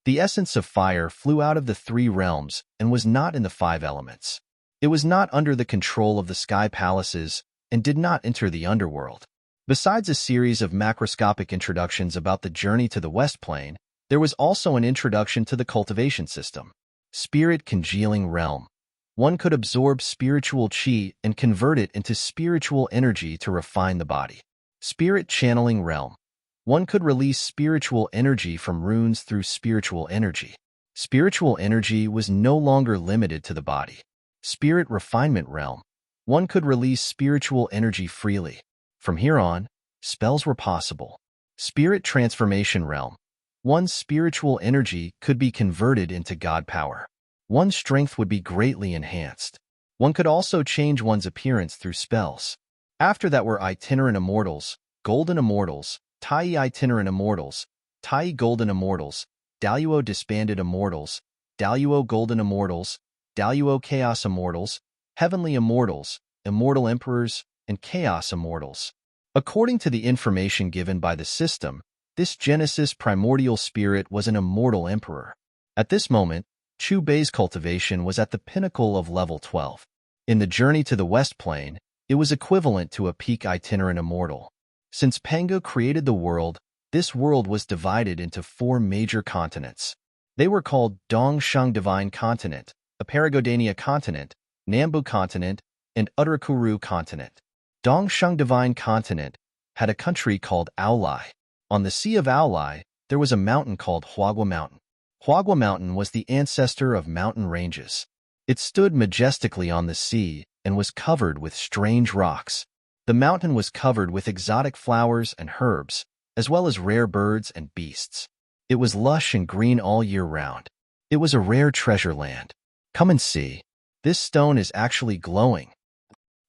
The essence of fire flew out of the 3 realms and was not in the 5 elements. It was not under the control of the sky palaces and did not enter the underworld. Besides a series of macroscopic introductions about the journey to the West Plane, there was also an introduction to the cultivation system. Spirit congealing realm. One could absorb spiritual qi and convert it into spiritual energy to refine the body. Spirit channeling realm. One could release spiritual energy from runes through spiritual energy. Spiritual energy was no longer limited to the body. Spirit refinement realm. One could release spiritual energy freely. From here on, spells were possible. Spirit transformation realm. One's spiritual energy could be converted into God power. One's strength would be greatly enhanced. One could also change one's appearance through spells. After that were itinerant immortals, golden immortals, Tai itinerant immortals, Tai golden immortals, Daluo disbanded immortals, Daluo golden immortals, Daluo chaos immortals, heavenly immortals, immortal emperors, and chaos immortals. According to the information given by the system, this Genesis primordial spirit was an immortal emperor. At this moment, Chu Bei's cultivation was at the pinnacle of level 12. In the journey to the West Plane, it was equivalent to a peak itinerant immortal. Since Pangu created the world, this world was divided into 4 major continents. They were called Dongshang Divine Continent, Aparagodania Continent, Nambu Continent, and Uttarakuru Continent. Dongshang Divine Continent had a country called Aolai. On the Sea of Aolai, there was a mountain called Huagua Mountain. Huagua Mountain was the ancestor of mountain ranges. It stood majestically on the sea and was covered with strange rocks. The mountain was covered with exotic flowers and herbs, as well as rare birds and beasts. It was lush and green all year round. It was a rare treasure land. Come and see. This stone is actually glowing.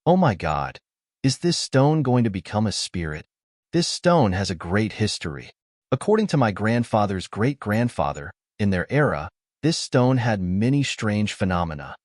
Oh my God, is this stone going to become a spirit? This stone has a great history. According to my grandfather's great-grandfather, in their era, this stone had many strange phenomena.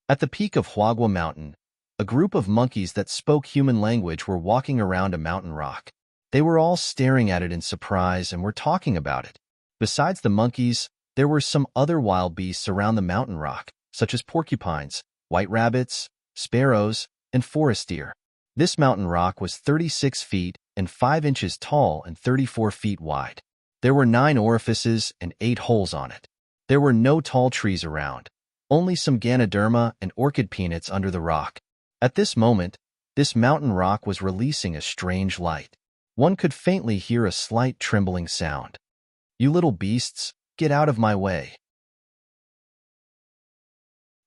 At the peak of Huagua Mountain, a group of monkeys that spoke human language were walking around a mountain rock. They were all staring at it in surprise and were talking about it. Besides the monkeys, there were some other wild beasts around the mountain rock, such as porcupines, white rabbits, sparrows, and forest deer. This mountain rock was 36 feet and 5 inches tall and 34 feet wide. There were 9 orifices and 8 holes on it. There were no tall trees around, only some Ganoderma and orchid peanuts under the rock. At this moment, this mountain rock was releasing a strange light. One could faintly hear a slight trembling sound. "You little beasts, get out of my way."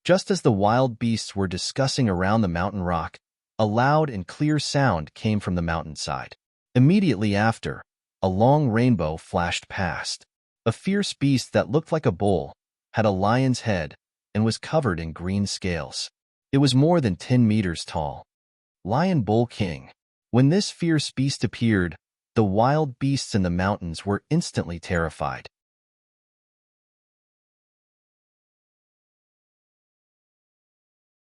Just as the wild beasts were discussing around the mountain rock, a loud and clear sound came from the mountainside. Immediately after, a long rainbow flashed past. A fierce beast that looked like a bull, had a lion's head, and was covered in green scales. It was more than 10 meters tall. Lion Bull King. When this fierce beast appeared, the wild beasts in the mountains were instantly terrified.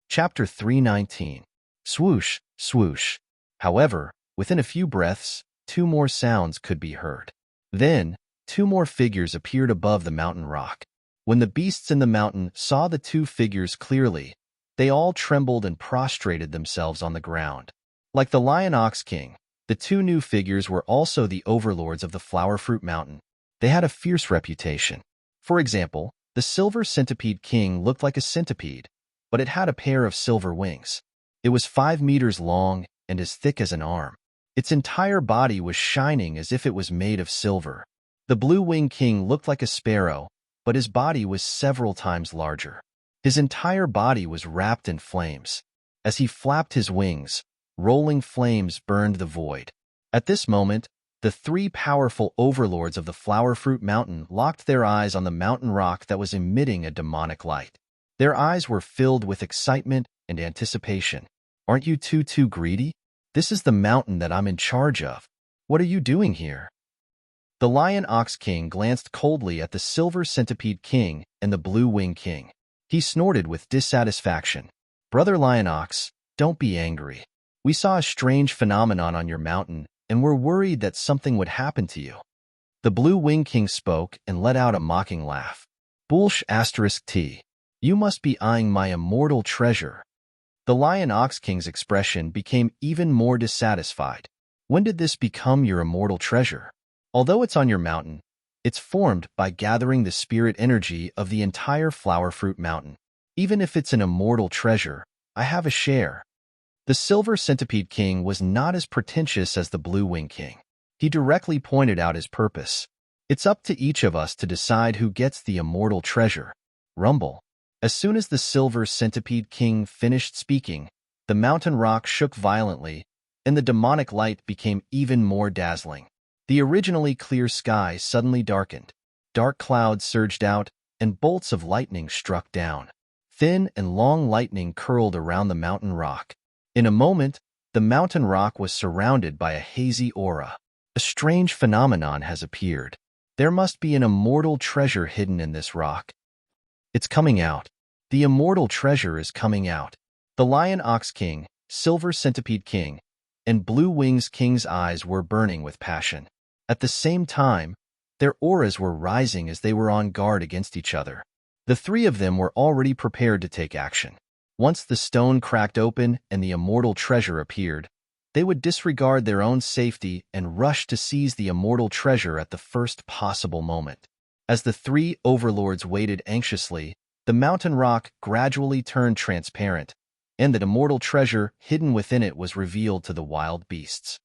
Chapter 319. Swoosh, swoosh. However, within a few breaths, 2 more sounds could be heard. Then, 2 more figures appeared above the mountain rock. When the beasts in the mountain saw the 2 figures clearly, they all trembled and prostrated themselves on the ground. Like the Lion Ox King, the 2 new figures were also the overlords of the Flower Fruit Mountain. They had a fierce reputation. For example, the Silver Centipede King looked like a centipede, but it had a pair of silver wings. It was 5 meters long and as thick as an arm. Its entire body was shining as if it was made of silver. The Blue Wing King looked like a sparrow, but his body was several times larger. His entire body was wrapped in flames. As he flapped his wings, rolling flames burned the void. At this moment, the 3 powerful overlords of the Flower Fruit Mountain locked their eyes on the mountain rock that was emitting a demonic light. Their eyes were filled with excitement and anticipation. "Aren't you too greedy? This is the mountain that I'm in charge of. What are you doing here?" The Lion Ox King glanced coldly at the Silver Centipede King and the Blue Wing King. He snorted with dissatisfaction. "Brother Lion Ox, don't be angry. We saw a strange phenomenon on your mountain, and we're worried that something would happen to you." The Blue Wing King spoke and let out a mocking laugh. "Bullsh *T. You must be eyeing my immortal treasure." The Lion Ox King's expression became even more dissatisfied. "When did this become your immortal treasure? Although it's on your mountain, it's formed by gathering the spirit energy of the entire Flower Fruit Mountain. Even if it's an immortal treasure, I have a share." The Silver Centipede King was not as pretentious as the Blue Wing King. He directly pointed out his purpose. "It's up to each of us to decide who gets the immortal treasure." Rumble. As soon as the Silver Centipede King finished speaking, the mountain rock shook violently, and the demonic light became even more dazzling. The originally clear sky suddenly darkened. Dark clouds surged out, and bolts of lightning struck down. Thin and long lightning curled around the mountain rock. In a moment, the mountain rock was surrounded by a hazy aura. "A strange phenomenon has appeared. There must be an immortal treasure hidden in this rock. It's coming out. The immortal treasure is coming out." The Lion Ox King, Silver Centipede King, and Blue Wings King's eyes were burning with passion. At the same time, their auras were rising as they were on guard against each other. The 3 of them were already prepared to take action. Once the stone cracked open and the immortal treasure appeared, they would disregard their own safety and rush to seize the immortal treasure at the first possible moment. As the 3 overlords waited anxiously, the mountain rock gradually turned transparent, and the immortal treasure hidden within it was revealed to the wild beasts.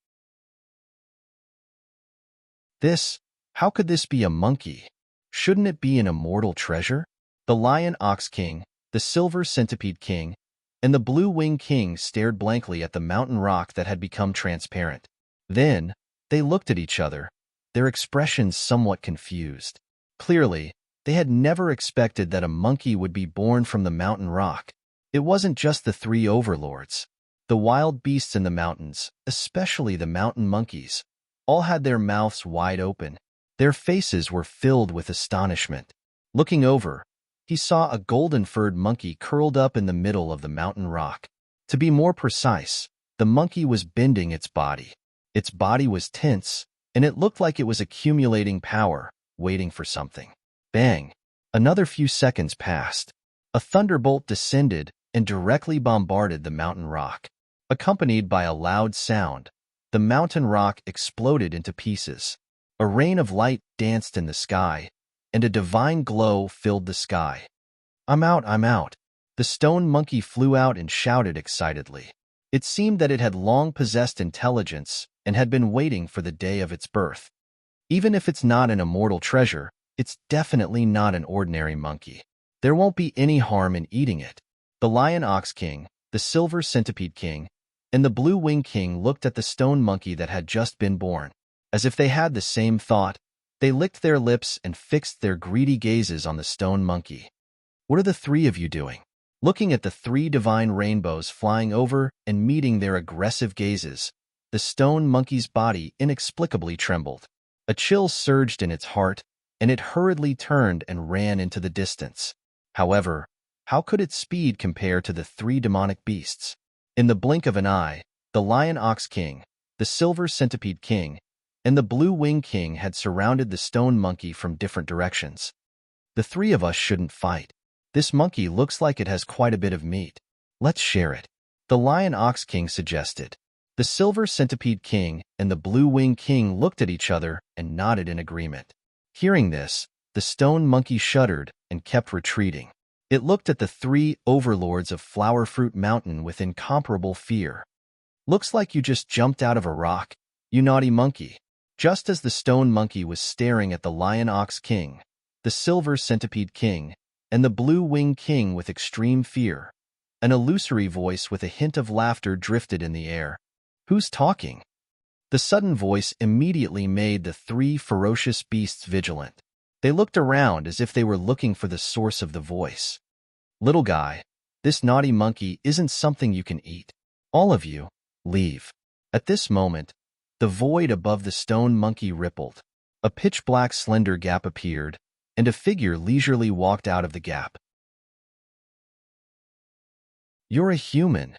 How could this be a monkey? Shouldn't it be an immortal treasure? The Lion Ox King, the Silver Centipede King, and the Blue Wing King stared blankly at the mountain rock that had become transparent. Then, they looked at each other, their expressions somewhat confused. Clearly, they had never expected that a monkey would be born from the mountain rock. It wasn't just the 3 overlords. The wild beasts in the mountains, especially the mountain monkeys, all had their mouths wide open. Their faces were filled with astonishment. Looking over, he saw a golden-furred monkey curled up in the middle of the mountain rock. To be more precise, the monkey was bending its body. Its body was tense, and it looked like it was accumulating power, waiting for something. Bang! Another few seconds passed. A thunderbolt descended and directly bombarded the mountain rock. Accompanied by a loud sound, the mountain rock exploded into pieces. A rain of light danced in the sky, and a divine glow filled the sky. "I'm out, I'm out." The stone monkey flew out and shouted excitedly. It seemed that it had long possessed intelligence and had been waiting for the day of its birth. Even if it's not an immortal treasure, it's definitely not an ordinary monkey. There won't be any harm in eating it. The Lion Ox King, the Silver Centipede King, and the Blue Wing King looked at the stone monkey that had just been born. As if they had the same thought, they licked their lips and fixed their greedy gazes on the stone monkey. "What are the three of you doing?" Looking at the three divine rainbows flying over and meeting their aggressive gazes, the stone monkey's body inexplicably trembled. A chill surged in its heart, and it hurriedly turned and ran into the distance. However, how could its speed compare to the three demonic beasts? In the blink of an eye, the Lion Ox King, the Silver Centipede King, and the Blue Wing King had surrounded the stone monkey from different directions. "The three of us shouldn't fight. This monkey looks like it has quite a bit of meat. Let's share it," the Lion Ox King suggested. The Silver Centipede King and the Blue Wing King looked at each other and nodded in agreement. Hearing this, the stone monkey shuddered and kept retreating. It looked at the three overlords of Flower Fruit Mountain with incomparable fear. "Looks like you just jumped out of a rock, you naughty monkey." Just as the stone monkey was staring at the Lion Ox King, the Silver Centipede King, and the Blue Wing King with extreme fear, an illusory voice with a hint of laughter drifted in the air. "Who's talking?" The sudden voice immediately made the three ferocious beasts vigilant. They looked around as if they were looking for the source of the voice. "Little guy, this naughty monkey isn't something you can eat. All of you, leave." At this moment, the void above the stone monkey rippled. A pitch-black slender gap appeared, and a figure leisurely walked out of the gap. "You're a human.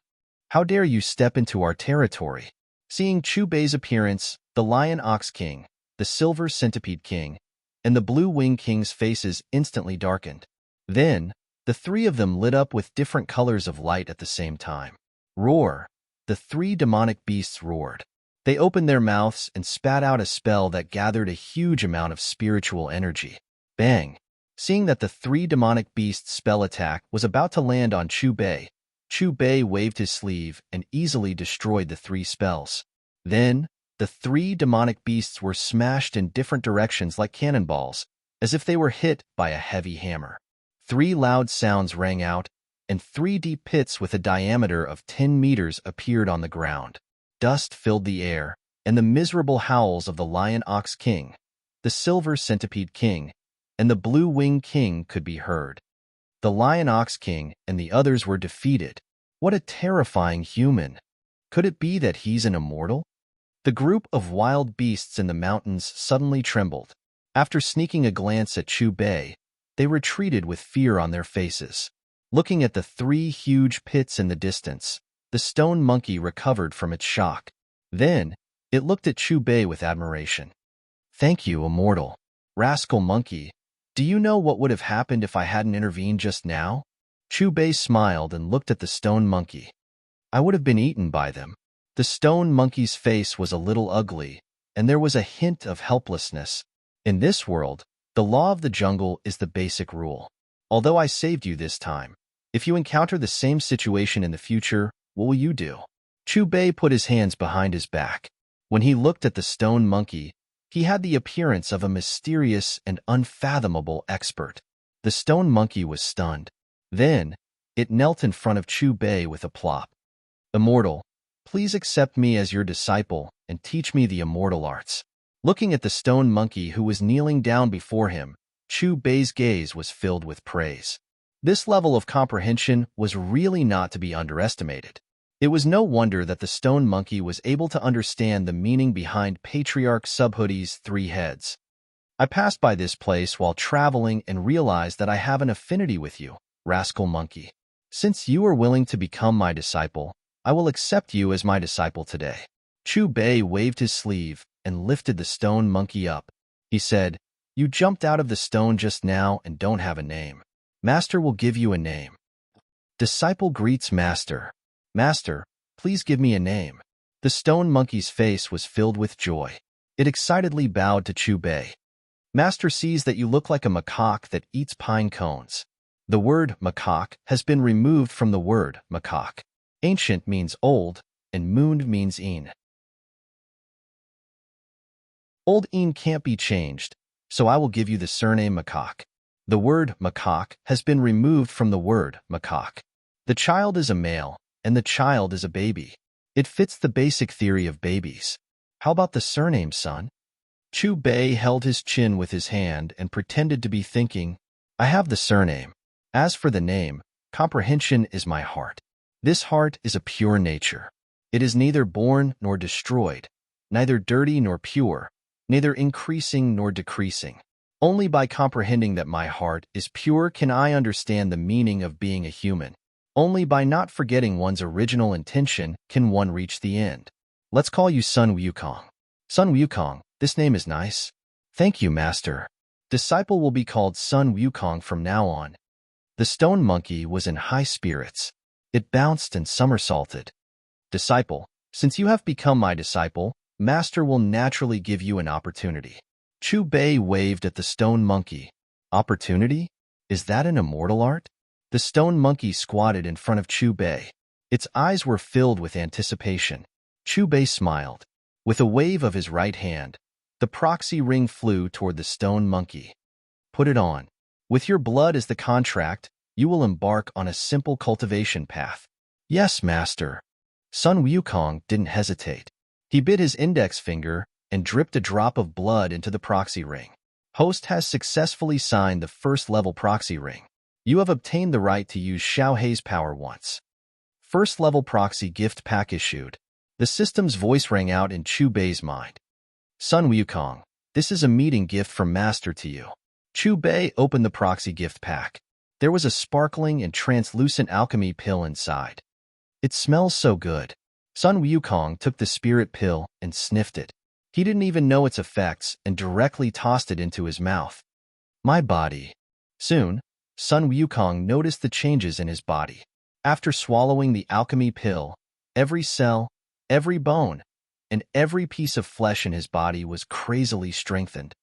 How dare you step into our territory?" Seeing Chubei's appearance, the Lion Ox King, the Silver Centipede King, and the Blue Wing King's faces instantly darkened. Then, the three of them lit up with different colors of light at the same time. "Roar!" The three demonic beasts roared. They opened their mouths and spat out a spell that gathered a huge amount of spiritual energy. Bang! Seeing that the three demonic beasts' spell attack was about to land on Chubei, Chubei waved his sleeve and easily destroyed the three spells. Then, the three demonic beasts were smashed in different directions like cannonballs, as if they were hit by a heavy hammer. Three loud sounds rang out, and three deep pits with a diameter of 10 meters appeared on the ground. Dust filled the air, and the miserable howls of the Lion Ox King, the Silver Centipede King, and the Blue Wing King could be heard. The Lion Ox King and the others were defeated. What a terrifying human! Could it be that he's an immortal? The group of wild beasts in the mountains suddenly trembled. After sneaking a glance at Chubei, they retreated with fear on their faces. Looking at the three huge pits in the distance, the stone monkey recovered from its shock. Then, it looked at Chubei with admiration. "Thank you, immortal. Rascal monkey, do you know what would have happened if I hadn't intervened just now?" Chubei smiled and looked at the stone monkey. "I would have been eaten by them." The stone monkey's face was a little ugly, and there was a hint of helplessness. In this world, the law of the jungle is the basic rule. Although I saved you this time, if you encounter the same situation in the future, what will you do? Chubei put his hands behind his back. When he looked at the stone monkey, he had the appearance of a mysterious and unfathomable expert. The stone monkey was stunned. Then, it knelt in front of Chubei with a plop. "Immortal, please accept me as your disciple and teach me the immortal arts." Looking at the stone monkey who was kneeling down before him, Chubei's gaze was filled with praise. This level of comprehension was really not to be underestimated. It was no wonder that the stone monkey was able to understand the meaning behind Patriarch Subhoodie's 3 heads. I passed by this place while traveling and realized that I have an affinity with you, rascal monkey. Since you are willing to become my disciple, I will accept you as my disciple today." Chu Bei waved his sleeve and lifted the stone monkey up. He said, "You jumped out of the stone just now and don't have a name. Master will give you a name." Disciple greets Master. "Master, please give me a name." The stone monkey's face was filled with joy. It excitedly bowed to Chu Bei. "Master sees that you look like a macaque that eats pine cones." The word macaque has been removed from the word macaque. Ancient means old, and moon means een. Old een can't be changed, so I will give you the surname macaque. The word macaque has been removed from the word macaque. The child is a male, and the child is a baby. It fits the basic theory of babies. How about the surname, son? Chu Bei held his chin with his hand and pretended to be thinking, "I have the surname. As for the name, comprehension is my heart. This heart is a pure nature. It is neither born nor destroyed, neither dirty nor pure, neither increasing nor decreasing. Only by comprehending that my heart is pure can I understand the meaning of being a human. Only by not forgetting one's original intention can one reach the end. Let's call you Sun Wukong." "Sun Wukong, this name is nice." "Thank you, Master. Disciple will be called Sun Wukong from now on." The stone monkey was in high spirits. It bounced and somersaulted. "Disciple, since you have become my disciple, Master will naturally give you an opportunity." Chu Bei waved at the stone monkey. "Opportunity? Is that an immortal art?" The stone monkey squatted in front of Chu Bei. Its eyes were filled with anticipation. Chu Bei smiled. With a wave of his right hand, the proxy ring flew toward the stone monkey. "Put it on. With your blood as the contract, you will embark on a simple cultivation path." "Yes, Master." Sun Wukong didn't hesitate. He bit his index finger and dripped a drop of blood into the proxy ring. "Host has successfully signed the first-level proxy ring. You have obtained the right to use Xiaohei's power once." First-level proxy gift pack issued. The system's voice rang out in Chu Bei's mind. "Sun Wukong, this is a meeting gift from Master to you." Chu Bei opened the proxy gift pack. There was a sparkling and translucent alchemy pill inside. "It smells so good." Sun Wukong took the spirit pill and sniffed it. He didn't even know its effects and directly tossed it into his mouth. "My body." Soon, Sun Wukong noticed the changes in his body. After swallowing the alchemy pill, every cell, every bone, and every piece of flesh in his body was crazily strengthened.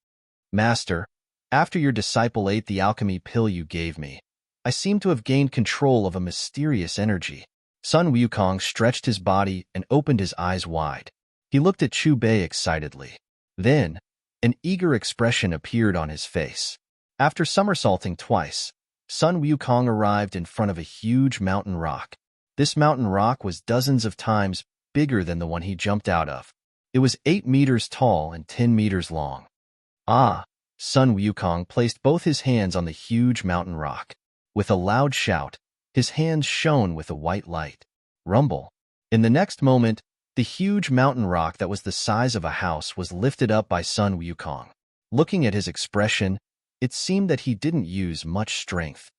"Master, after your disciple ate the alchemy pill you gave me, I seem to have gained control of a mysterious energy." Sun Wukong stretched his body and opened his eyes wide. He looked at Chu Bei excitedly. Then, an eager expression appeared on his face. After somersaulting twice, Sun Wukong arrived in front of a huge mountain rock. This mountain rock was dozens of times bigger than the one he jumped out of. It was 8 meters tall and 10 meters long. "Ah!" Sun Wukong placed both his hands on the huge mountain rock. With a loud shout, his hands shone with a white light. Rumble. In the next moment, the huge mountain rock that was the size of a house was lifted up by Sun Wukong. Looking at his expression, it seemed that he didn't use much strength.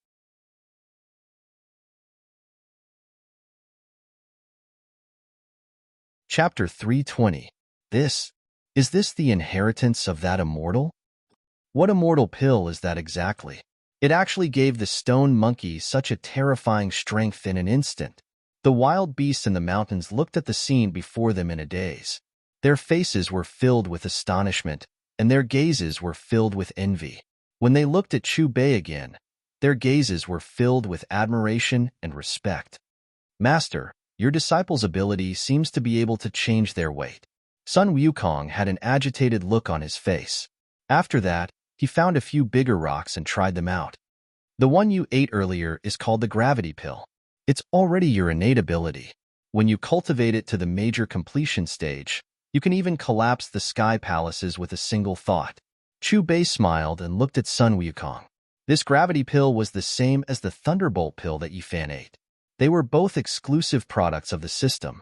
Chapter 320. Is this the inheritance of that immortal? What immortal pill is that exactly? It actually gave the stone monkey such a terrifying strength in an instant. The wild beasts in the mountains looked at the scene before them in a daze. Their faces were filled with astonishment, and their gazes were filled with envy. When they looked at Chu Bei again, their gazes were filled with admiration and respect. "Master, your disciple's ability seems to be able to change their weight." Sun Wukong had an agitated look on his face. After that, he found a few bigger rocks and tried them out. "The one you ate earlier is called the gravity pill. It's already your innate ability. When you cultivate it to the major completion stage, you can even collapse the sky palaces with a single thought." Chu Bei smiled and looked at Sun Wukong. This gravity pill was the same as the thunderbolt pill that Yifan ate. They were both exclusive products of the system.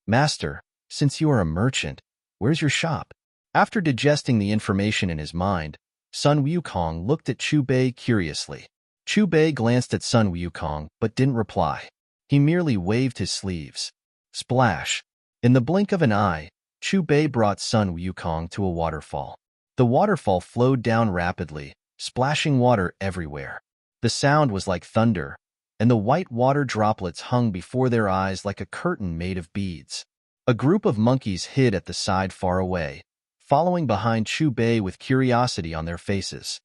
"Master, since you are a merchant, where's your shop?" After digesting the information in his mind, Sun Wukong looked at Chu Bei curiously. Chu Bei glanced at Sun Wukong but didn't reply. He merely waved his sleeves. Splash! In the blink of an eye, Chu Bei brought Sun Wukong to a waterfall. The waterfall flowed down rapidly, splashing water everywhere. The sound was like thunder, and the white water droplets hung before their eyes like a curtain made of beads. A group of monkeys hid at the side far away, following behind Chu Bei with curiosity on their faces.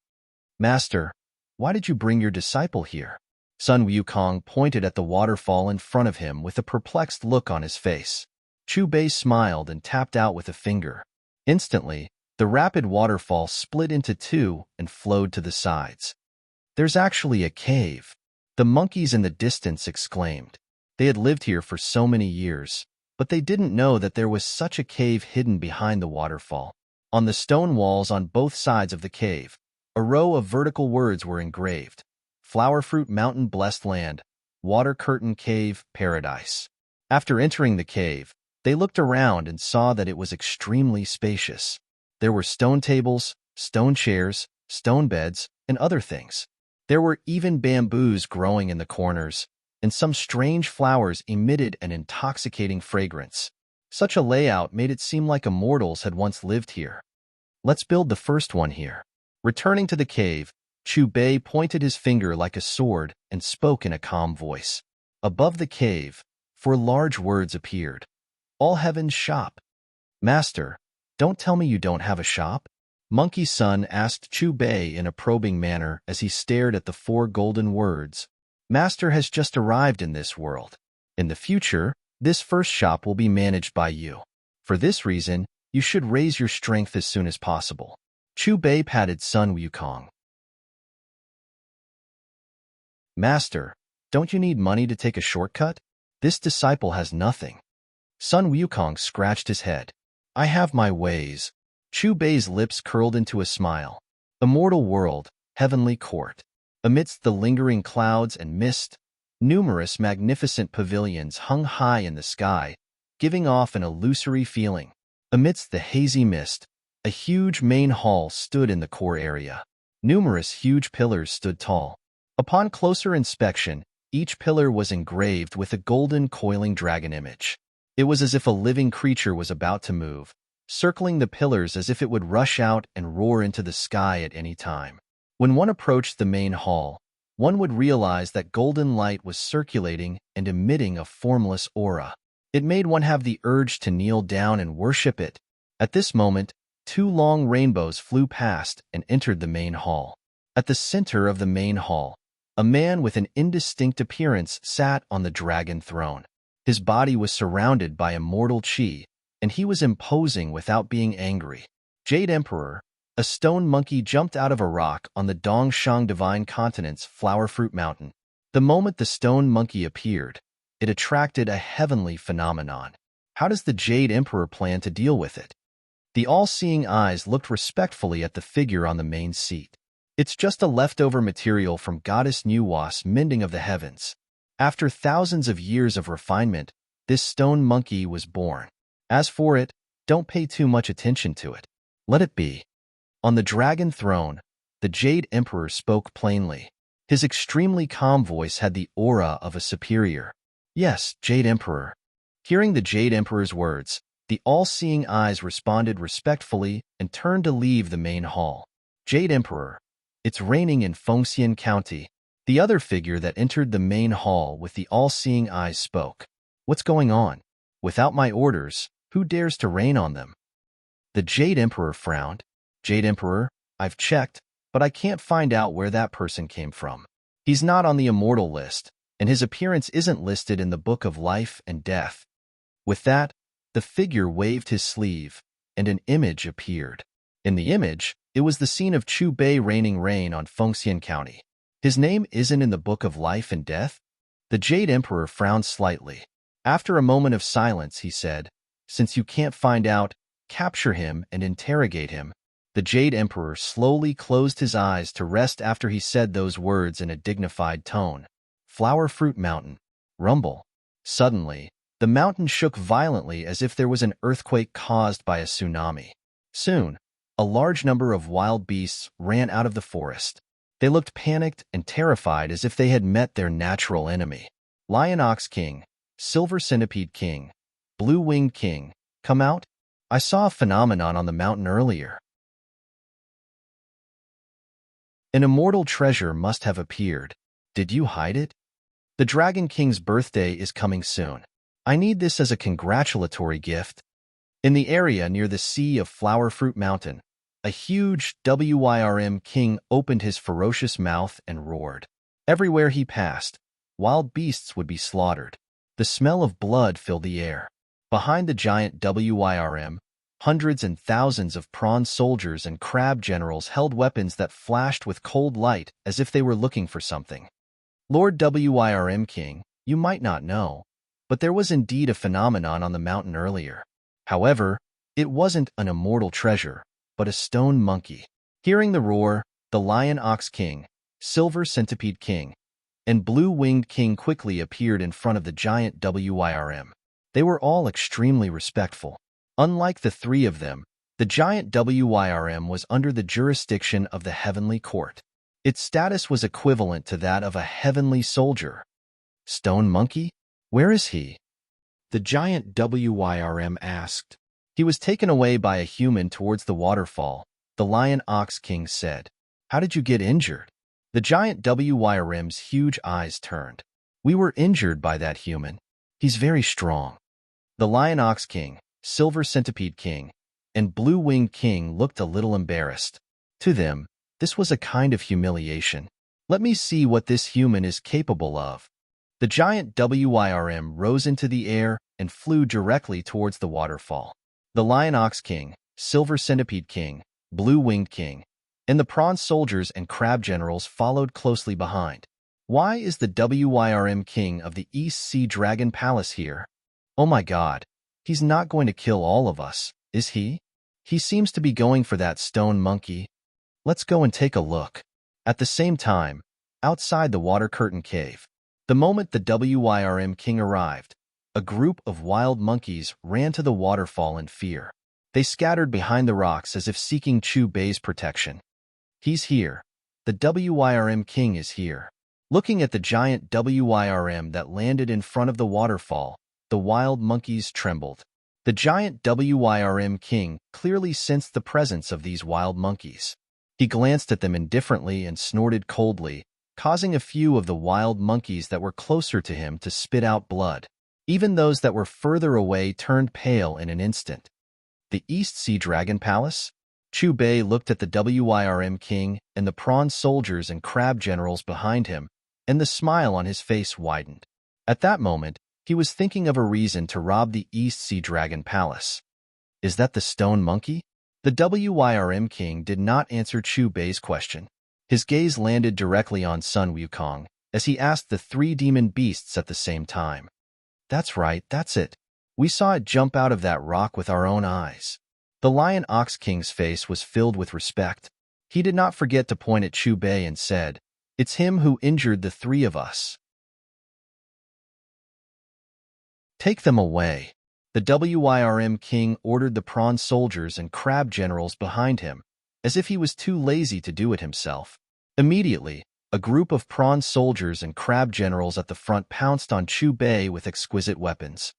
Master, why did you bring your disciple here? Sun Wukong pointed at the waterfall in front of him with a perplexed look on his face. Chu Bei smiled and tapped out with a finger. Instantly, the rapid waterfall split into two and flowed to the sides. There's actually a cave, the monkeys in the distance exclaimed. They had lived here for so many years, but they didn't know that there was such a cave hidden behind the waterfall. On the stone walls on both sides of the cave, a row of vertical words were engraved. Flower Fruit Mountain Blessed Land, Water Curtain Cave Paradise. After entering the cave, they looked around and saw that it was extremely spacious. There were stone tables, stone chairs, stone beds, and other things. There were even bamboos growing in the corners, and some strange flowers emitted an intoxicating fragrance. Such a layout made it seem like immortals had once lived here. Let's build the first one here. Returning to the cave, Chu Bei pointed his finger like a sword and spoke in a calm voice. Above the cave, 4 large words appeared. All Heaven's Shop. Master, don't tell me you don't have a shop? Monkey Sun asked Chu Bei in a probing manner as he stared at the 4 golden words. Master has just arrived in this world. In the future, this first shop will be managed by you. For this reason, you should raise your strength as soon as possible. Chu Bei patted Sun Wukong. Master, don't you need money to take a shortcut? This disciple has nothing. Sun Wukong scratched his head. I have my ways. Chu Bei's lips curled into a smile. Immortal world, heavenly court. Amidst the lingering clouds and mist, numerous magnificent pavilions hung high in the sky, giving off an illusory feeling. Amidst the hazy mist, a huge main hall stood in the core area. Numerous huge pillars stood tall. Upon closer inspection, each pillar was engraved with a golden coiling dragon image. It was as if a living creature was about to move, circling the pillars as if it would rush out and roar into the sky at any time. When one approached the main hall, one would realize that golden light was circulating and emitting a formless aura. It made one have the urge to kneel down and worship it. At this moment, 2 long rainbows flew past and entered the main hall. At the center of the main hall, a man with an indistinct appearance sat on the dragon throne. His body was surrounded by immortal qi, and he was imposing without being angry. Jade Emperor, a stone monkey, jumped out of a rock on the Dongshang Divine Continent's Flower Fruit Mountain. The moment the stone monkey appeared, it attracted a heavenly phenomenon. How does the Jade Emperor plan to deal with it? The all-seeing eyes looked respectfully at the figure on the main seat. It's just a leftover material from Goddess Nuwa's mending of the heavens. After thousands of years of refinement, this stone monkey was born. As for it, don't pay too much attention to it. Let it be. On the dragon throne, the Jade Emperor spoke plainly. His extremely calm voice had the aura of a superior. Yes, Jade Emperor. Hearing the Jade Emperor's words, the all-seeing eyes responded respectfully and turned to leave the main hall. Jade Emperor. It's raining in Fengxian County. The other figure that entered the main hall with the all-seeing eyes spoke. What's going on? Without my orders, who dares to rain on them? The Jade Emperor frowned. Jade Emperor, I've checked, but I can't find out where that person came from. He's not on the immortal list, and his appearance isn't listed in the Book of Life and Death. With that, the figure waved his sleeve, and an image appeared. In the image, it was the scene of Chu Bei raining rain on Fengxian County. His name isn't in the Book of Life and Death? The Jade Emperor frowned slightly. After a moment of silence, he said, Since you can't find out, capture him and interrogate him. The Jade Emperor slowly closed his eyes to rest after he said those words in a dignified tone. Flower Fruit Mountain. Rumble. Suddenly, the mountain shook violently as if there was an earthquake caused by a tsunami. Soon, a large number of wild beasts ran out of the forest. They looked panicked and terrified as if they had met their natural enemy. Lion Ox King, Silver Centipede King, Blue-Winged King, come out? I saw a phenomenon on the mountain earlier. An immortal treasure must have appeared. Did you hide it? The Dragon King's birthday is coming soon. I need this as a congratulatory gift. In the area near the Sea of Flower Fruit Mountain, a huge WYRM king opened his ferocious mouth and roared. Everywhere he passed, wild beasts would be slaughtered. The smell of blood filled the air. Behind the giant WYRM, hundreds and thousands of prawn soldiers and crab generals held weapons that flashed with cold light as if they were looking for something. Lord WYRM King, you might not know, but there was indeed a phenomenon on the mountain earlier. However, it wasn't an immortal treasure, but a stone monkey. Hearing the roar, the Lion Ox King, Silver Centipede King, and Blue-Winged King quickly appeared in front of the giant WYRM. They were all extremely respectful. Unlike the three of them, the giant WYRM was under the jurisdiction of the Heavenly Court. Its status was equivalent to that of a heavenly soldier. Stone Monkey? Where is he? The giant WYRM asked. He was taken away by a human towards the waterfall, the Lion Ox King said. How did you get injured? The giant WYRM's huge eyes turned. We were injured by that human. He's very strong. The Lion Ox King, Silver Centipede King, and Blue-Winged King looked a little embarrassed. To them, this was a kind of humiliation. Let me see what this human is capable of. The giant WYRM rose into the air and flew directly towards the waterfall. The Lion Ox King, Silver Centipede King, Blue-Winged King, and the prawn soldiers and crab generals followed closely behind. Why is the WYRM King of the East Sea Dragon Palace here? Oh my God, he's not going to kill all of us, is he? He seems to be going for that stone monkey. Let's go and take a look. At the same time, outside the water curtain cave, the moment the WYRM King arrived, a group of wild monkeys ran to the waterfall in fear. They scattered behind the rocks as if seeking Chu Bei's protection. He's here. The WYRM King is here. Looking at the giant WYRM that landed in front of the waterfall, the wild monkeys trembled. The giant WYRM King clearly sensed the presence of these wild monkeys. He glanced at them indifferently and snorted coldly, causing a few of the wild monkeys that were closer to him to spit out blood. Even those that were further away turned pale in an instant. The East Sea Dragon Palace? Chu Bei looked at the WYRM King and the prawn soldiers and crab generals behind him, and the smile on his face widened. At that moment, he was thinking of a reason to rob the East Sea Dragon Palace. Is that the stone monkey? The WYRM King did not answer Chu Bei's question. His gaze landed directly on Sun Wukong as he asked the three demon beasts at the same time. That's right, that's it. We saw it jump out of that rock with our own eyes. The Lion Ox King's face was filled with respect. He did not forget to point at Chu Bei and said, It's him who injured the three of us. Take them away. The WYRM King ordered the prawn soldiers and crab generals behind him, as if he was too lazy to do it himself. Immediately, a group of prawn soldiers and crab generals at the front pounced on Chu Bei with exquisite weapons.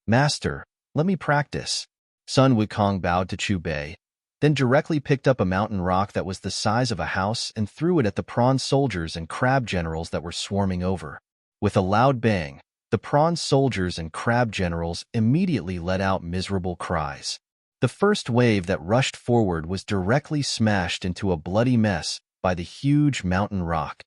Master, let me practice. Sun Wukong bowed to Chu Bei, then directly picked up a mountain rock that was the size of a house and threw it at the prawn soldiers and crab generals that were swarming over. With a loud bang, the prawn soldiers and crab generals immediately let out miserable cries. The first wave that rushed forward was directly smashed into a bloody mess by the huge mountain rock.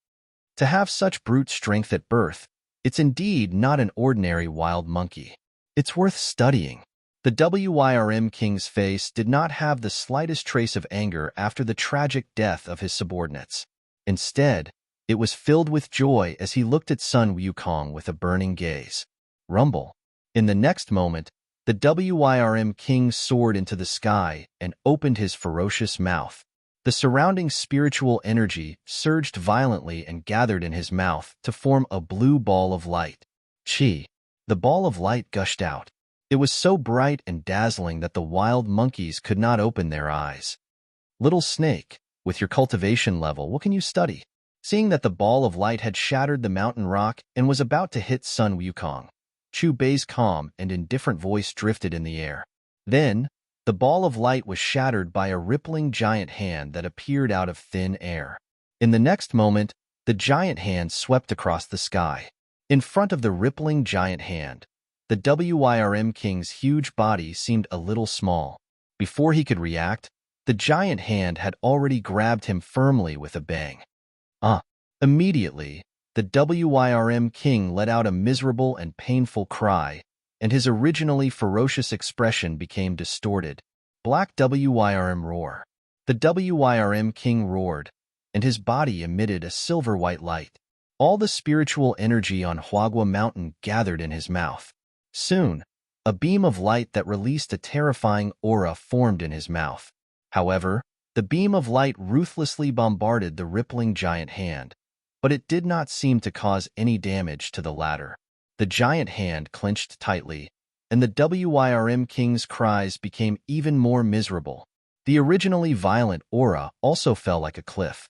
To have such brute strength at birth, it's indeed not an ordinary wild monkey. It's worth studying. The WYRM King's face did not have the slightest trace of anger after the tragic death of his subordinates. Instead, it was filled with joy as he looked at Sun Wukong with a burning gaze. Rumble. In the next moment, the WYRM King soared into the sky and opened his ferocious mouth. The surrounding spiritual energy surged violently and gathered in his mouth to form a blue ball of light. Chi. The ball of light gushed out. It was so bright and dazzling that the wild monkeys could not open their eyes. Little snake, with your cultivation level, what can you study? Seeing that the ball of light had shattered the mountain rock and was about to hit Sun Wukong, Chu Bei's calm and indifferent voice drifted in the air. Then, the ball of light was shattered by a rippling giant hand that appeared out of thin air. In the next moment, the giant hand swept across the sky. In front of the rippling giant hand, the Wyrm King's huge body seemed a little small. Before he could react, the giant hand had already grabbed him firmly with a bang. Immediately, the Wyrm King let out a miserable and painful cry, and his originally ferocious expression became distorted. Black Wyrm roar. The Wyrm King roared, and his body emitted a silver-white light. All the spiritual energy on Huagua Mountain gathered in his mouth. Soon, a beam of light that released a terrifying aura formed in his mouth. However, the beam of light ruthlessly bombarded the rippling giant hand, but it did not seem to cause any damage to the latter. The giant hand clenched tightly, and the Wyrm King's cries became even more miserable. The originally violent aura also fell like a cliff.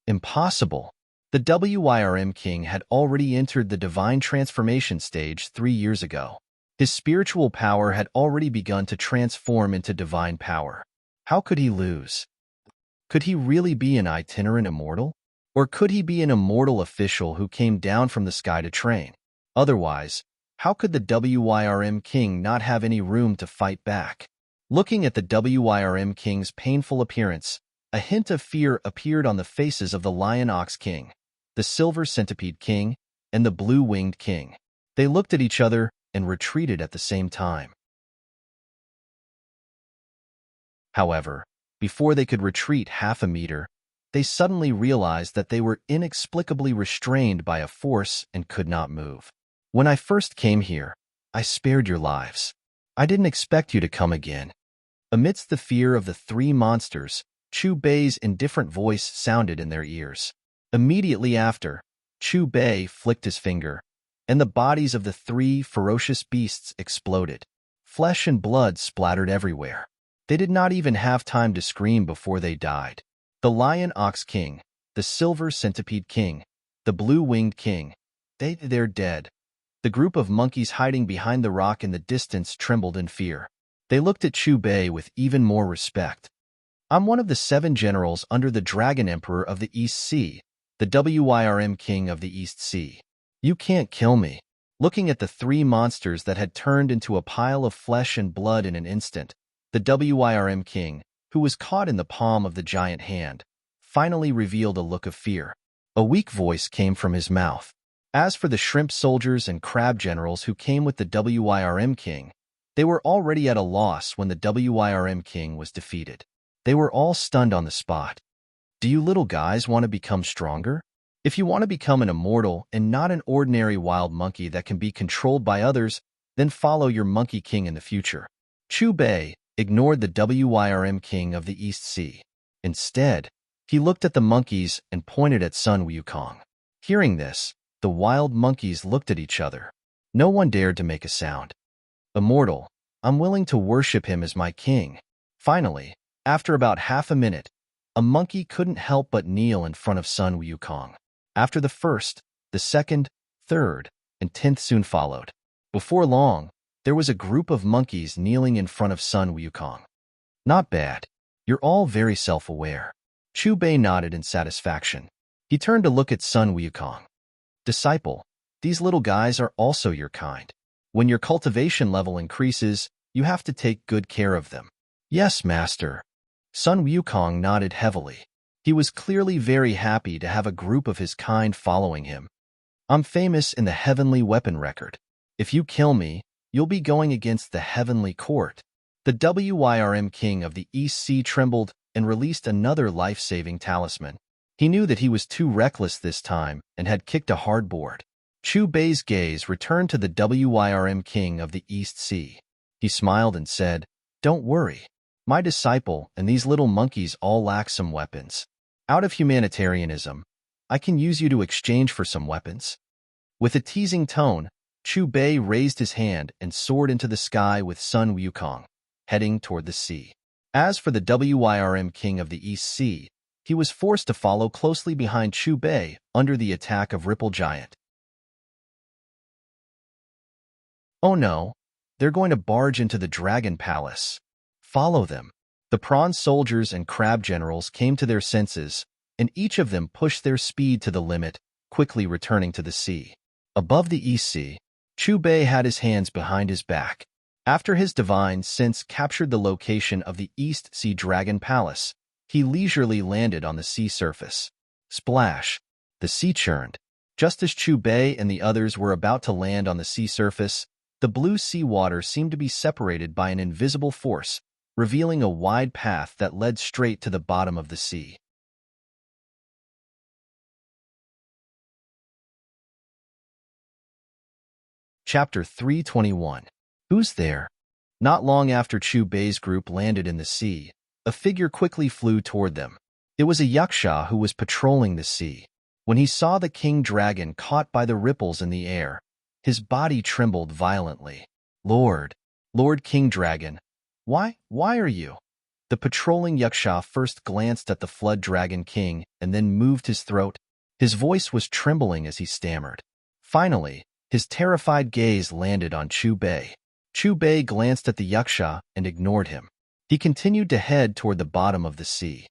Impossible. The Wyrm King had already entered the divine transformation stage 3 years ago. His spiritual power had already begun to transform into divine power. How could he lose? Could he really be an itinerant immortal? Or could he be an immortal official who came down from the sky to train? Otherwise, how could the Wyrm King not have any room to fight back? Looking at the Wyrm King's painful appearance, a hint of fear appeared on the faces of the Lion Ox King, the Silver Centipede King, and the Blue-Winged King. They looked at each other and retreated at the same time. However, before they could retreat half a meter, they suddenly realized that they were inexplicably restrained by a force and could not move. When I first came here, I spared your lives. I didn't expect you to come again. Amidst the fear of the 3 monsters, Chu Bei's indifferent voice sounded in their ears. Immediately after, Chu Bei flicked his finger, and the bodies of the 3 ferocious beasts exploded. Flesh and blood splattered everywhere. They did not even have time to scream before they died. The Lion Ox King, the Silver Centipede King, the Blue-Winged King, they're dead. The group of monkeys hiding behind the rock in the distance trembled in fear. They looked at Chu Bei with even more respect. I'm one of the 7 generals under the Dragon Emperor of the East Sea, the Wyrm King of the East Sea. You can't kill me. Looking at the 3 monsters that had turned into a pile of flesh and blood in an instant, the Wyrm King, who was caught in the palm of the giant hand, finally revealed a look of fear. A weak voice came from his mouth. As for the shrimp soldiers and crab generals who came with the Wyrm King, they were already at a loss when the Wyrm King was defeated. They were all stunned on the spot. Do you little guys want to become stronger? If you want to become an immortal and not an ordinary wild monkey that can be controlled by others, then follow your Monkey King in the future. Chu Bei ignored the Wyrm King of the East Sea. Instead, he looked at the monkeys and pointed at Sun Wukong. Hearing this, the wild monkeys looked at each other. No one dared to make a sound. Immortal, I'm willing to worship him as my king. Finally, after about half a minute, a monkey couldn't help but kneel in front of Sun Wukong. After the first, the second, third, and 10th soon followed. Before long, there was a group of monkeys kneeling in front of Sun Wukong. Not bad. You're all very self-aware. Chu Bei nodded in satisfaction. He turned to look at Sun Wukong. Disciple, these little guys are also your kind. When your cultivation level increases, you have to take good care of them. Yes, master. Sun Wukong nodded heavily. He was clearly very happy to have a group of his kind following him. I'm famous in the heavenly weapon record. If you kill me, you'll be going against the heavenly court. The Wyrm King of the East Sea trembled and released another life-saving talisman. He knew that he was too reckless this time and had kicked a hard board. Chu Bei's gaze returned to the Wyrm King of the East Sea. He smiled and said, Don't worry. My disciple and these little monkeys all lack some weapons. Out of humanitarianism, I can use you to exchange for some weapons. With a teasing tone, Chu Bei raised his hand and soared into the sky with Sun Wukong, heading toward the sea. As for the Wyrm king of the East Sea, he was forced to follow closely behind Chu Bei under the attack of Ripple Giant. Oh no, they're going to barge into the Dragon Palace. Follow them. The prawn soldiers and crab generals came to their senses, and each of them pushed their speed to the limit, quickly returning to the sea. Above the East Sea, Chu Bei had his hands behind his back. After his divine sense captured the location of the East Sea Dragon Palace, he leisurely landed on the sea surface. Splash! The sea churned. Just as Chu Bei and the others were about to land on the sea surface, the blue sea water seemed to be separated by an invisible force, revealing a wide path that led straight to the bottom of the sea. Chapter 321. Who's there? Not long after Chu Bei's group landed in the sea, a figure quickly flew toward them. It was a yaksha who was patrolling the sea. When he saw the king dragon caught by the ripples in the air, his body trembled violently. Lord King Dragon, why are you? The patrolling yaksha first glanced at the flood dragon king and then moved his throat. His voice was trembling as he stammered. Finally, his terrified gaze landed on Chu Bei. Chu Bei glanced at the yaksha and ignored him. He continued to head toward the bottom of the sea.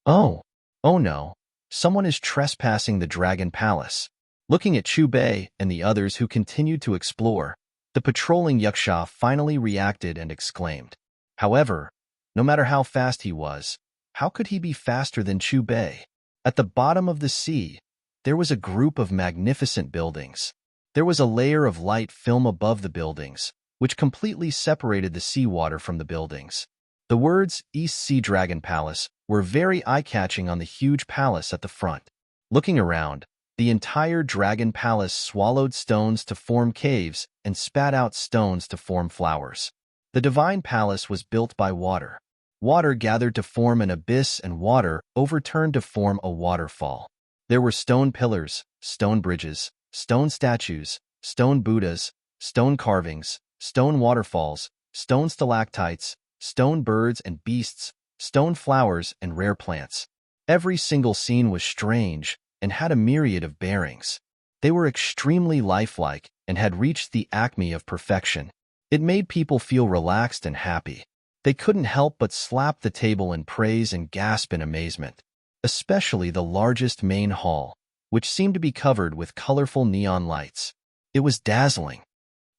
Oh no, someone is trespassing the Dragon Palace. Looking at Chu Bei and the others who continued to explore, the patrolling yaksha finally reacted and exclaimed. However, no matter how fast he was, how could he be faster than Chu Bei? At the bottom of the sea, there was a group of magnificent buildings. There was a layer of light film above the buildings, which completely separated the seawater from the buildings. The words East Sea Dragon Palace were very eye-catching on the huge palace at the front. Looking around, the entire Dragon Palace swallowed stones to form caves and spat out stones to form flowers. The divine palace was built by water. Water gathered to form an abyss and water overturned to form a waterfall. There were stone pillars, stone bridges, stone statues, stone Buddhas, stone carvings, stone waterfalls, stone stalactites, stone birds and beasts, stone flowers and rare plants. Every single scene was strange and had a myriad of bearings. They were extremely lifelike and had reached the acme of perfection. It made people feel relaxed and happy. They couldn't help but slap the table in praise and gasp in amazement, especially the largest main hall, which seemed to be covered with colorful neon lights. It was dazzling.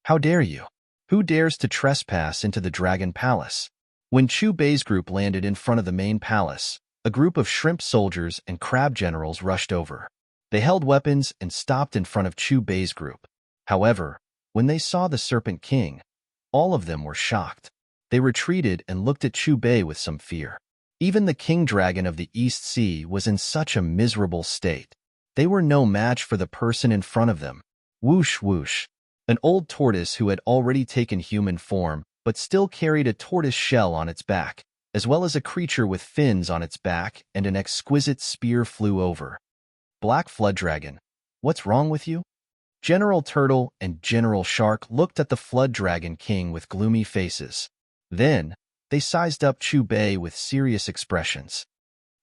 How dare you? Who dares to trespass into the Dragon Palace? When Chu Bei's group landed in front of the main palace, a group of shrimp soldiers and crab generals rushed over. They held weapons and stopped in front of Chu Bei's group. However, when they saw the Serpent King, all of them were shocked. They retreated and looked at Chu Bei with some fear. Even the king dragon of the East Sea was in such a miserable state. They were no match for the person in front of them. Whoosh whoosh. An old tortoise who had already taken human form but still carried a tortoise shell on its back, as well as a creature with fins on its back and an exquisite spear flew over. Black Flood Dragon, what's wrong with you? General Turtle and General Shark looked at the Flood Dragon King with gloomy faces. Then, they sized up Chu Bei with serious expressions.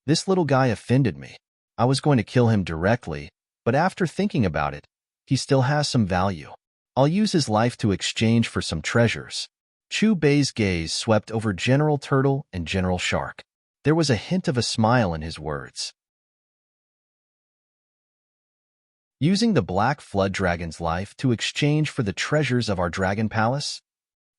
This little guy offended me. I was going to kill him directly, but after thinking about it, he still has some value. I'll use his life to exchange for some treasures. Chu Bei's gaze swept over General Turtle and General Shark. There was a hint of a smile in his words. Using the Black Flood Dragon's life to exchange for the treasures of our Dragon Palace?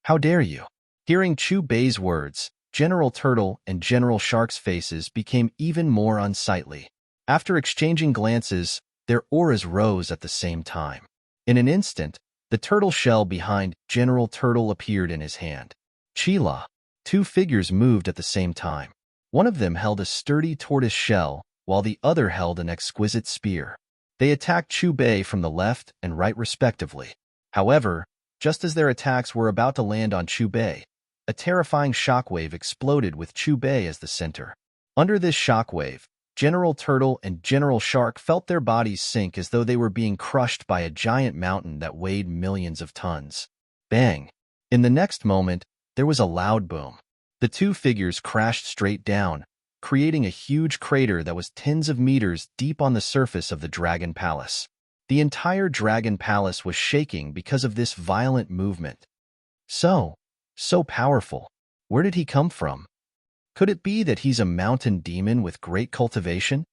How dare you? Hearing Chu Bei's words, General Turtle and General Shark's faces became even more unsightly. After exchanging glances, their auras rose at the same time. In an instant, the turtle shell behind General Turtle appeared in his hand. Chila. Two figures moved at the same time. One of them held a sturdy tortoise shell, while the other held an exquisite spear. They attacked Chu Bei from the left and right respectively. However, just as their attacks were about to land on Chu Bei, a terrifying shockwave exploded with Chu Bei as the center. Under this shockwave, General Turtle and General Shark felt their bodies sink as though they were being crushed by a giant mountain that weighed millions of tons. Bang! In the next moment, there was a loud boom. The The two figures crashed straight down, creating a huge crater that was tens of meters deep on the surface of the Dragon Palace. The entire Dragon Palace was shaking because of this violent movement. So powerful. Where did he come from? Could it be that he's a mountain demon with great cultivation?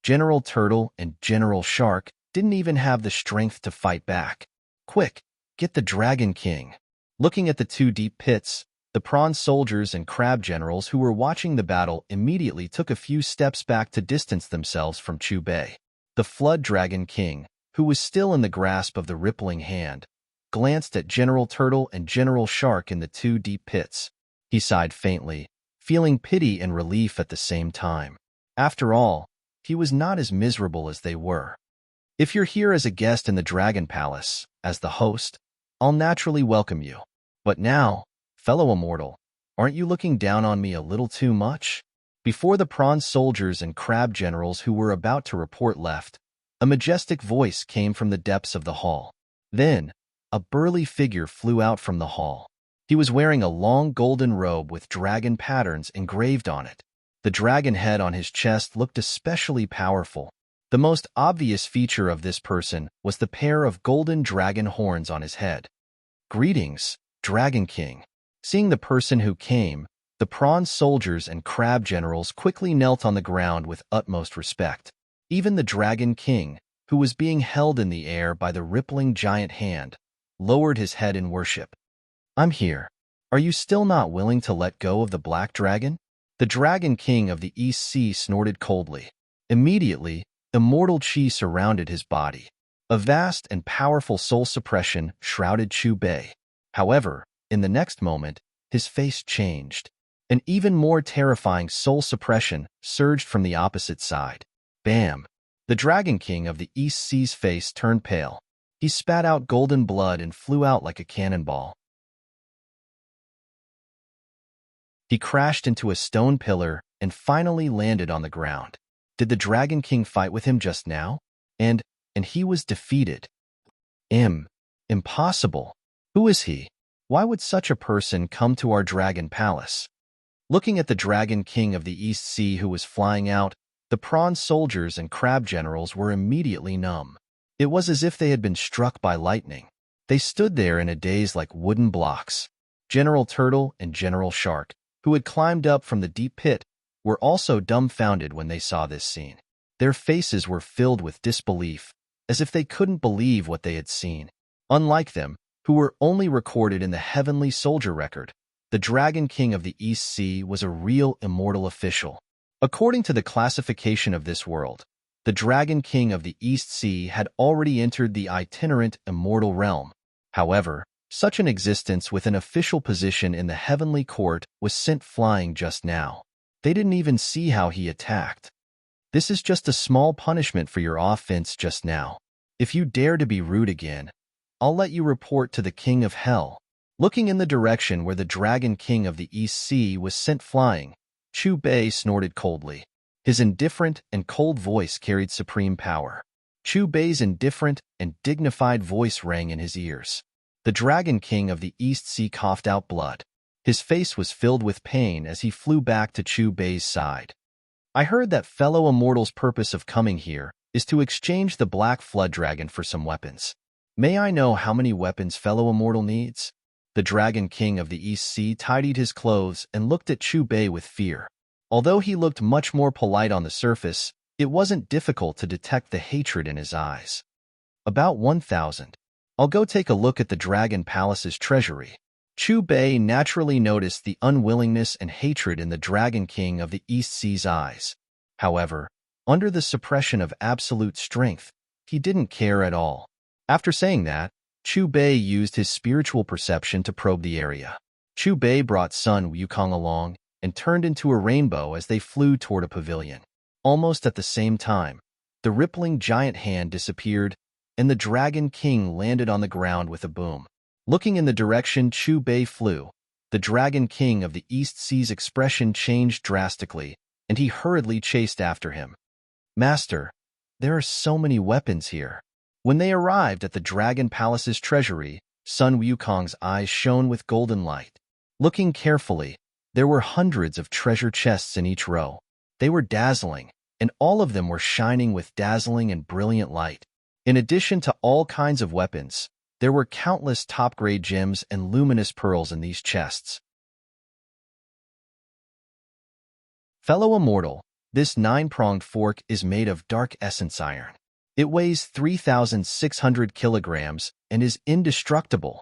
General Turtle and General Shark didn't even have the strength to fight back. Quick, get the Dragon King. Looking at the two deep pits, the prawn soldiers and crab generals who were watching the battle immediately took a few steps back to distance themselves from Chu Bei. The Flood Dragon King, who was still in the grasp of the rippling hand, glanced at General Turtle and General Shark in the two deep pits. He sighed faintly, feeling pity and relief at the same time. After all, he was not as miserable as they were. If you're here as a guest in the Dragon Palace, as the host, I'll naturally welcome you. But now, fellow immortal, aren't you looking down on me a little too much? Before the prawn soldiers and crab generals who were about to report left, a majestic voice came from the depths of the hall. Then, a burly figure flew out from the hall. He was wearing a long golden robe with dragon patterns engraved on it. The dragon head on his chest looked especially powerful. The most obvious feature of this person was the pair of golden dragon horns on his head. Greetings, Dragon King. Seeing the person who came, the prawn soldiers and crab generals quickly knelt on the ground with utmost respect. Even the Dragon King, who was being held in the air by the rippling giant hand, lowered his head in worship. I'm here. Are you still not willing to let go of the black dragon? The Dragon King of the East Sea snorted coldly. Immediately, immortal chi surrounded his body. A vast and powerful soul suppression shrouded Chu Bei. However, in the next moment, his face changed. An even more terrifying soul suppression surged from the opposite side. Bam! The Dragon King of the East Sea's face turned pale. He spat out golden blood and flew out like a cannonball. He crashed into a stone pillar and finally landed on the ground. Did the Dragon King fight with him just now? And he was defeated. Impossible. Who is he? Why would such a person come to our Dragon Palace? Looking at the Dragon King of the East Sea who was flying out, the prawn soldiers and crab generals were immediately numb. It was as if they had been struck by lightning. They stood there in a daze like wooden blocks. General Turtle and General Shark, who had climbed up from the deep pit, were also dumbfounded when they saw this scene. Their faces were filled with disbelief, as if they couldn't believe what they had seen. Unlike them, who were only recorded in the heavenly soldier record, the Dragon King of the East Sea was a real immortal official. According to the classification of this world, the Dragon King of the East Sea had already entered the itinerant immortal realm. However, such an existence with an official position in the heavenly court was sent flying just now. They didn't even see how he attacked. This is just a small punishment for your offense just now. If you dare to be rude again, I'll let you report to the King of Hell. Looking in the direction where the Dragon King of the East Sea was sent flying, Chu Bei snorted coldly. His indifferent and cold voice carried supreme power. Chu Bei's indifferent and dignified voice rang in his ears. The Dragon King of the East Sea coughed out blood. His face was filled with pain as he flew back to Chu Bei's side. I heard that fellow immortal's purpose of coming here is to exchange the Black Flood Dragon for some weapons. May I know how many weapons fellow immortal needs? The Dragon King of the East Sea tidied his clothes and looked at Chu Bei with fear. Although he looked much more polite on the surface, it wasn't difficult to detect the hatred in his eyes. About 1,000. I'll go take a look at the Dragon Palace's treasury. Chu Bei naturally noticed the unwillingness and hatred in the Dragon King of the East Sea's eyes. However, under the suppression of absolute strength, he didn't care at all. After saying that, Chu Bei used his spiritual perception to probe the area. Chu Bei brought Sun Wukong along and turned into a rainbow as they flew toward a pavilion. Almost at the same time, the rippling giant hand disappeared, and the Dragon King landed on the ground with a boom. Looking in the direction Chu Bei flew, the Dragon King of the East Sea's expression changed drastically, and he hurriedly chased after him. Master, there are so many weapons here. When they arrived at the Dragon Palace's treasury, Sun Wukong's eyes shone with golden light. Looking carefully, There were hundreds of treasure chests in each row. They were dazzling, and all of them were shining with dazzling and brilliant light. In addition to all kinds of weapons, there were countless top-grade gems and luminous pearls in these chests. Fellow immortal, this 9-pronged fork is made of dark essence iron. It weighs 3,600 kilograms and is indestructible.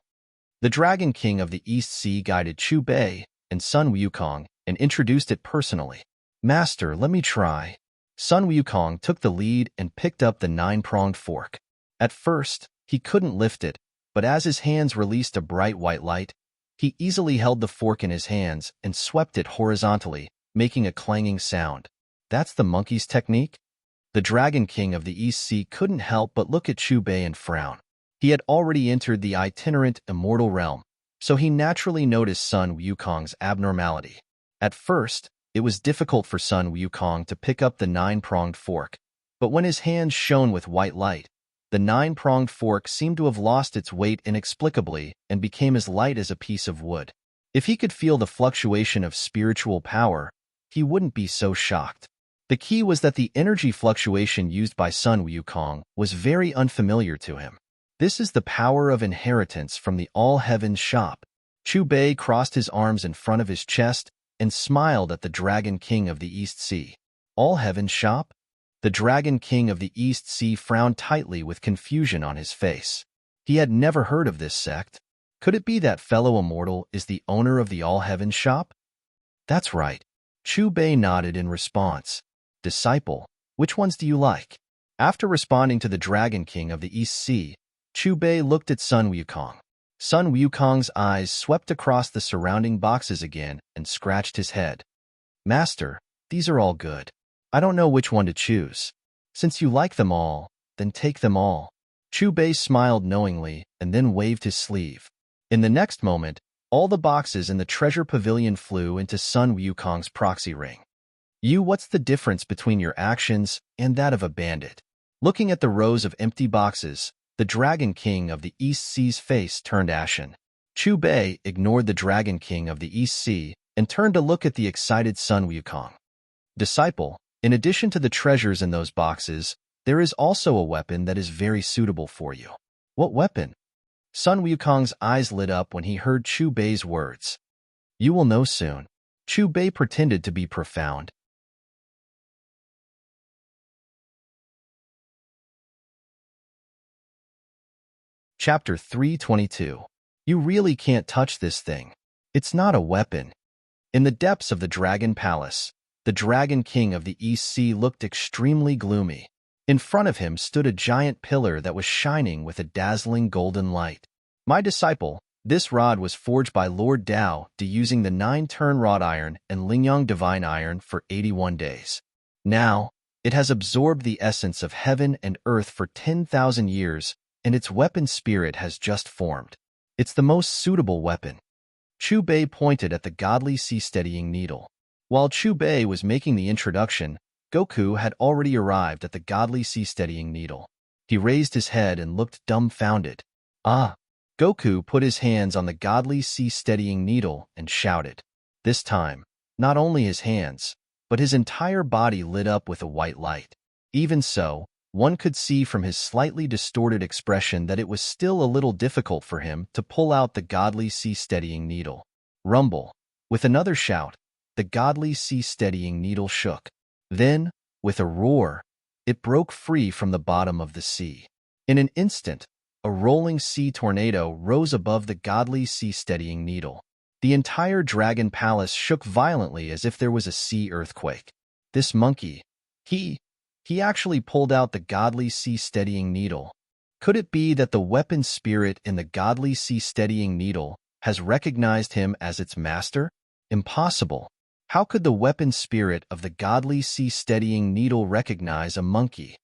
The Dragon King of the East Sea guided Chu Bei and Sun Wukong and introduced it personally. Master, let me try. Sun Wukong took the lead and picked up the 9-pronged fork. At first, he couldn't lift it, but as his hands released a bright white light, he easily held the fork in his hands and swept it horizontally, making a clanging sound. That's the monkey's technique? The Dragon King of the East Sea couldn't help but look at Chu Bei and frown. He had already entered the itinerant immortal realm, so he naturally noticed Sun Wukong's abnormality. At first, it was difficult for Sun Wukong to pick up the 9-pronged fork, but when his hands shone with white light, the 9-pronged fork seemed to have lost its weight inexplicably and became as light as a piece of wood. If he could feel the fluctuation of spiritual power, he wouldn't be so shocked. The key was that the energy fluctuation used by Sun Wukong was very unfamiliar to him. This is the power of inheritance from the All-Heavens shop. Chu Bei crossed his arms in front of his chest and smiled at the Dragon King of the East Sea. All-Heavens shop? The Dragon King of the East Sea frowned tightly with confusion on his face. He had never heard of this sect. Could it be that fellow immortal is the owner of the All-Heavens shop? That's right. Chu Bei nodded in response. Disciple, which ones do you like? After responding to the Dragon King of the East Sea, Chu Bei looked at Sun Wukong. Sun Wukong's eyes swept across the surrounding boxes again and scratched his head. Master, these are all good. I don't know which one to choose. Since you like them all, then take them all. Chu Bei smiled knowingly and then waved his sleeve. In the next moment, all the boxes in the treasure pavilion flew into Sun Wukong's proxy ring. What's the difference between your actions and that of a bandit? Looking at the rows of empty boxes, the Dragon King of the East Sea's face turned ashen. Chu Bei ignored the Dragon King of the East Sea and turned to look at the excited Sun Wukong. Disciple, in addition to the treasures in those boxes, there is also a weapon that is very suitable for you. What weapon? Sun Wukong's eyes lit up when he heard Chu Bei's words. You will know soon. Chu Bei pretended to be profound. Chapter 322. You really can't touch this thing. It's not a weapon. In the depths of the Dragon Palace, the Dragon King of the East Sea looked extremely gloomy. In front of him stood a giant pillar that was shining with a dazzling golden light. My disciple, this rod was forged by Lord Dao using the 9-turn wrought iron and Lingyang divine iron for 81 days. Now, it has absorbed the essence of heaven and earth for 10,000 years, and its weapon spirit has just formed. It's the most suitable weapon. Chu Bei pointed at the godly sea-steadying needle. While Chu Bei was making the introduction, Goku had already arrived at the godly sea-steadying needle. He raised his head and looked dumbfounded. Ah! Goku put his hands on the godly sea-steadying needle and shouted. This time, not only his hands, but his entire body lit up with a white light. Even so, one could see from his slightly distorted expression that it was still a little difficult for him to pull out the godly sea-steadying needle. Rumble. With another shout, the godly sea-steadying needle shook. Then, with a roar, it broke free from the bottom of the sea. In an instant, a rolling sea tornado rose above the godly sea-steadying needle. The entire Dragon Palace shook violently as if there was a sea earthquake. This monkey, he actually pulled out the godly sea-steadying needle. Could it be that the weapon spirit in the godly sea-steadying needle has recognized him as its master? Impossible. How could the weapon spirit of the godly sea-steadying needle recognize a monkey?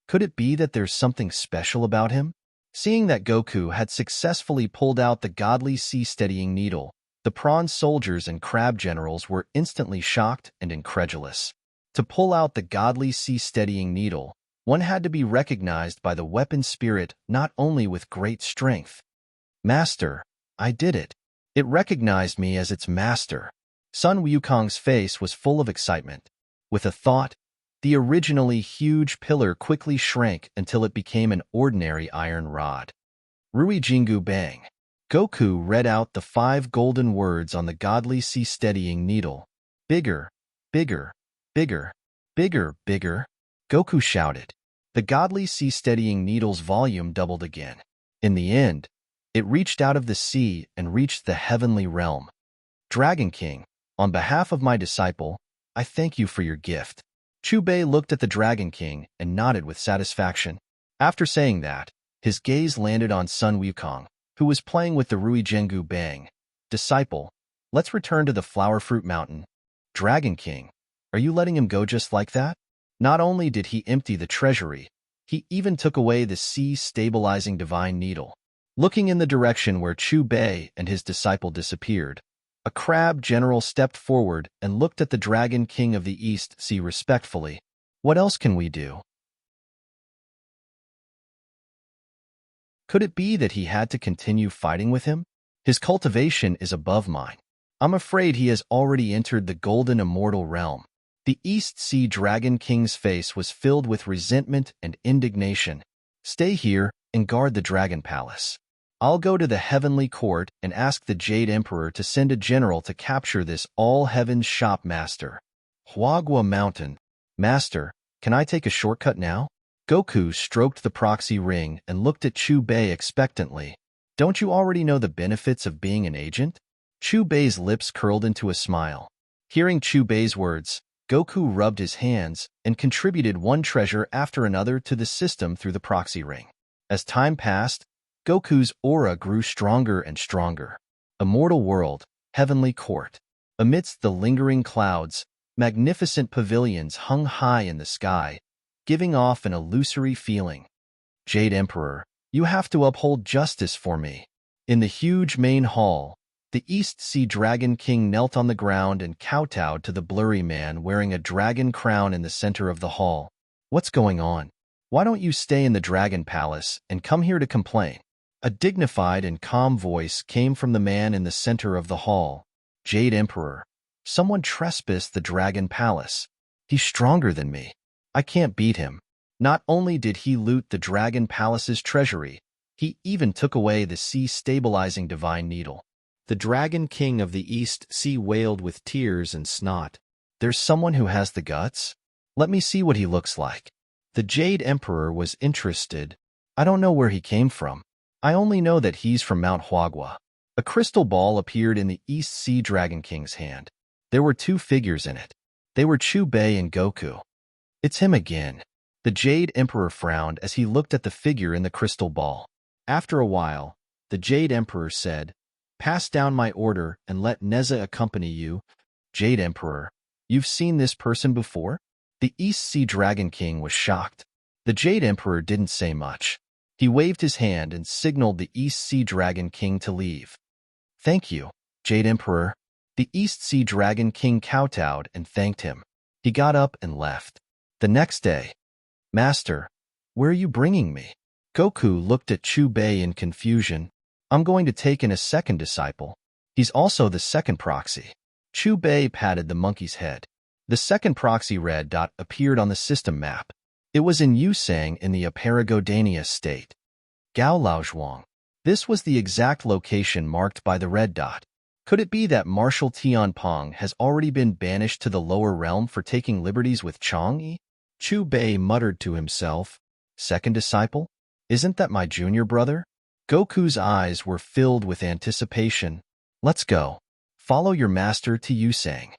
Could it be that there's something special about him? Seeing that Goku had successfully pulled out the godly sea-steadying needle, the prawn soldiers and crab generals were instantly shocked and incredulous. To pull out the godly sea-steadying needle, one had to be recognized by the weapon spirit not only with great strength. Master, I did it. It recognized me as its master. Sun Wukong's face was full of excitement. With a thought, the originally huge pillar quickly shrank until it became an ordinary iron rod. Rui Jingu Bang. Goku read out the 5 golden words on the godly sea-steadying needle. Bigger, bigger, bigger, bigger, bigger. Goku shouted. The godly sea-steadying needle's volume doubled again. In the end, it reached out of the sea and reached the heavenly realm. Dragon King, on behalf of my disciple, I thank you for your gift. Chu Bei looked at the Dragon King and nodded with satisfaction. After saying that, his gaze landed on Sun Wukong, who was playing with the Rui Jingu Bang. Disciple, let's return to the Flower Fruit Mountain. Dragon King, are you letting him go just like that? Not only did he empty the treasury, he even took away the sea-stabilizing divine needle. Looking in the direction where Chu Bei and his disciple disappeared, a crab general stepped forward and looked at the Dragon King of the East Sea respectfully. What else can we do? Could it be that he had to continue fighting with him? His cultivation is above mine. I'm afraid he has already entered the golden immortal realm. The East Sea Dragon King's face was filled with resentment and indignation. Stay here and guard the Dragon Palace. I'll go to the Heavenly Court and ask the Jade Emperor to send a general to capture this all-heavens shop master. Huagua Mountain. Master, can I take a shortcut now? Goku stroked the proxy ring and looked at Chu Bei expectantly. Don't you already know the benefits of being an agent? Chu Bei's lips curled into a smile. Hearing Chu Bei's words, Goku rubbed his hands and contributed one treasure after another to the system through the proxy ring. As time passed, Goku's aura grew stronger and stronger. Immortal world, heavenly court. Amidst the lingering clouds, magnificent pavilions hung high in the sky, giving off an illusory feeling. Jade Emperor, you have to uphold justice for me. In the huge main hall, the East Sea Dragon King knelt on the ground and kowtowed to the blurry man wearing a dragon crown in the center of the hall. What's going on? Why don't you stay in the Dragon Palace and come here to complain? A dignified and calm voice came from the man in the center of the hall. Jade Emperor, someone trespassed the Dragon Palace. He's stronger than me. I can't beat him. Not only did he loot the Dragon Palace's treasury, he even took away the sea-stabilizing divine needle. The Dragon King of the East Sea wailed with tears and snot. There's someone who has the guts? Let me see what he looks like. The Jade Emperor was interested. I don't know where he came from. I only know that he's from Mount Huagua. A crystal ball appeared in the East Sea Dragon King's hand. There were 2 figures in it. They were Chu Bei and Goku. It's him again. The Jade Emperor frowned as he looked at the figure in the crystal ball. After a while, the Jade Emperor said, Pass down my order and let Neza accompany you. Jade Emperor, you've seen this person before? The East Sea Dragon King was shocked. The Jade Emperor didn't say much. He waved his hand and signaled the East Sea Dragon King to leave. Thank you, Jade Emperor. The East Sea Dragon King kowtowed and thanked him. He got up and left. The next day, Master, where are you bringing me? Goku looked at Chu Bei in confusion. I'm going to take in a second disciple. He's also the second proxy. Chu Bei patted the monkey's head. The second proxy red dot appeared on the system map. It was in Yusang in the Aparagodania state. Gao Laozhuang. This was the exact location marked by the red dot. Could it be that Marshal Tianpong has already been banished to the lower realm for taking liberties with Chang'e? Chu Bei muttered to himself. Second disciple? Isn't that my junior brother? Goku's eyes were filled with anticipation. Let's go. Follow your master to Yusang.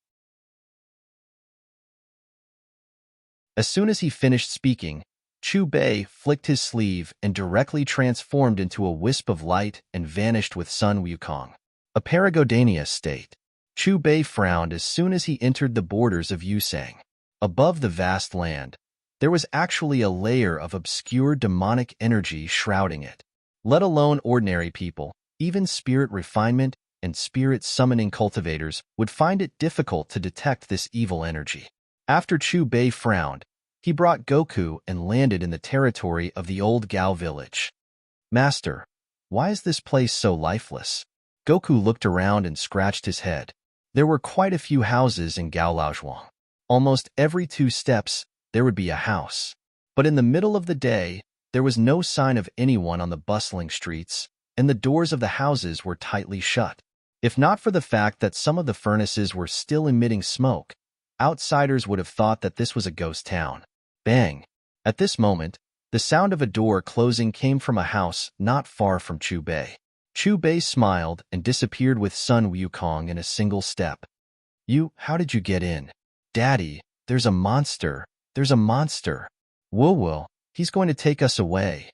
As soon as he finished speaking, Chu Bei flicked his sleeve and directly transformed into a wisp of light and vanished with Sun Wukong. A Paragodania state. Chu Bei frowned as soon as he entered the borders of Yusang. Above the vast land, there was actually a layer of obscure demonic energy shrouding it. Let alone ordinary people, even spirit refinement and spirit summoning cultivators would find it difficult to detect this evil energy. After Chu Bei frowned, he brought Goku and landed in the territory of the old Gao village. Master, why is this place so lifeless? Goku looked around and scratched his head. There were quite a few houses in Gaolaozhuang. Almost every 2 steps, there would be a house. But in the middle of the day, there was no sign of anyone on the bustling streets, and the doors of the houses were tightly shut. If not for the fact that some of the furnaces were still emitting smoke, outsiders would have thought that this was a ghost town. Bang! At this moment, the sound of a door closing came from a house not far from Chu Bei. Chu Bei smiled and disappeared with Sun Wukong in a single step. How did you get in? Daddy, there's a monster. There's a monster. Woo, he's going to take us away.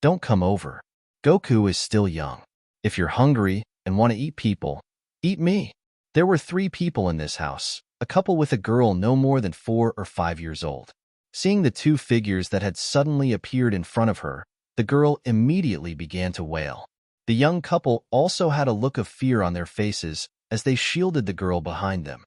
Don't come over. Goku is still young. If you're hungry and want to eat people, eat me. There were 3 people in this house, a couple with a girl no more than 4 or 5 years old. Seeing the 2 figures that had suddenly appeared in front of her, the girl immediately began to wail. The young couple also had a look of fear on their faces as they shielded the girl behind them.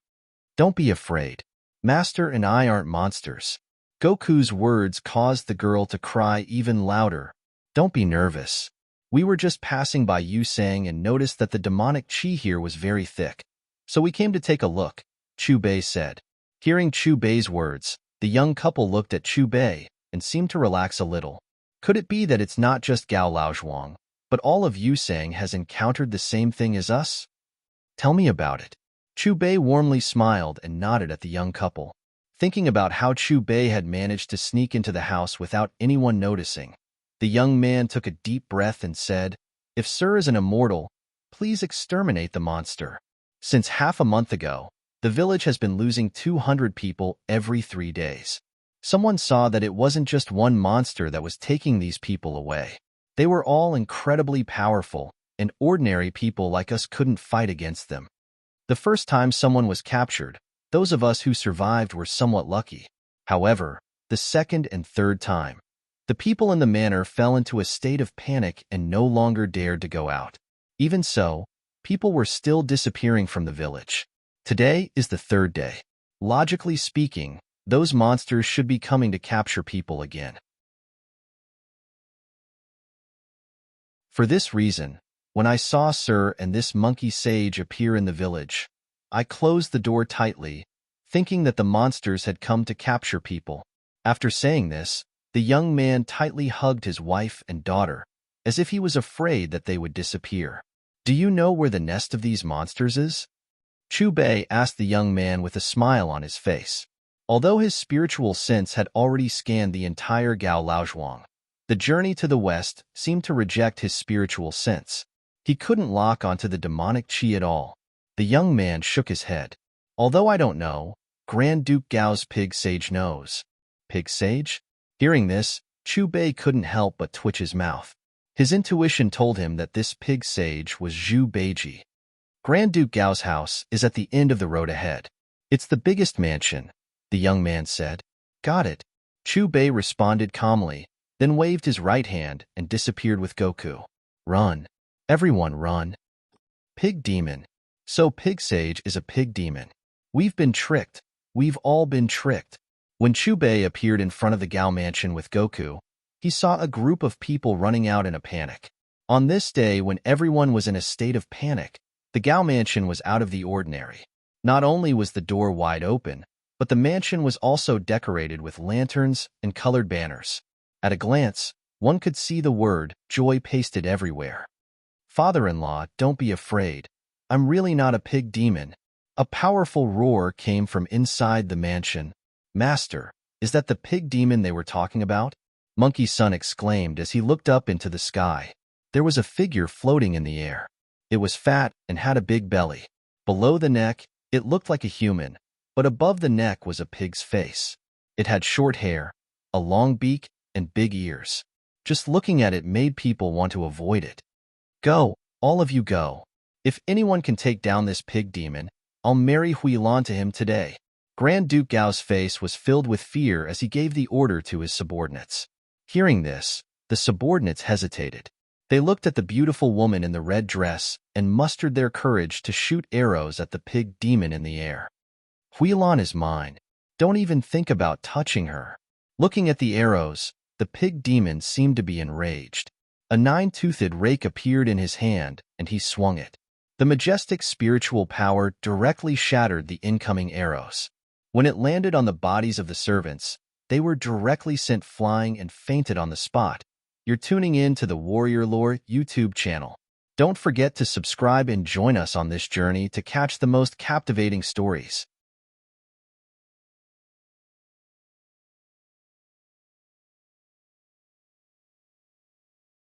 Don't be afraid. Master and I aren't monsters. Goku's words caused the girl to cry even louder. Don't be nervous. We were just passing by Yusang and noticed that the demonic chi here was very thick. So we came to take a look, Chu Bei said. Hearing Chu Bei's words, the young couple looked at Chu Bei and seemed to relax a little. Could it be that it's not just Gaolaozhuang, but all of Yusang has encountered the same thing as us? Tell me about it. Chu Bei warmly smiled and nodded at the young couple. Thinking about how Chu Bei had managed to sneak into the house without anyone noticing, the young man took a deep breath and said, If Sir is an immortal, please exterminate the monster. Since half a month ago, the village has been losing 200 people every 3 days. Someone saw that it wasn't just one monster that was taking these people away. They were all incredibly powerful, and ordinary people like us couldn't fight against them. The first time someone was captured, those of us who survived were somewhat lucky. However, the second and third time, the people in the manor fell into a state of panic and no longer dared to go out. Even so, people were still disappearing from the village. Today is the 3rd day. Logically speaking, those monsters should be coming to capture people again. For this reason, when I saw Sir and this monkey sage appear in the village, I closed the door tightly, thinking that the monsters had come to capture people. After saying this, the young man tightly hugged his wife and daughter, as if he was afraid that they would disappear. Do you know where the nest of these monsters is? Chu Bei asked the young man with a smile on his face. Although his spiritual sense had already scanned the entire Gaolaozhuang, the journey to the west seemed to reject his spiritual sense. He couldn't lock onto the demonic chi at all. The young man shook his head. Although I don't know, Grand Duke Gao's pig sage knows. Pig sage? Hearing this, Chu Bei couldn't help but twitch his mouth. His intuition told him that this pig sage was Zhu Beiji. Grand Duke Gao's house is at the end of the road ahead. It's the biggest mansion, the young man said. Got it. Chu Bei responded calmly, then waved his right hand and disappeared with Goku. Run. Everyone run. Pig demon. So Pig Sage is a pig demon. We've been tricked. We've all been tricked. When Chu Bei appeared in front of the Gao mansion with Goku, he saw a group of people running out in a panic. On this day, when everyone was in a state of panic, the Gao mansion was out of the ordinary. Not only was the door wide open, but the mansion was also decorated with lanterns and colored banners. At a glance, one could see the word joy pasted everywhere. Father-in-law, don't be afraid. I'm really not a pig demon. A powerful roar came from inside the mansion. Master, is that the pig demon they were talking about? Monkey Son exclaimed as he looked up into the sky. There was a figure floating in the air. It was fat and had a big belly. Below the neck, it looked like a human, but above the neck was a pig's face. It had short hair, a long beak, and big ears. Just looking at it made people want to avoid it. Go, all of you go. If anyone can take down this pig demon, I'll marry Huilan to him today. Grand Duke Gao's face was filled with fear as he gave the order to his subordinates. Hearing this, the subordinates hesitated. They looked at the beautiful woman in the red dress and mustered their courage to shoot arrows at the pig demon in the air. Huilan is mine. Don't even think about touching her. Looking at the arrows, the pig demon seemed to be enraged. A 9-toothed rake appeared in his hand, and he swung it. The majestic spiritual power directly shattered the incoming arrows. When it landed on the bodies of the servants, they were directly sent flying and fainted on the spot. You're tuning in to the Warrior Lore YouTube channel. Don't forget to subscribe and join us on this journey to catch the most captivating stories.